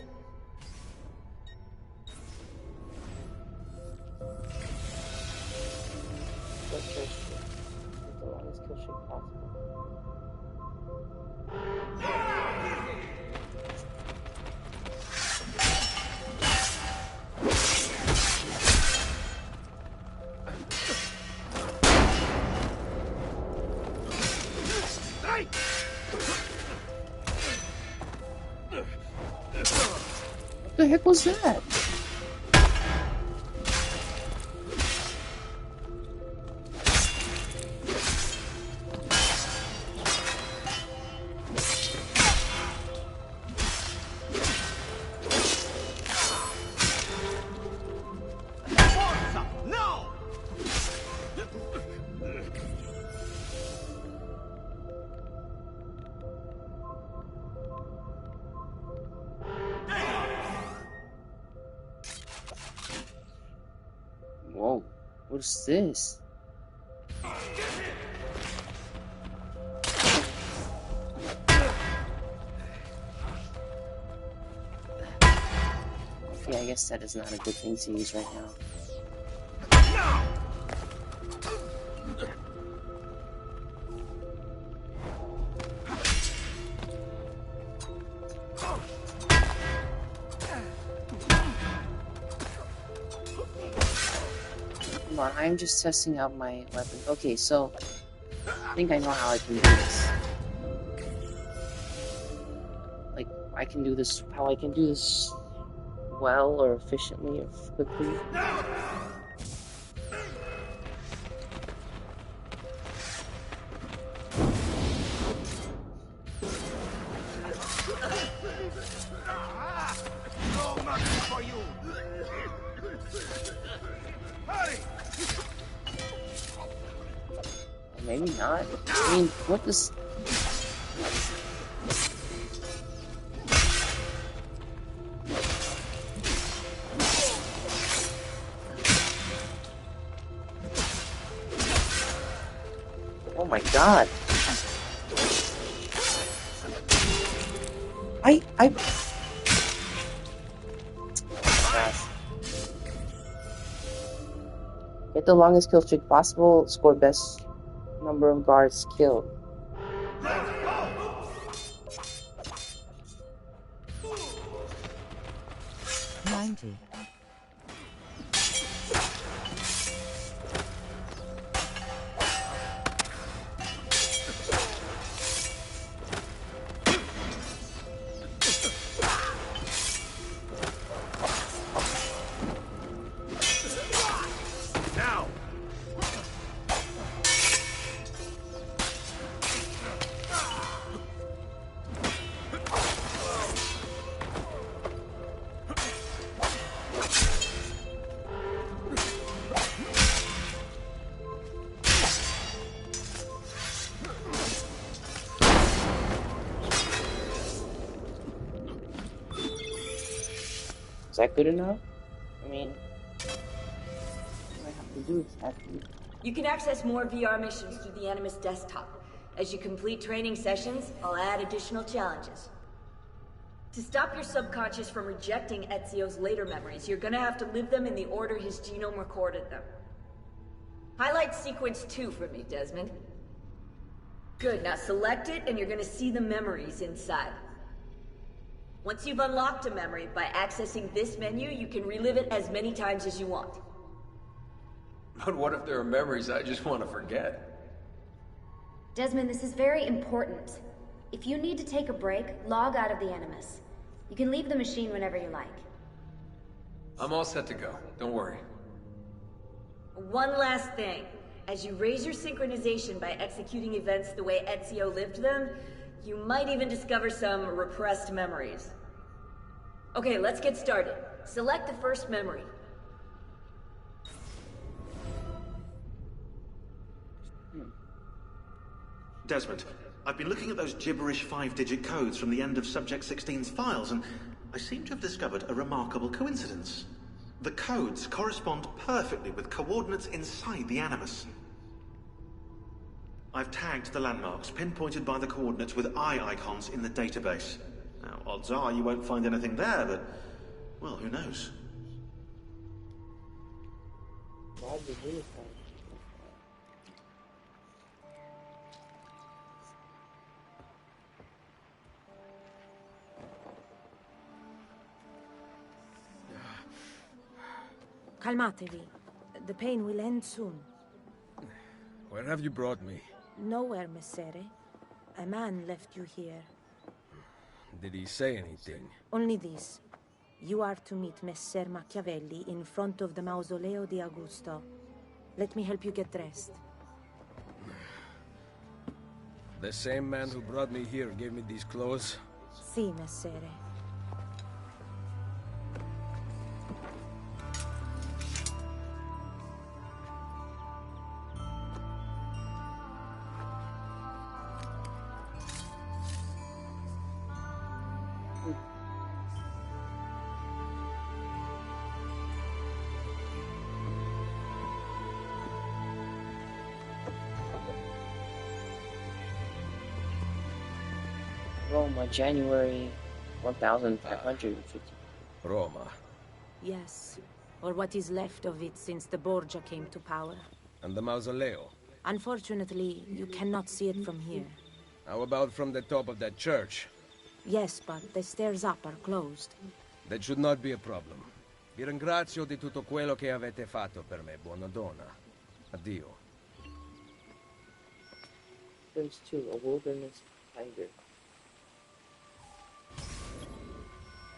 What the heck was that? Whoa, what's this? Yeah, I guess that is not a good thing to use right now. Come on, I'm just testing out my weapon. Okay, so I think I know how I can do this. Like, I can do this, how I can do this well or efficiently or quickly. No mercy for you! Hurry! Maybe not. I mean, what does... Oh my god. Get the longest kill streak possible, score best number of guards killed. 90. Is that good enough? I mean, what do I have to do exactly? You can access more VR missions through the Animus desktop. As you complete training sessions, I'll add additional challenges. To stop your subconscious from rejecting Ezio's later memories, you're gonna have to live them in the order his genome recorded them. Highlight sequence 2 for me, Desmond. Good, now select it and you're gonna see the memories inside. Once you've unlocked a memory, by accessing this menu, you can relive it as many times as you want. But what if there are memories I just want to forget? Desmond, this is very important. If you need to take a break, log out of the Animus. You can leave the machine whenever you like. I'm all set to go. Don't worry. One last thing. As you raise your synchronization by executing events the way Ezio lived them, you might even discover some repressed memories. Okay, let's get started. Select the first memory. Desmond, I've been looking at those gibberish 5-digit codes from the end of Subject 16's files, and I seem to have discovered a remarkable coincidence. The codes correspond perfectly with coordinates inside the Animus. I've tagged the landmarks, pinpointed by the coordinates with eye icons in the database. Now, odds are you won't find anything there, but, well, who knows? Calmatevi. The pain will end soon. Where have you brought me? Nowhere, Messere. A man left you here. Did he say anything? Only this. You are to meet Messer Machiavelli in front of the Mausoleo di Augusto. Let me help you get dressed. The same man who brought me here gave me these clothes? Si, Messere. Roma, January 1550. Roma. Yes, or what is left of it since the Borgia came to power. And the Mausoleo? Unfortunately, you cannot see it from here. How about from the top of that church? Yes, but the stairs up are closed. That should not be a problem. Vi ringrazio di tutto quello che avete fatto per me, buona donna. Addio. Prince 2, a wilderness tiger.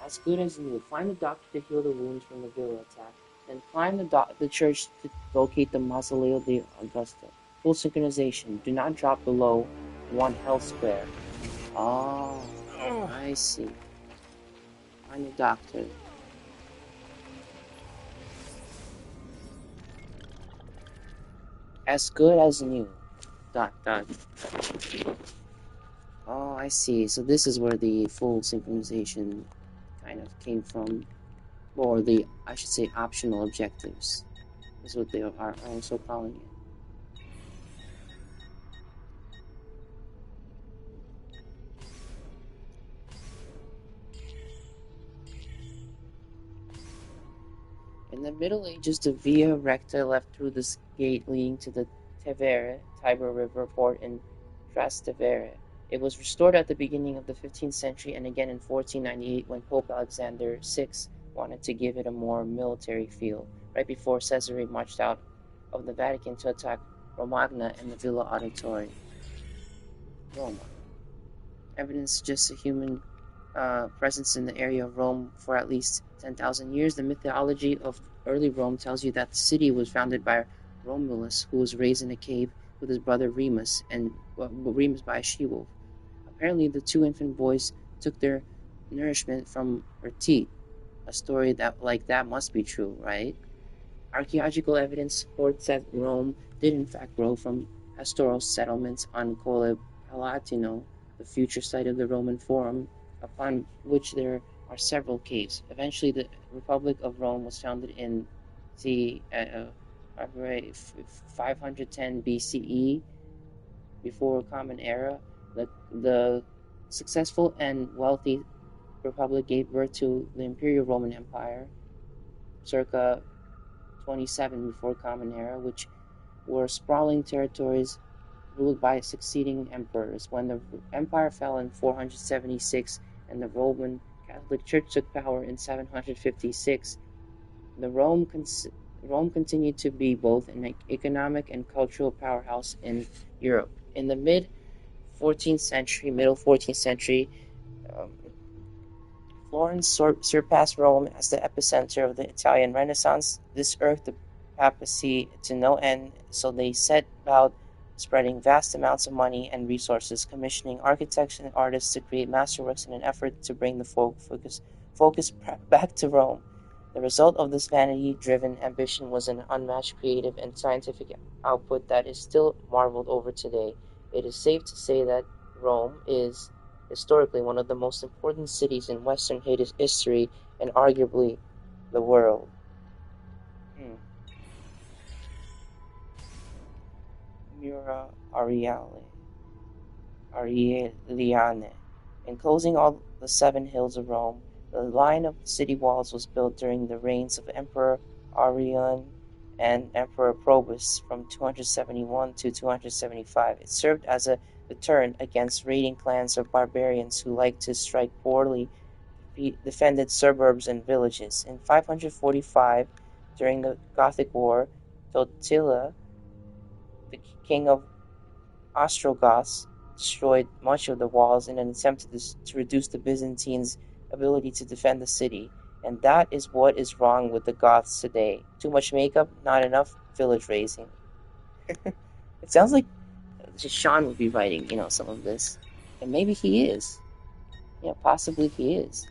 As good as new. Find the doctor to heal the wounds from the Villa attack. Then climb the church to locate the Mausoleo di Augusto. Full synchronization. Do not drop below 1 health square. Oh, I see. Find a doctor. As good as new. ... Oh, I see. So this is where the full synchronization kind of came from. Or the, I should say, optional objectives. Is what they are also calling it. In the Middle Ages, the Via Recta left through this gate leading to the Tevere, Tiber River port in Trastevere. It was restored at the beginning of the 15th century and again in 1498 when Pope Alexander VI wanted to give it a more military feel, right before Caesare marched out of the Vatican to attack Romagna and the Villa Auditore. Roma. Evidence suggests a human presence in the area of Rome for at least 10,000 years. The mythology of early Rome tells you that the city was founded by Romulus, who was raised in a cave with his brother Remus, and Remus by a she-wolf. Apparently, the two infant boys took their nourishment from her teat. A story that must be true, right? Archaeological evidence supports that Rome did in fact grow from pastoral settlements on Colle Palatino, the future site of the Roman Forum, upon which there are several caves. Eventually, the Republic of Rome was founded in c. 510 BCE, before Common Era. The successful and wealthy Republic gave birth to the Imperial Roman Empire, circa 27 before Common Era, which were sprawling territories ruled by succeeding emperors. When the empire fell in 476 and the Roman Catholic Church took power in 756, Rome continued to be both an economic and cultural powerhouse in Europe. In the middle 14th century, Florence surpassed Rome as the epicenter of the Italian Renaissance. This irked the papacy to no end, so they set about spreading vast amounts of money and resources, commissioning architects and artists to create masterworks in an effort to bring the focus back to Rome. The result of this vanity-driven ambition was an unmatched creative and scientific output that is still marveled over today. It is safe to say that Rome is historically one of the most important cities in Western history and arguably the world. Mura Aureliane. Enclosing all the 7 hills of Rome, the line of city walls was built during the reigns of Emperor Aurelian and Emperor Probus from 271 to 275. It served as a deterrent against raiding clans of barbarians who liked to strike poorly defended suburbs and villages. In 545, during the Gothic War, Totila, the king of Ostrogoths, destroyed much of the walls in an attempt to reduce the Byzantines' ability to defend the city. And that is what is wrong with the Goths today. Too much makeup, not enough village raising. It sounds like Sean would be writing, some of this. And maybe he is. Yeah, possibly he is.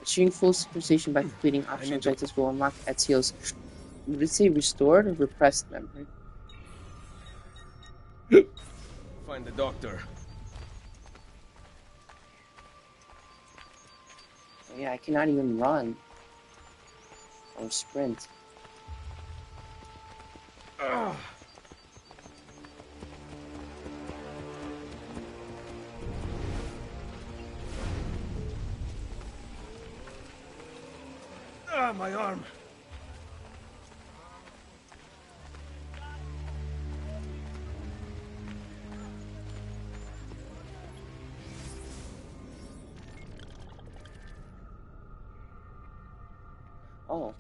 Achieving full synchronization by completing optional objectives will unlock Ezio's, would it say restored or repressed memory? Find the doctor. Oh, yeah, I cannot even run or sprint. Ugh. My arm. Oh.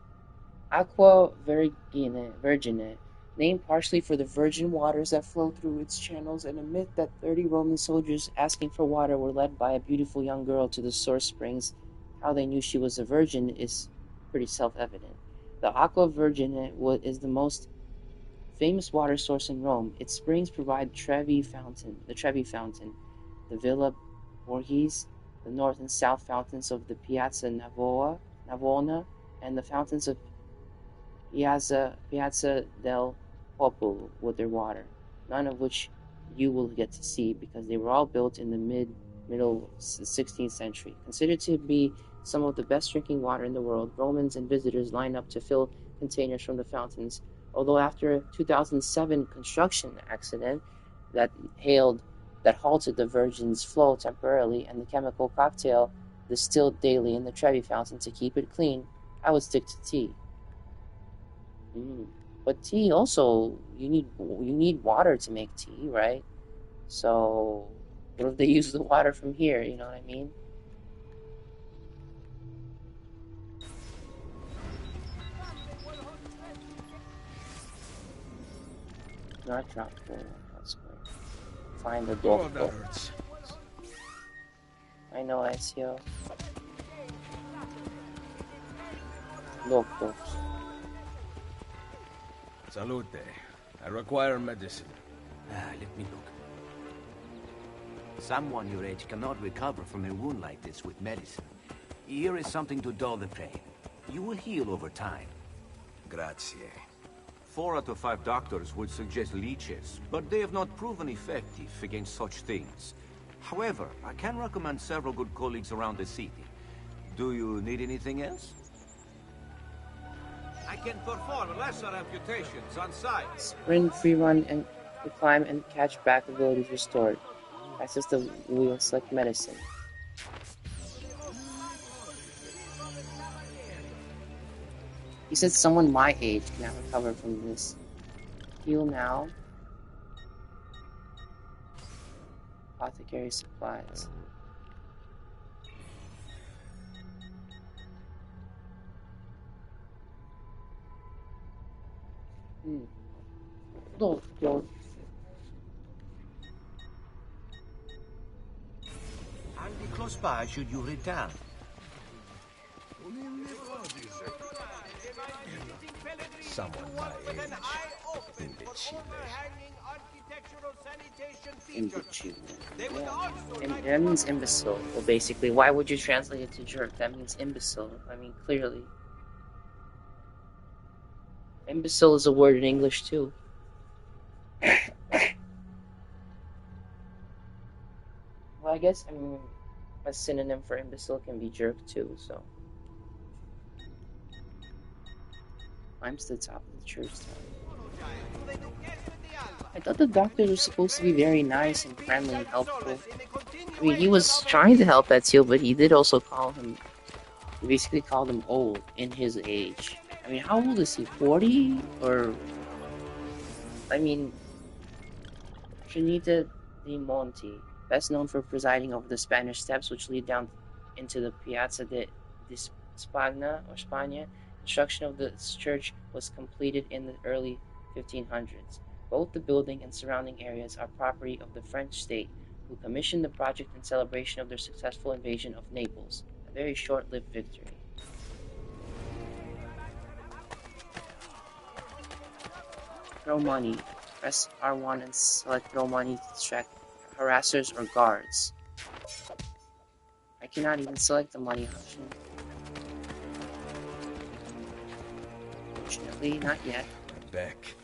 Aqua Virgine named partially for the virgin waters that flow through its channels, and a myth that 30 Roman soldiers asking for water were led by a beautiful young girl to the source springs. How they knew she was a virgin is pretty self-evident. The Aqua Virgine is the most famous water source in Rome. Its springs provide the Trevi Fountain, the Villa Borghese, the north and south fountains of the Piazza Navona, and the fountains of Piazza del Popolo with their water, none of which you will get to see because they were all built in the middle 16th century. Considered to be some of the best drinking water in the world, Romans and visitors line up to fill containers from the fountains. Although after a 2007 construction accident that halted the Virgin's flow temporarily and the chemical cocktail distilled daily in the Trevi fountain to keep it clean, I would stick to tea. But tea also, you need water to make tea, right? So what if they use the water from here? You know what I mean? Not drop find the doctor. I know, Ezio. Doctor. Salute. I require medicine. Let me look. Someone your age cannot recover from a wound like this with medicine. Here is something to dull the pain. You will heal over time. Grazie. 4 out of 5 doctors would suggest leeches, but they have not proven effective against such things. However, I can recommend several good colleagues around the city. Do you need anything else? I can perform lesser amputations on site. Sprint, free run, and climb and catch back abilities restored. Access the wheel, select medicine. He said someone my age can recover from this. Heal now. Apothecary supplies. Doctor. I'll be close by should you return. Someone my age. Imbecile. Yeah. That means imbecile. Well, basically, why would you translate it to jerk? That means imbecile. I mean, clearly. Imbecile is a word in English, too. Well, I guess, I mean, a synonym for imbecile can be jerk, too, so. I'm to the top of the church tower. I thought the doctors were supposed to be very nice and friendly and helpful. I mean, he was trying to help Ezio, but he did also he basically called him old in his age. I mean, how old is he? 40? Or, I mean, Trinita di Monti, best known for presiding over the Spanish steps which lead down into the Piazza di Spagna, or Spagna. Construction of this church was completed in the early 1500s. Both the building and surrounding areas are property of the French state, who commissioned the project in celebration of their successful invasion of Naples, a very short-lived victory. Throw money. Press R1 and select throw money to distract harassers or guards. I cannot even select the money option. Fortunately, not yet. Back.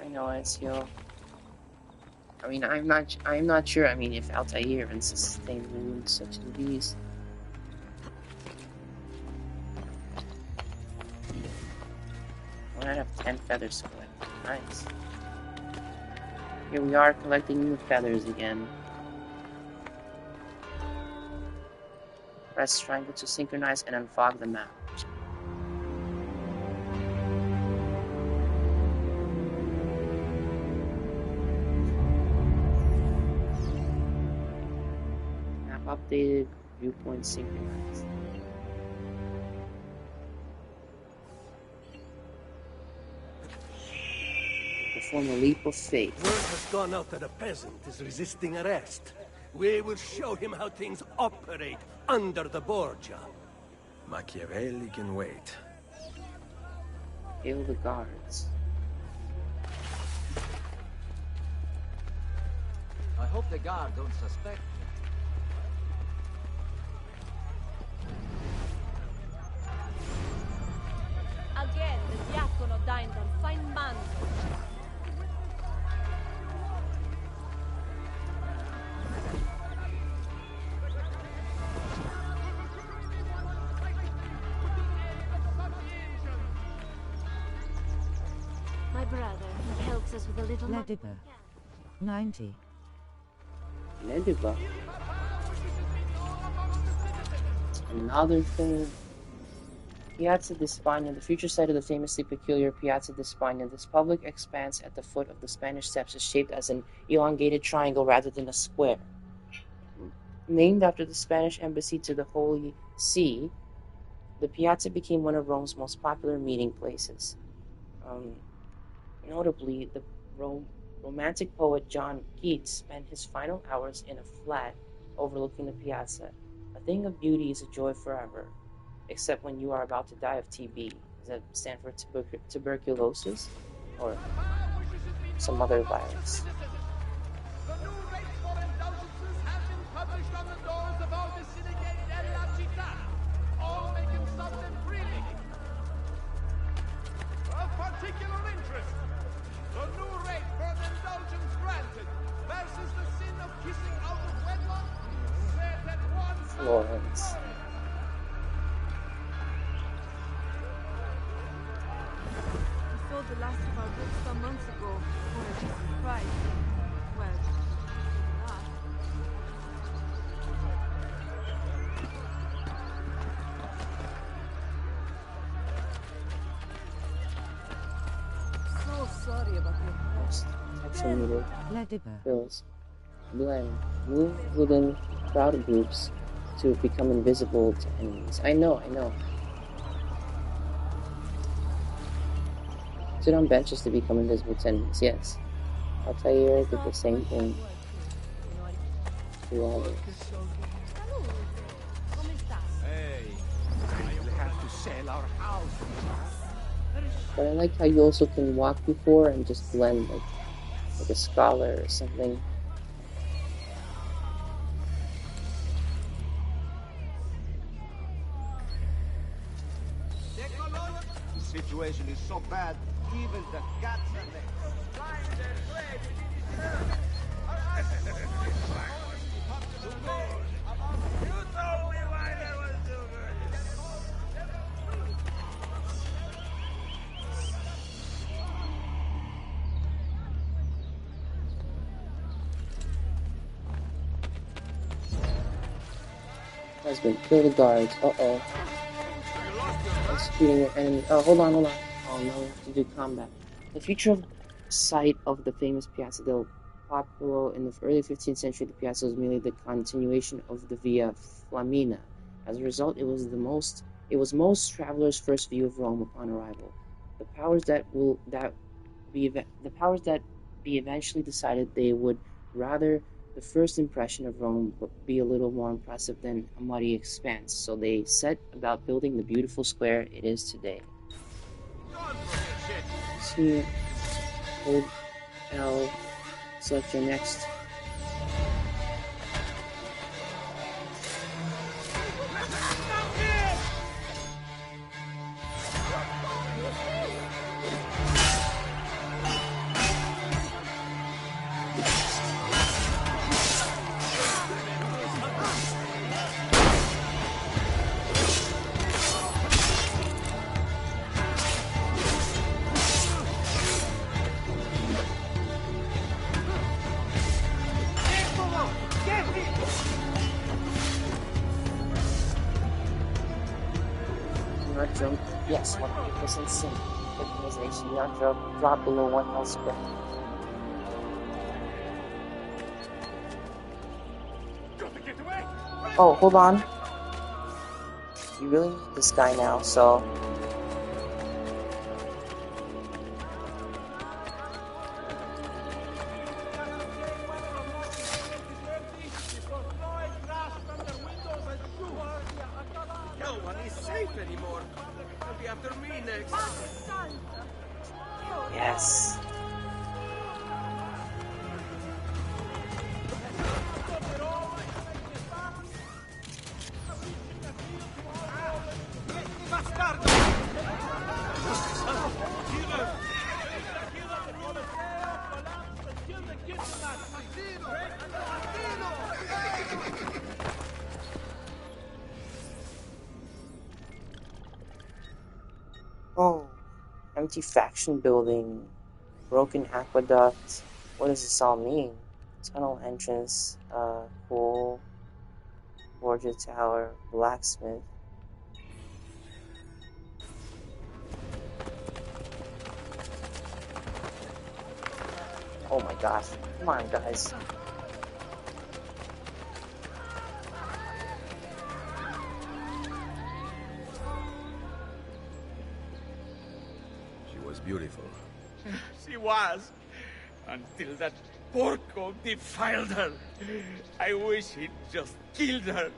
I know, Ezio. I mean, I'm not sure. I mean, if Altair even sustained wounds such as these. 1 out of 10 feathers collected. Nice. Here we are collecting new feathers again. Press triangle to synchronize and unfog the map. Map updated, viewpoint synchronized. perform a leap of faith. Word has gone out that a peasant is resisting arrest. We will show him how things operate under the Borgia. Machiavelli can wait. Kill the guards. I hope the guard don't suspect. Again, the diacono dined on fine mango. My brother, he helps us with a little... Lediba. 90. Lediba. Another thing. Piazza di Spagna, the future site of the famously peculiar Piazza di Spagna. This public expanse at the foot of the Spanish Steps is shaped as an elongated triangle rather than a square. Named after the Spanish embassy to the Holy See, the Piazza became one of Rome's most popular meeting places. Notably, the romantic poet John Keats spent his final hours in a flat overlooking the piazza. A thing of beauty is a joy forever, except when you are about to die of TB. Does that stand for tuberculosis? Or some other virus? The new rates for indulgences have been published on the doors of all the synagogues della città. All may consult them freely. Of particular interest, the new rate for an indulgence granted versus the sin of kissing out of wedlock said that one Florence. We sold the last of our books some months ago for a decent price. Well, not. So sorry about your Most texture Lediba. fills. Blend. Move within crowd groups to become invisible to enemies. I know. Sit on benches to become invisible to enemies, yes. Altair did the same thing to others. Hey, I will have to sell our house. But I like how you also can walk before and just blend like a scholar or something. The situation is so bad, even the cats are there. Husband, kill the guards. Uh-oh. Executing your enemy. Oh, hold on. Oh, no, we have to do combat. The future site of the famous Piazza del Popolo in the early 15th century, the piazza was merely the continuation of the Via Flaminia. As a result, it was most travelers' first view of Rome upon arrival. The powers that be eventually decided they would rather the first impression of Rome be a little more impressive than a muddy expanse, so they set about building the beautiful square it is today. See, hold L, select your next. Jump. Yes, 100% sin. Victimization. Not drop below 1 health square. Oh, hold on. You really need this guy now, so anymore. They'll be after me next. Yes. Oh, empty faction building, broken aqueduct. What does this all mean? Tunnel entrance, cool. Borgia Tower, blacksmith. Oh my gosh, come on guys. She was beautiful. She was, until that porco defiled her. I wish he'd just killed her.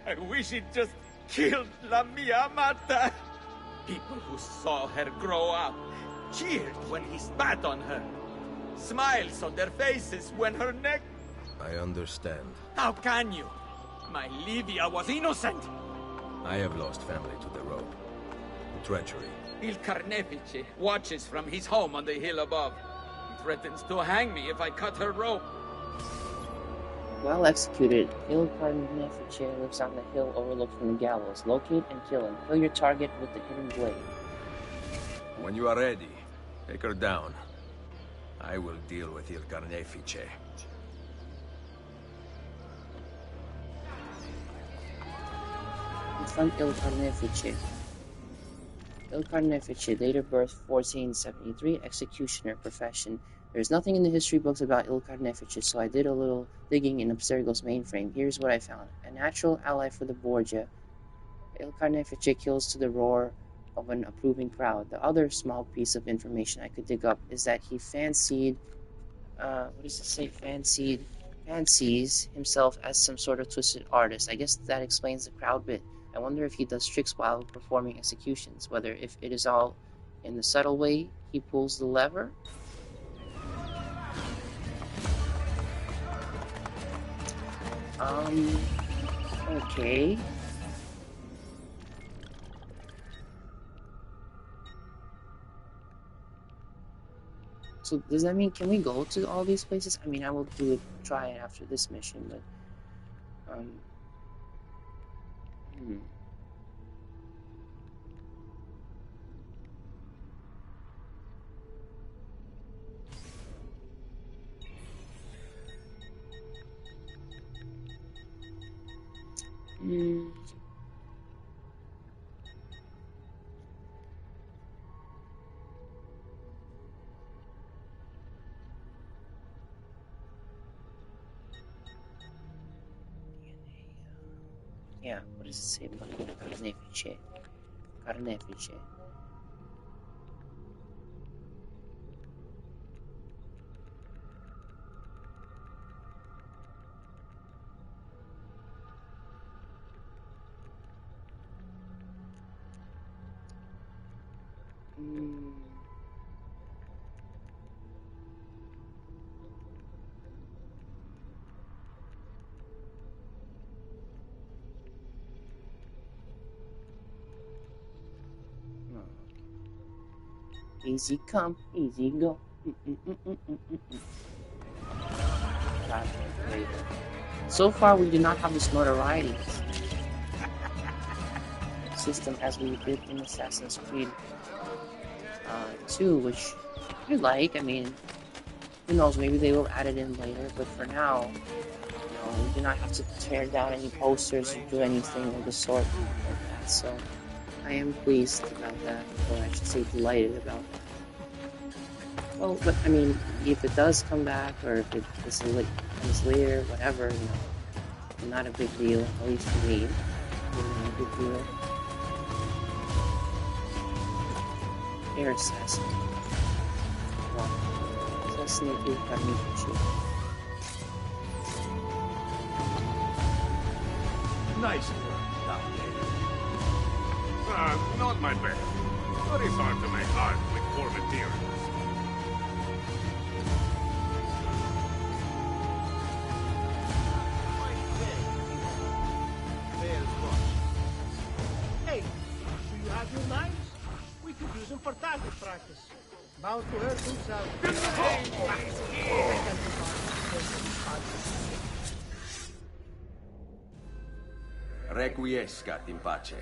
I wish he'd just killed La Mia Amata. People who saw her grow up cheered when he spat on her. Smiles on their faces when her neck... I understand. How can you? My Livia was innocent. I have lost family to the rope. Treachery. Il Carnefice watches from his home on the hill above. He threatens to hang me if I cut her rope. Well executed. Il Carnefice lives on the hill overlooking the gallows. Locate and kill him. Kill your target with the hidden blade. When you are ready, take her down. I will deal with Il Carnefice. Confront Il Carnefice. Il Carnefice, date of birth 1473, executioner, profession. There's nothing in the history books about Il Carnefice, so I did a little digging in Abstergo's mainframe. Here's what I found. A natural ally for the Borgia. Il Carnefice kills to the roar of an approving crowd. The other small piece of information I could dig up is that he fancied, what does it say? Fancies himself as some sort of twisted artist. I guess that explains the crowd bit. I wonder if he does tricks while performing executions, whether if it is all in the subtle way he pulls the lever. Okay. So does that mean, can we go to all these places? I mean, I will try it after this mission, but, yeah, what does it say about Carnefice? Carnefice. Easy come, easy go. So far, we do not have this notoriety system as we did in Assassin's Creed 2, which I like. I mean, who knows, maybe they will add it in later, but for now, we do not have to tear down any posters or do anything of the sort like that, so I am pleased about that, or I should say delighted about that. Well, but I mean, if it does come back, or if it comes later, whatever, not a big deal, at least for me. Not a big deal. Air assassin. Assassinate Il Carnefice. Nice work, down there. Not my best. But it's hard to make art with poor materials. Hey, do you have your knives? We could use them for target practice. Bound to hurt himself. Requiescat in pace.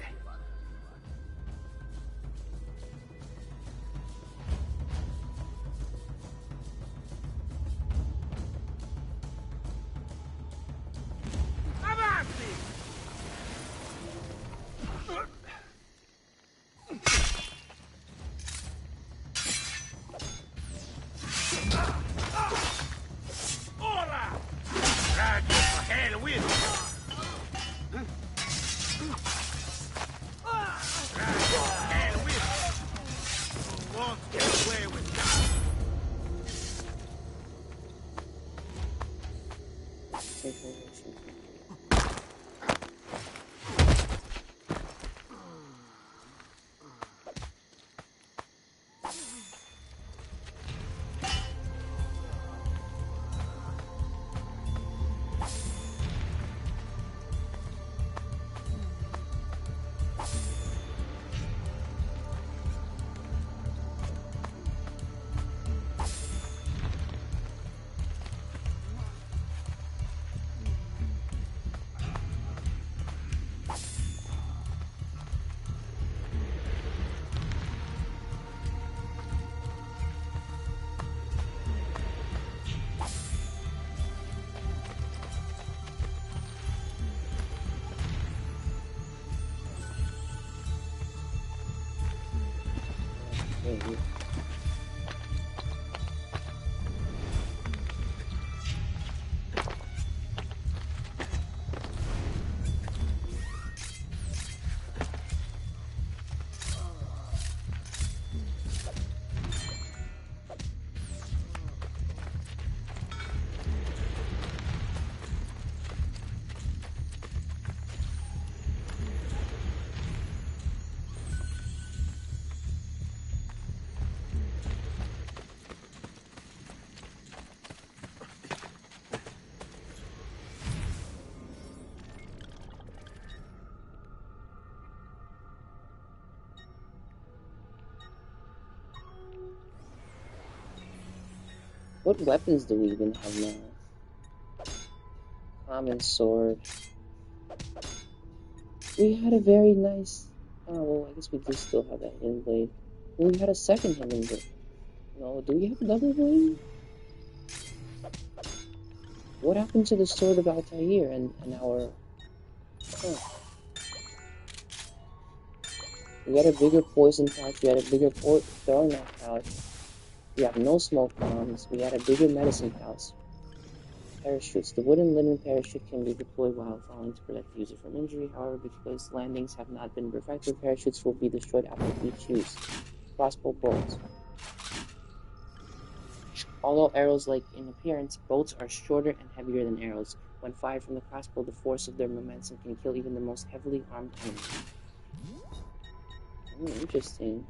What weapons do we even have now? Common sword. We had a very nice... Oh, well, I guess we do still have that hidden blade. We had a second hidden blade. No, do we have a double blade? What happened to the sword of Altair and our... Oh. We had a bigger poison pouch, we had a bigger throwing knife pouch. We have no smoke bombs. We had a bigger medicine pouch. Parachutes. The wooden linen parachute can be deployed while falling to protect the user from injury. However, because landings have not been perfected, parachutes will be destroyed after each use. Crossbow bolts. Although arrows like in appearance, bolts are shorter and heavier than arrows. When fired from the crossbow, the force of their momentum can kill even the most heavily armed enemy. Interesting.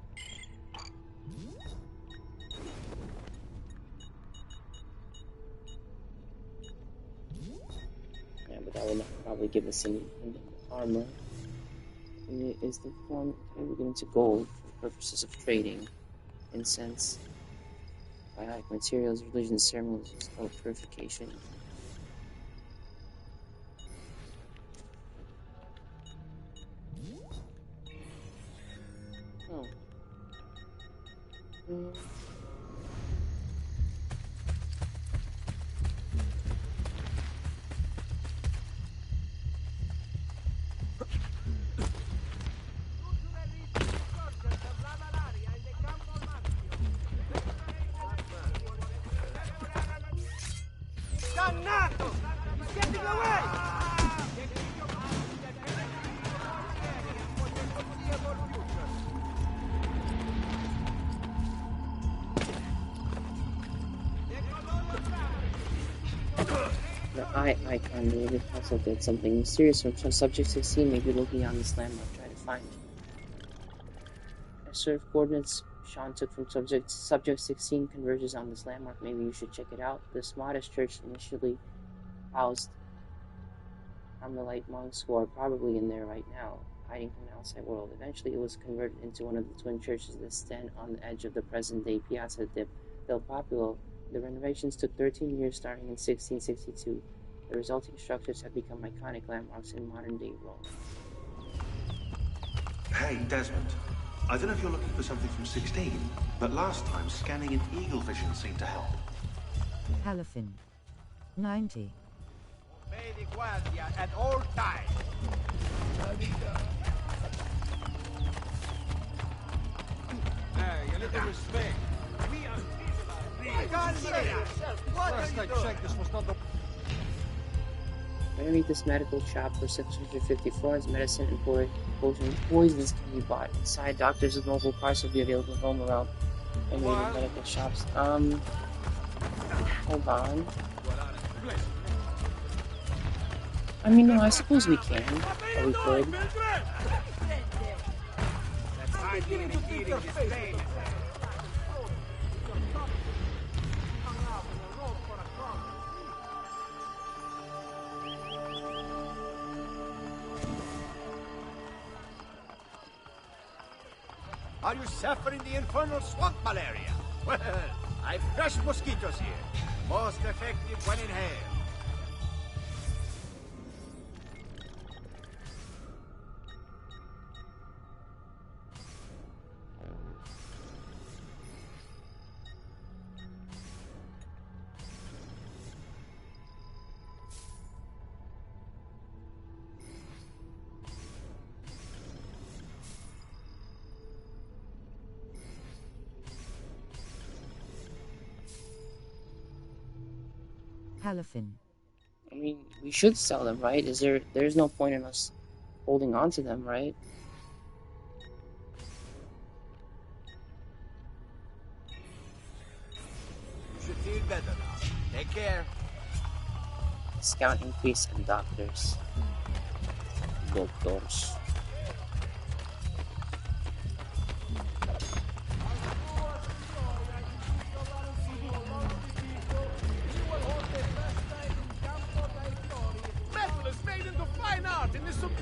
But that will not probably give us any armor. Is the form we're going to gold for purposes of trading, incense, biotic materials, religion, ceremonies, purification. Oh. Dannato! He's getting away! The eye icon may be puzzled at something mysterious from some subjects have seen. Maybe looking on this landmark, try to find it. observed coordinates Sean took from subject 16 converges on this landmark. Maybe you should check it out. This modest church initially housed Carmelite monks who are probably in there right now, hiding from the outside world. Eventually, it was converted into one of the twin churches that stand on the edge of the present-day Piazza del Popolo. The renovations took 13 years, starting in 1662. The resulting structures have become iconic landmarks in modern-day Rome. Hey, Desmond. I don't know if you're looking for something from 16, but last time scanning in eagle vision seemed to help. Halifin. 90. Obey the Guardia at all times. Hey, a little respect. We are First I checked this was not the... Underneath this medical shop for 650 florins, medicine and poisons can be bought. Inside, doctors with mobile parts will be available home around and medical shops. Hold on. I mean, no, I suppose we can. Or we could. Are you suffering the infernal swamp malaria? Well, I've fresh mosquitoes here. Most effective when inhaled. Halifin. I mean, we should sell them, right? There's no point in us holding on to them, right? You should feel better now. Take care. Discount increase in doctors. Doctors.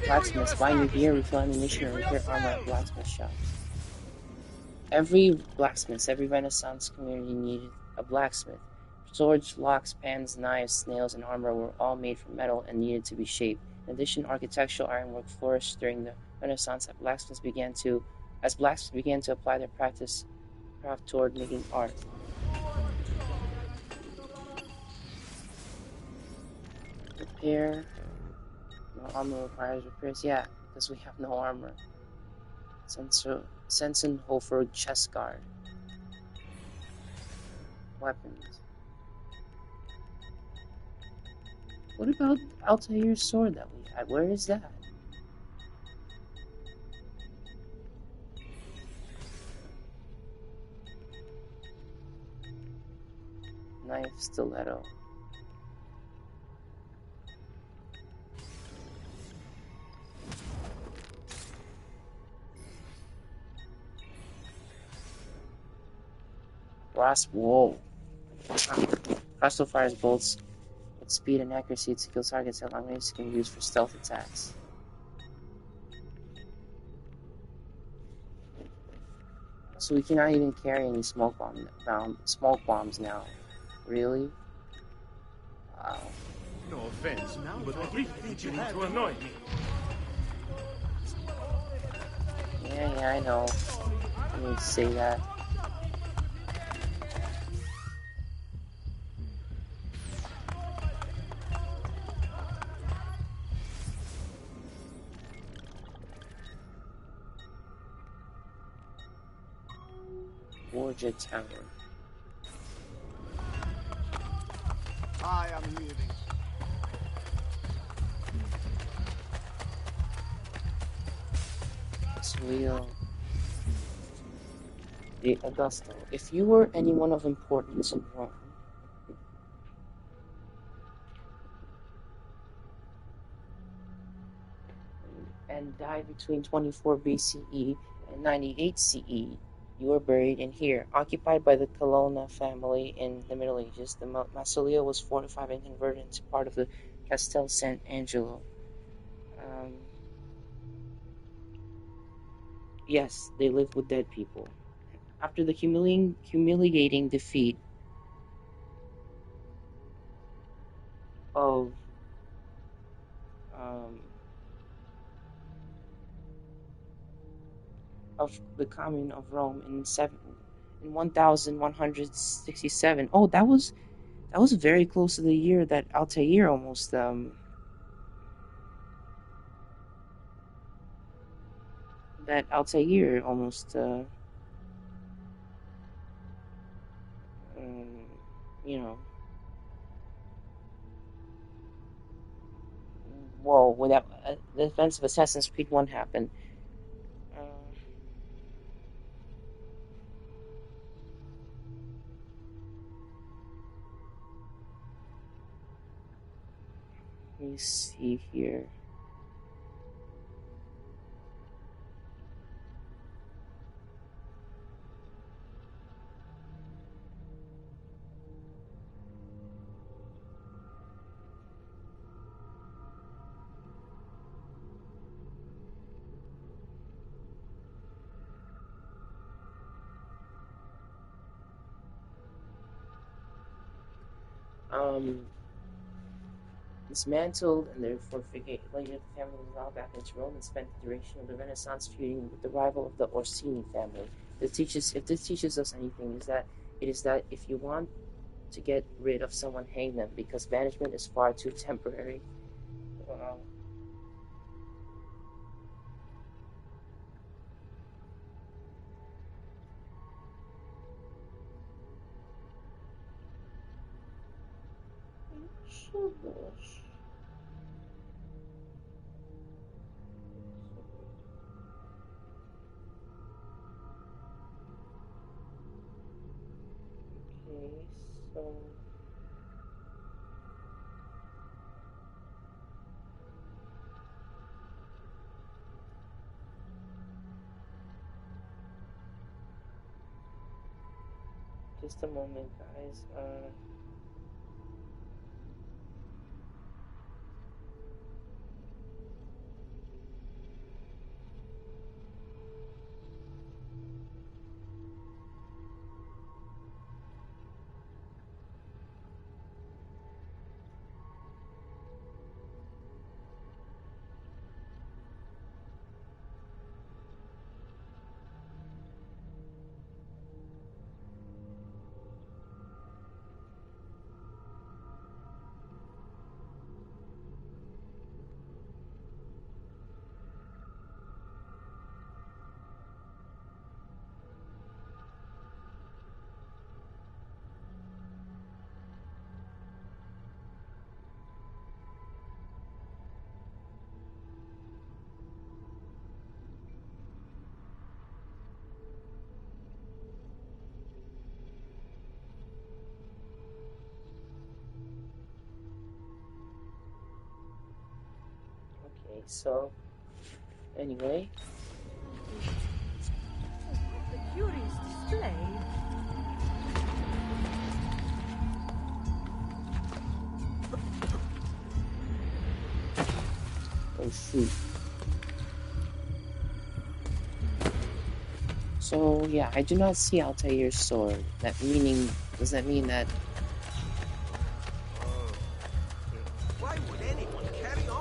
Blacksmiths, buy new gear, refill ammunition, and repair armor at blacksmith shops. Every Renaissance community needed a blacksmith. Swords, locks, pans, knives, nails, and armor were all made from metal and needed to be shaped. In addition, architectural ironwork flourished during the Renaissance as blacksmiths began to apply their craft toward making art. Repair. No armor requires repairs. Yeah, because we have no armor. Sensenhofer chest guard. Weapons. What about Altair's sword that we had? Where is that? Knife, stiletto. Whoa. Crossbow fires bolts with speed and accuracy to kill targets that long range can be used for stealth attacks. So we cannot even carry any smoke bombs now. Really? Wow. No offense, but I really think you need to annoy me. Yeah, I know. I need to say that. Borgia Tower. I am leaving. Wheel. The Augusto. If you were anyone of importance in Rome, and died between 24 BCE In 98 CE, you were buried in here, occupied by the Colonna family in the Middle Ages. The mausoleo was fortified and converted into part of the Castel Sant'Angelo. Yes, they lived with dead people. After the humiliating defeat of the Commune of Rome in 1167. Oh, that was very close to the year that Altair almost you know, whoa, when that the events of Assassin's Creed 1 happened. Let me see here. Dismantled and therefore later the family was allowed back into Rome and spent the duration of the Renaissance feuding with the rival of the Orsini family. If this teaches us anything, it is that if you want to get rid of someone, hang them, because banishment is far too temporary. Wow. Okay, so just a moment, guys. Okay, so anyway. The curious display. Oh shoot. So yeah, I do not see Altair's sword. Does that mean that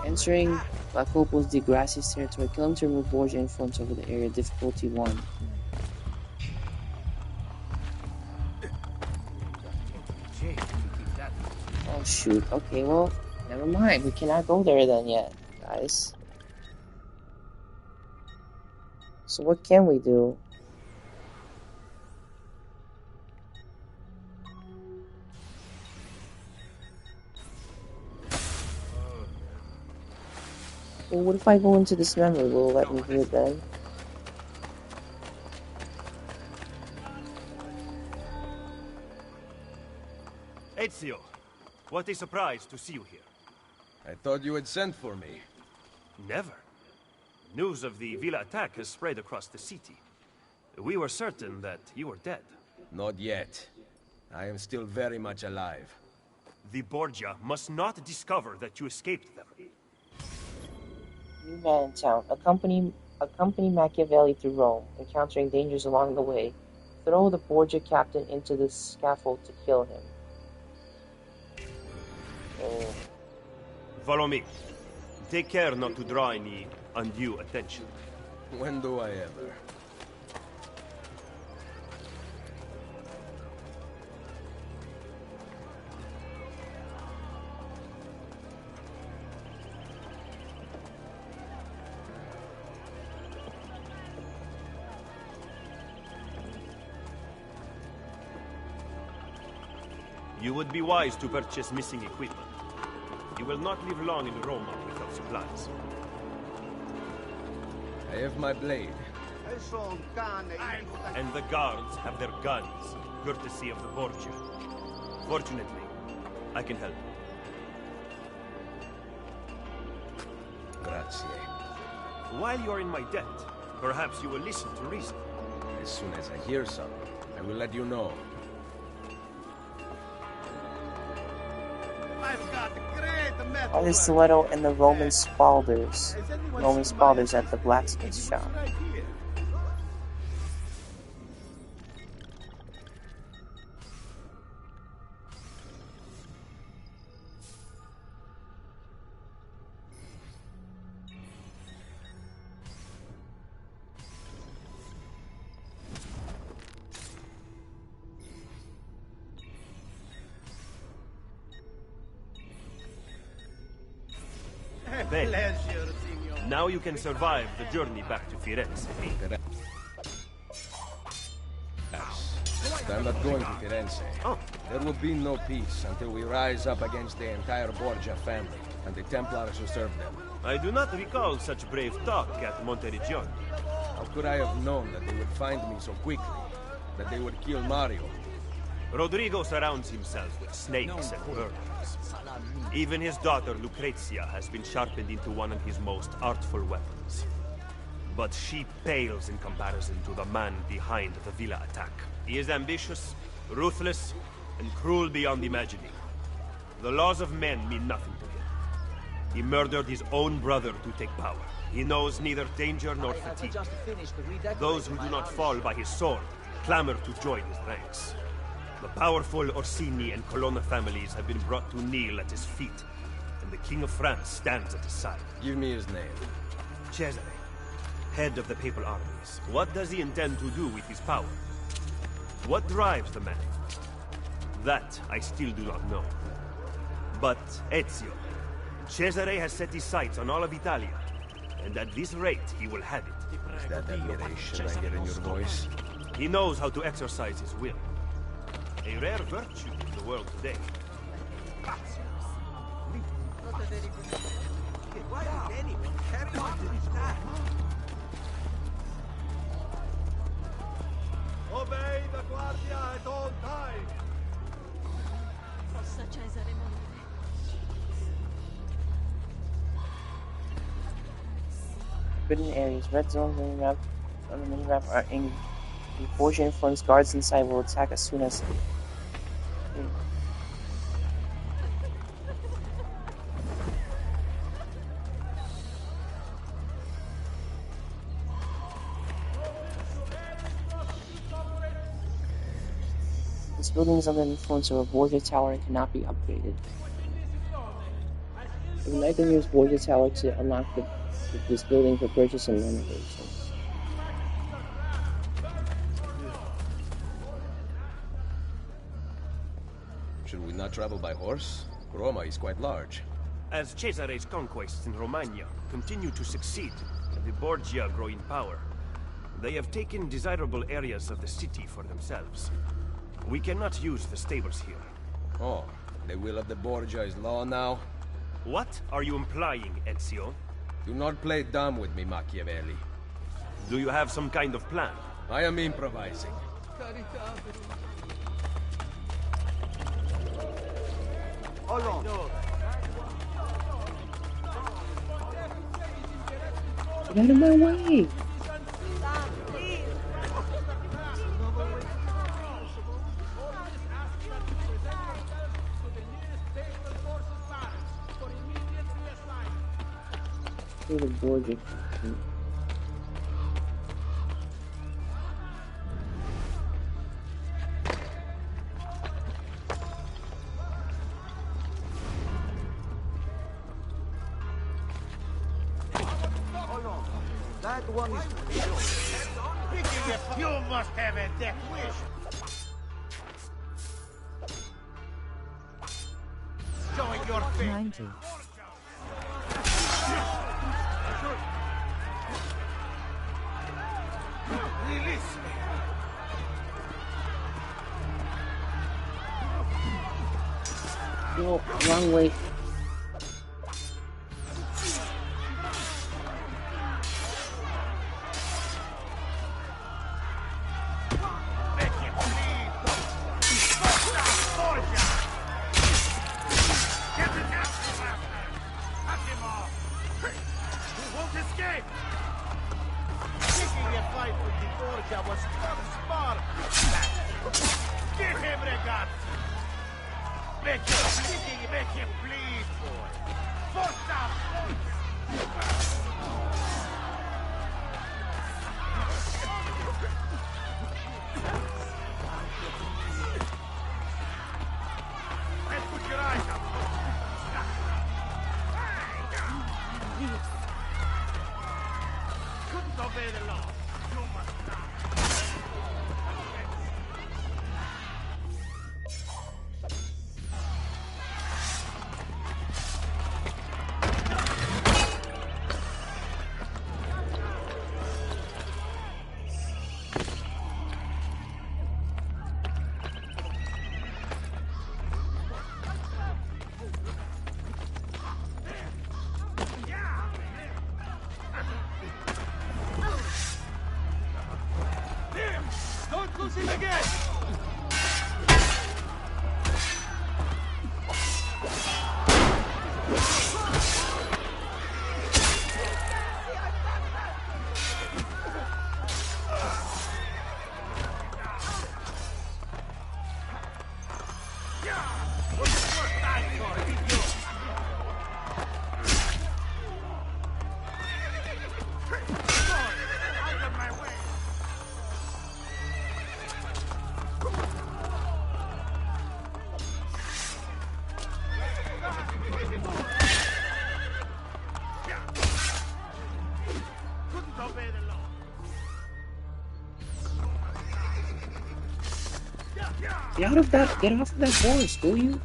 entering Jacopo's de Gracia's territory, kill him to remove Borgia influence over the area, difficulty 1. Oh shoot, okay, well, never mind, we cannot go there then yet, guys. So what can we do? Well, what if I go into this memory? Will it let me do it then? Ezio, what a surprise to see you here. I thought you had sent for me. Never. News of the Villa attack has spread across the city. We were certain that you were dead. Not yet. I am still very much alive. The Borgia must not discover that you escaped them. New man in town. Accompany Machiavelli through Rome, encountering dangers along the way. Throw the Borgia captain into the scaffold to kill him. Oh. Follow me. Take care not to draw any undue attention. When do I ever? You would be wise to purchase missing equipment. You will not live long in Roma without supplies. I have my blade. And the guards have their guns, courtesy of the Borgia. Fortunately, I can help. Grazie. While you are in my debt, perhaps you will listen to reason. As soon as I hear something, I will let you know. Are the stiletto and the Roman spalders at the blacksmith's shop. Now you can survive the journey back to Firenze. I'm not going to Firenze. Oh. There will be no peace until we rise up against the entire Borgia family and the Templars who serve them. I do not recall such brave talk at Monteriggioni. How could I have known that they would find me so quickly? That they would kill Mario? Rodrigo surrounds himself with snakes and murderers. Even his daughter Lucrezia has been sharpened into one of his most artful weapons. But she pales in comparison to the man behind the Villa attack. He is ambitious, ruthless, and cruel beyond imagining. The laws of men mean nothing to him. He murdered his own brother to take power. He knows neither danger nor fatigue. Those who do not fall by his sword clamor to join his ranks. The powerful Orsini and Colonna families have been brought to kneel at his feet, and the King of France stands at his side. Give me his name. Cesare, head of the papal armies. What does he intend to do with his power? What drives the man? That I still do not know. But Ezio, Cesare has set his sights on all of Italia, and at this rate he will have it. Is that admiration I hear in your voice? He knows how to exercise his will. A rare virtue in the world today. Why would anyone carry on like that? Obey the Guardia at all times! Possa Cesare morire. Forbidden areas. Red zones on the minimap are in. The Borgia influenced guards inside will attack as soon as. This building is under the influence of a Borgia tower and cannot be upgraded. Ignite the nearest Borgia tower to unlock this building for purchase and renovation. Should we not travel by horse? Roma is quite large. As Cesare's conquests in Romagna continue to succeed, and the Borgia grow in power, they have taken desirable areas of the city for themselves. We cannot use the stables here. Oh, the will of the Borgia is law now? What are you implying, Ezio? Do not play dumb with me, Machiavelli. Do you have some kind of plan? I am improvising. Get out of my way! To the Borgia. That one is you must have a death wish. Showing your face. 90. Release me. No, wrong way. Get off of that horse, will you?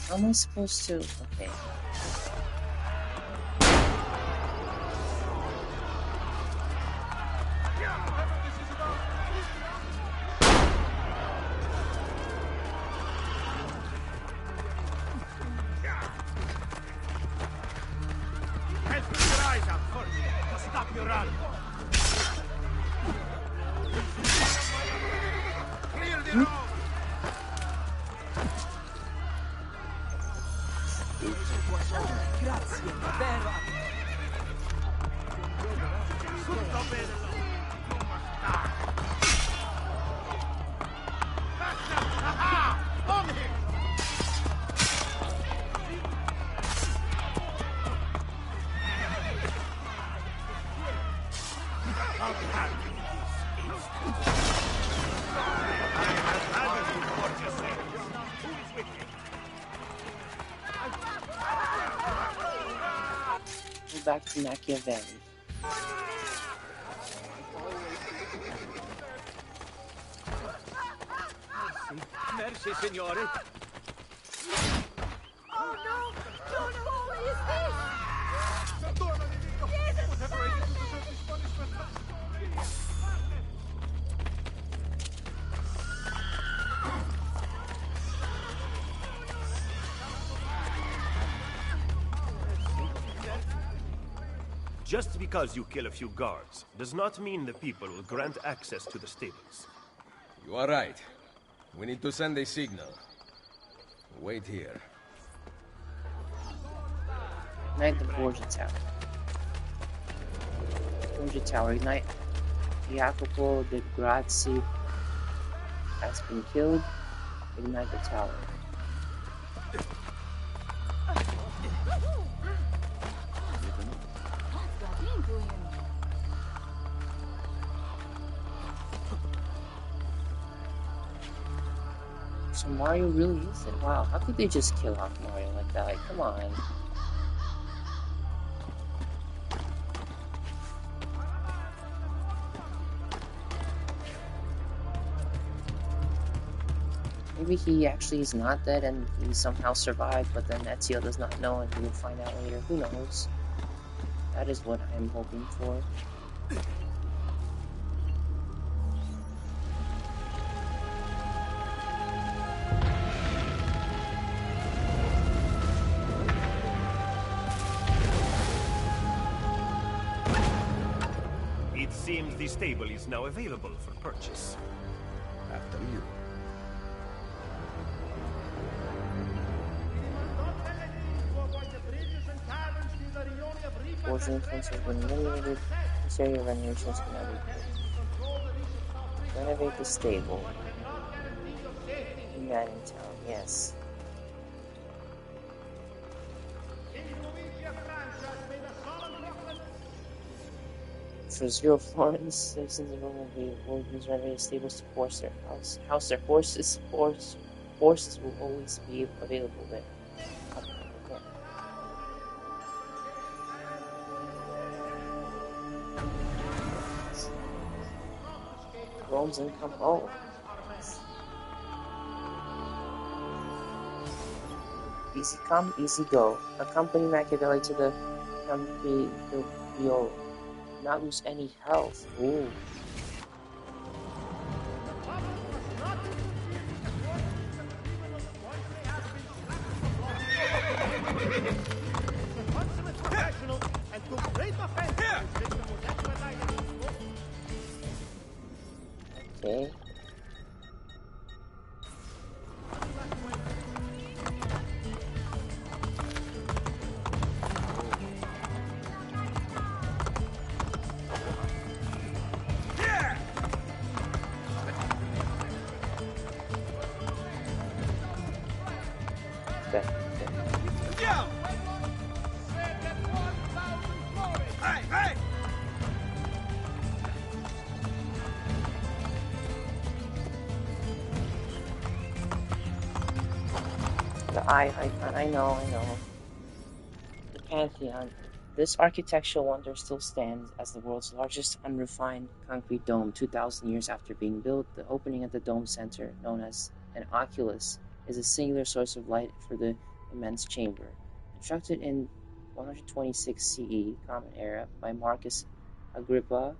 How am I supposed to? Okay. Back to Machiavelli. Merci, signore. Oh no! No, no! What is this? Whatever I do to deserve this punishment. Just because you kill a few guards does not mean the people will grant access to the stables. You are right. We need to send a signal. Wait here. Ignite the Borgia Tower. Borgia Tower, ignite. Jacopo de Grazia has been killed. Ignite the tower. So Mario really is it? Wow, how could they just kill off Mario like that? Like, come on. Maybe he actually is not dead and he somehow survived, but then Ezio does not know and he will find out later. Who knows? That is what I'm hoping for. It seems the stable is now available for purchase. After you. Borgia influence has been eliminated. This area of renovations can now be renovate the stable. Man in town, yes. For 0 florins, citizens of Rome will use renovated stables to force their house their horses. Horses will always be available there. Okay. Rome's income. Oh. Easy come, easy go. Accompany Machiavelli to the Campio. Not lose any health. Ooh. Okay. I know. The Pantheon. This architectural wonder still stands as the world's largest unrefined concrete dome 2,000 years after being built. The opening at the dome center, known as an oculus, is a singular source of light for the immense chamber. Constructed in 126 CE, Common Era, by Marcus Agrippa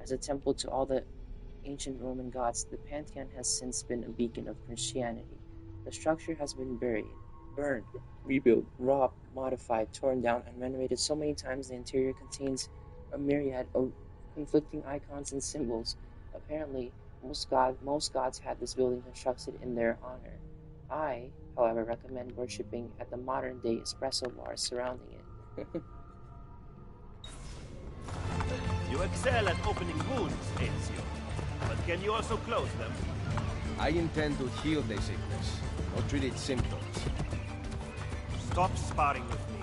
as a temple to all the ancient Roman gods, the Pantheon has since been a beacon of Christianity. The structure has been burned, rebuilt, robbed, modified, torn down, and renovated so many times the interior contains a myriad of conflicting icons and symbols. Apparently, most gods had this building constructed in their honor. I, however, recommend worshipping at the modern-day espresso bars surrounding it. You excel at opening wounds, Ezio. But can you also close them? I intend to heal the sickness, not treat its symptoms. Stop sparring with me.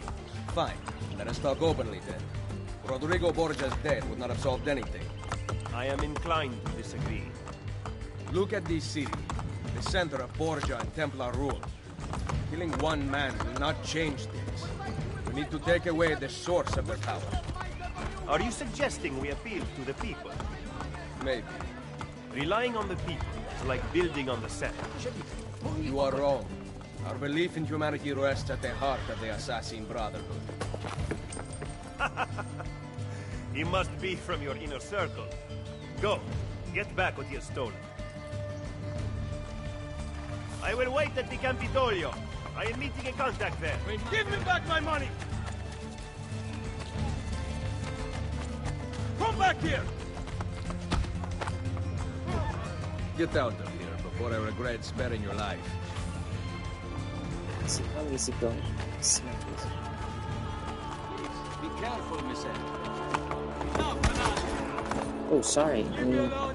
Fine. Let us talk openly then. Rodrigo Borgia's death would not have solved anything. I am inclined to disagree. Look at this city, the center of Borgia and Templar rule. Killing one man will not change things. We need to take away the source of their power. Are you suggesting we appeal to the people? Maybe. Relying on the people is like building on the sand. You are wrong. Our belief in humanity rests at the heart of the Assassin Brotherhood. He must be from your inner circle. Go, get back what he has stolen. I will wait at the Campidoglio. I am meeting a contact there. Give me back my money! Come back here! Get out of here before I regret sparing your life. Let's see, how is it going? Smack this. Be careful, Miss Anne. Oh, sorry. I mean, not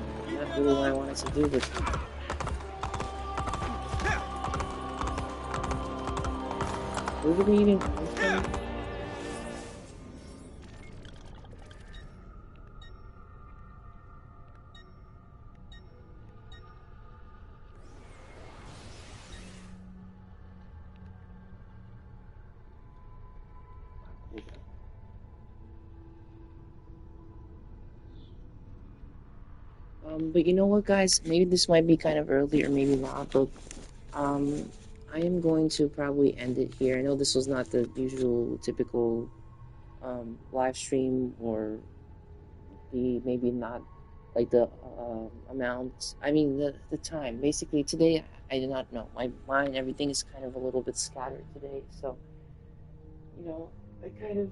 really what I wanted to do, but... Where did we even come from? But you know what, guys? Maybe this might be kind of early or maybe not, but I am going to probably end it here. I know this was not the usual, typical live stream, or maybe not like the amount. I mean, the time. Basically, today I did not know. My mind, everything is kind of a little bit scattered today. So, you know, I kind of,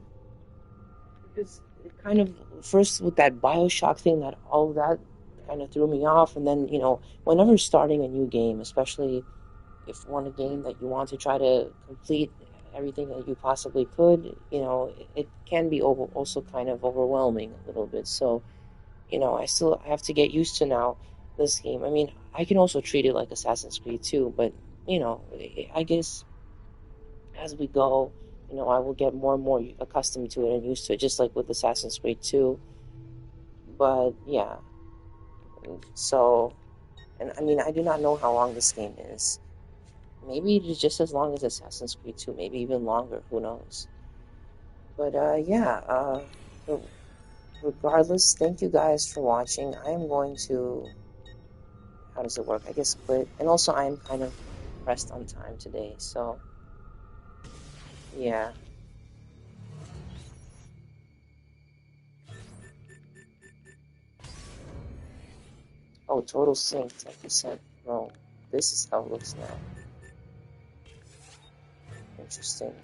because it kind of first with that Bioshock thing, that all of that kind of threw me off, and then, you know, whenever starting a new game, especially if you want a game that you want to try to complete everything that you possibly could, you know, it can be also kind of overwhelming a little bit. So, you know, I have to get used to now this game. I mean, I can also treat it like Assassin's Creed too, but, you know, I guess as we go, you know, I will get more and more accustomed to it and used to it, just like with Assassin's Creed 2. But, yeah. So, and I mean, I do not know how long this game is. Maybe it is just as long as Assassin's Creed 2, maybe even longer, who knows. But, yeah, regardless, thank you guys for watching. I am going to, how does it work? I guess quit. And also, I am kind of pressed on time today, so, yeah. Oh, total sync, 10%. No, this is how it looks now. Interesting.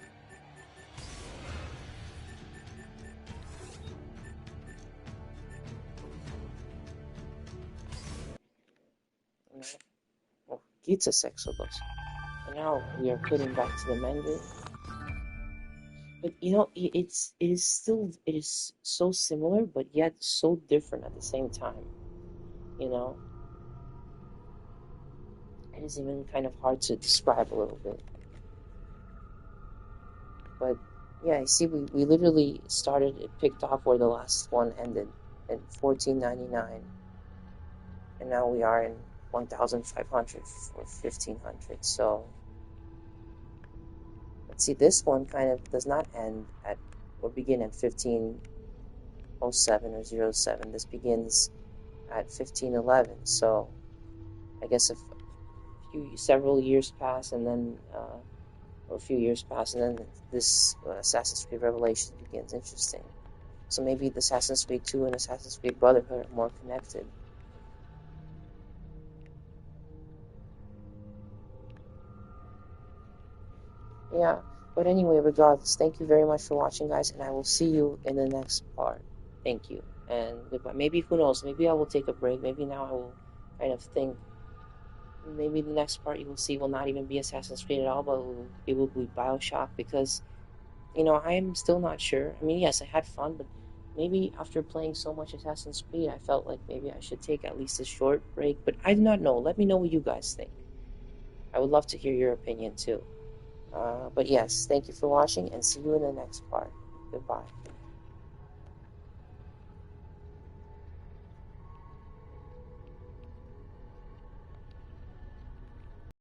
Oh, pizza sexobus. And now we are putting back to the menu. But you know, it is so similar, but yet so different at the same time. You know, it is even kind of hard to describe a little bit. But yeah, you see, we literally picked off where the last one ended at 1499, and now we are in 1,500 or 1,500. So let's see, this one kind of does not end at or begin at 1507 or 07. This begins at 1511. So I guess if several years pass, and then or a few years pass, and then this Assassin's Creed Revelations begins. Interesting. So maybe the Assassin's Creed 2 and Assassin's Creed Brotherhood are more connected. Yeah, but anyway, regardless, thank you very much for watching, guys, and I will see you in the next part. Thank you, and goodbye. Maybe, who knows, maybe I will take a break. Maybe now I will kind of think, maybe the next part you will see will not even be Assassin's Creed at all, but it will be Bioshock, because, you know, I am still not sure. I mean, yes, I had fun, but maybe after playing so much Assassin's Creed, I felt like maybe I should take at least a short break, but I do not know. Let me know what you guys think. I would love to hear your opinion, too. But yes, thank you for watching, and see you in the next part. Goodbye.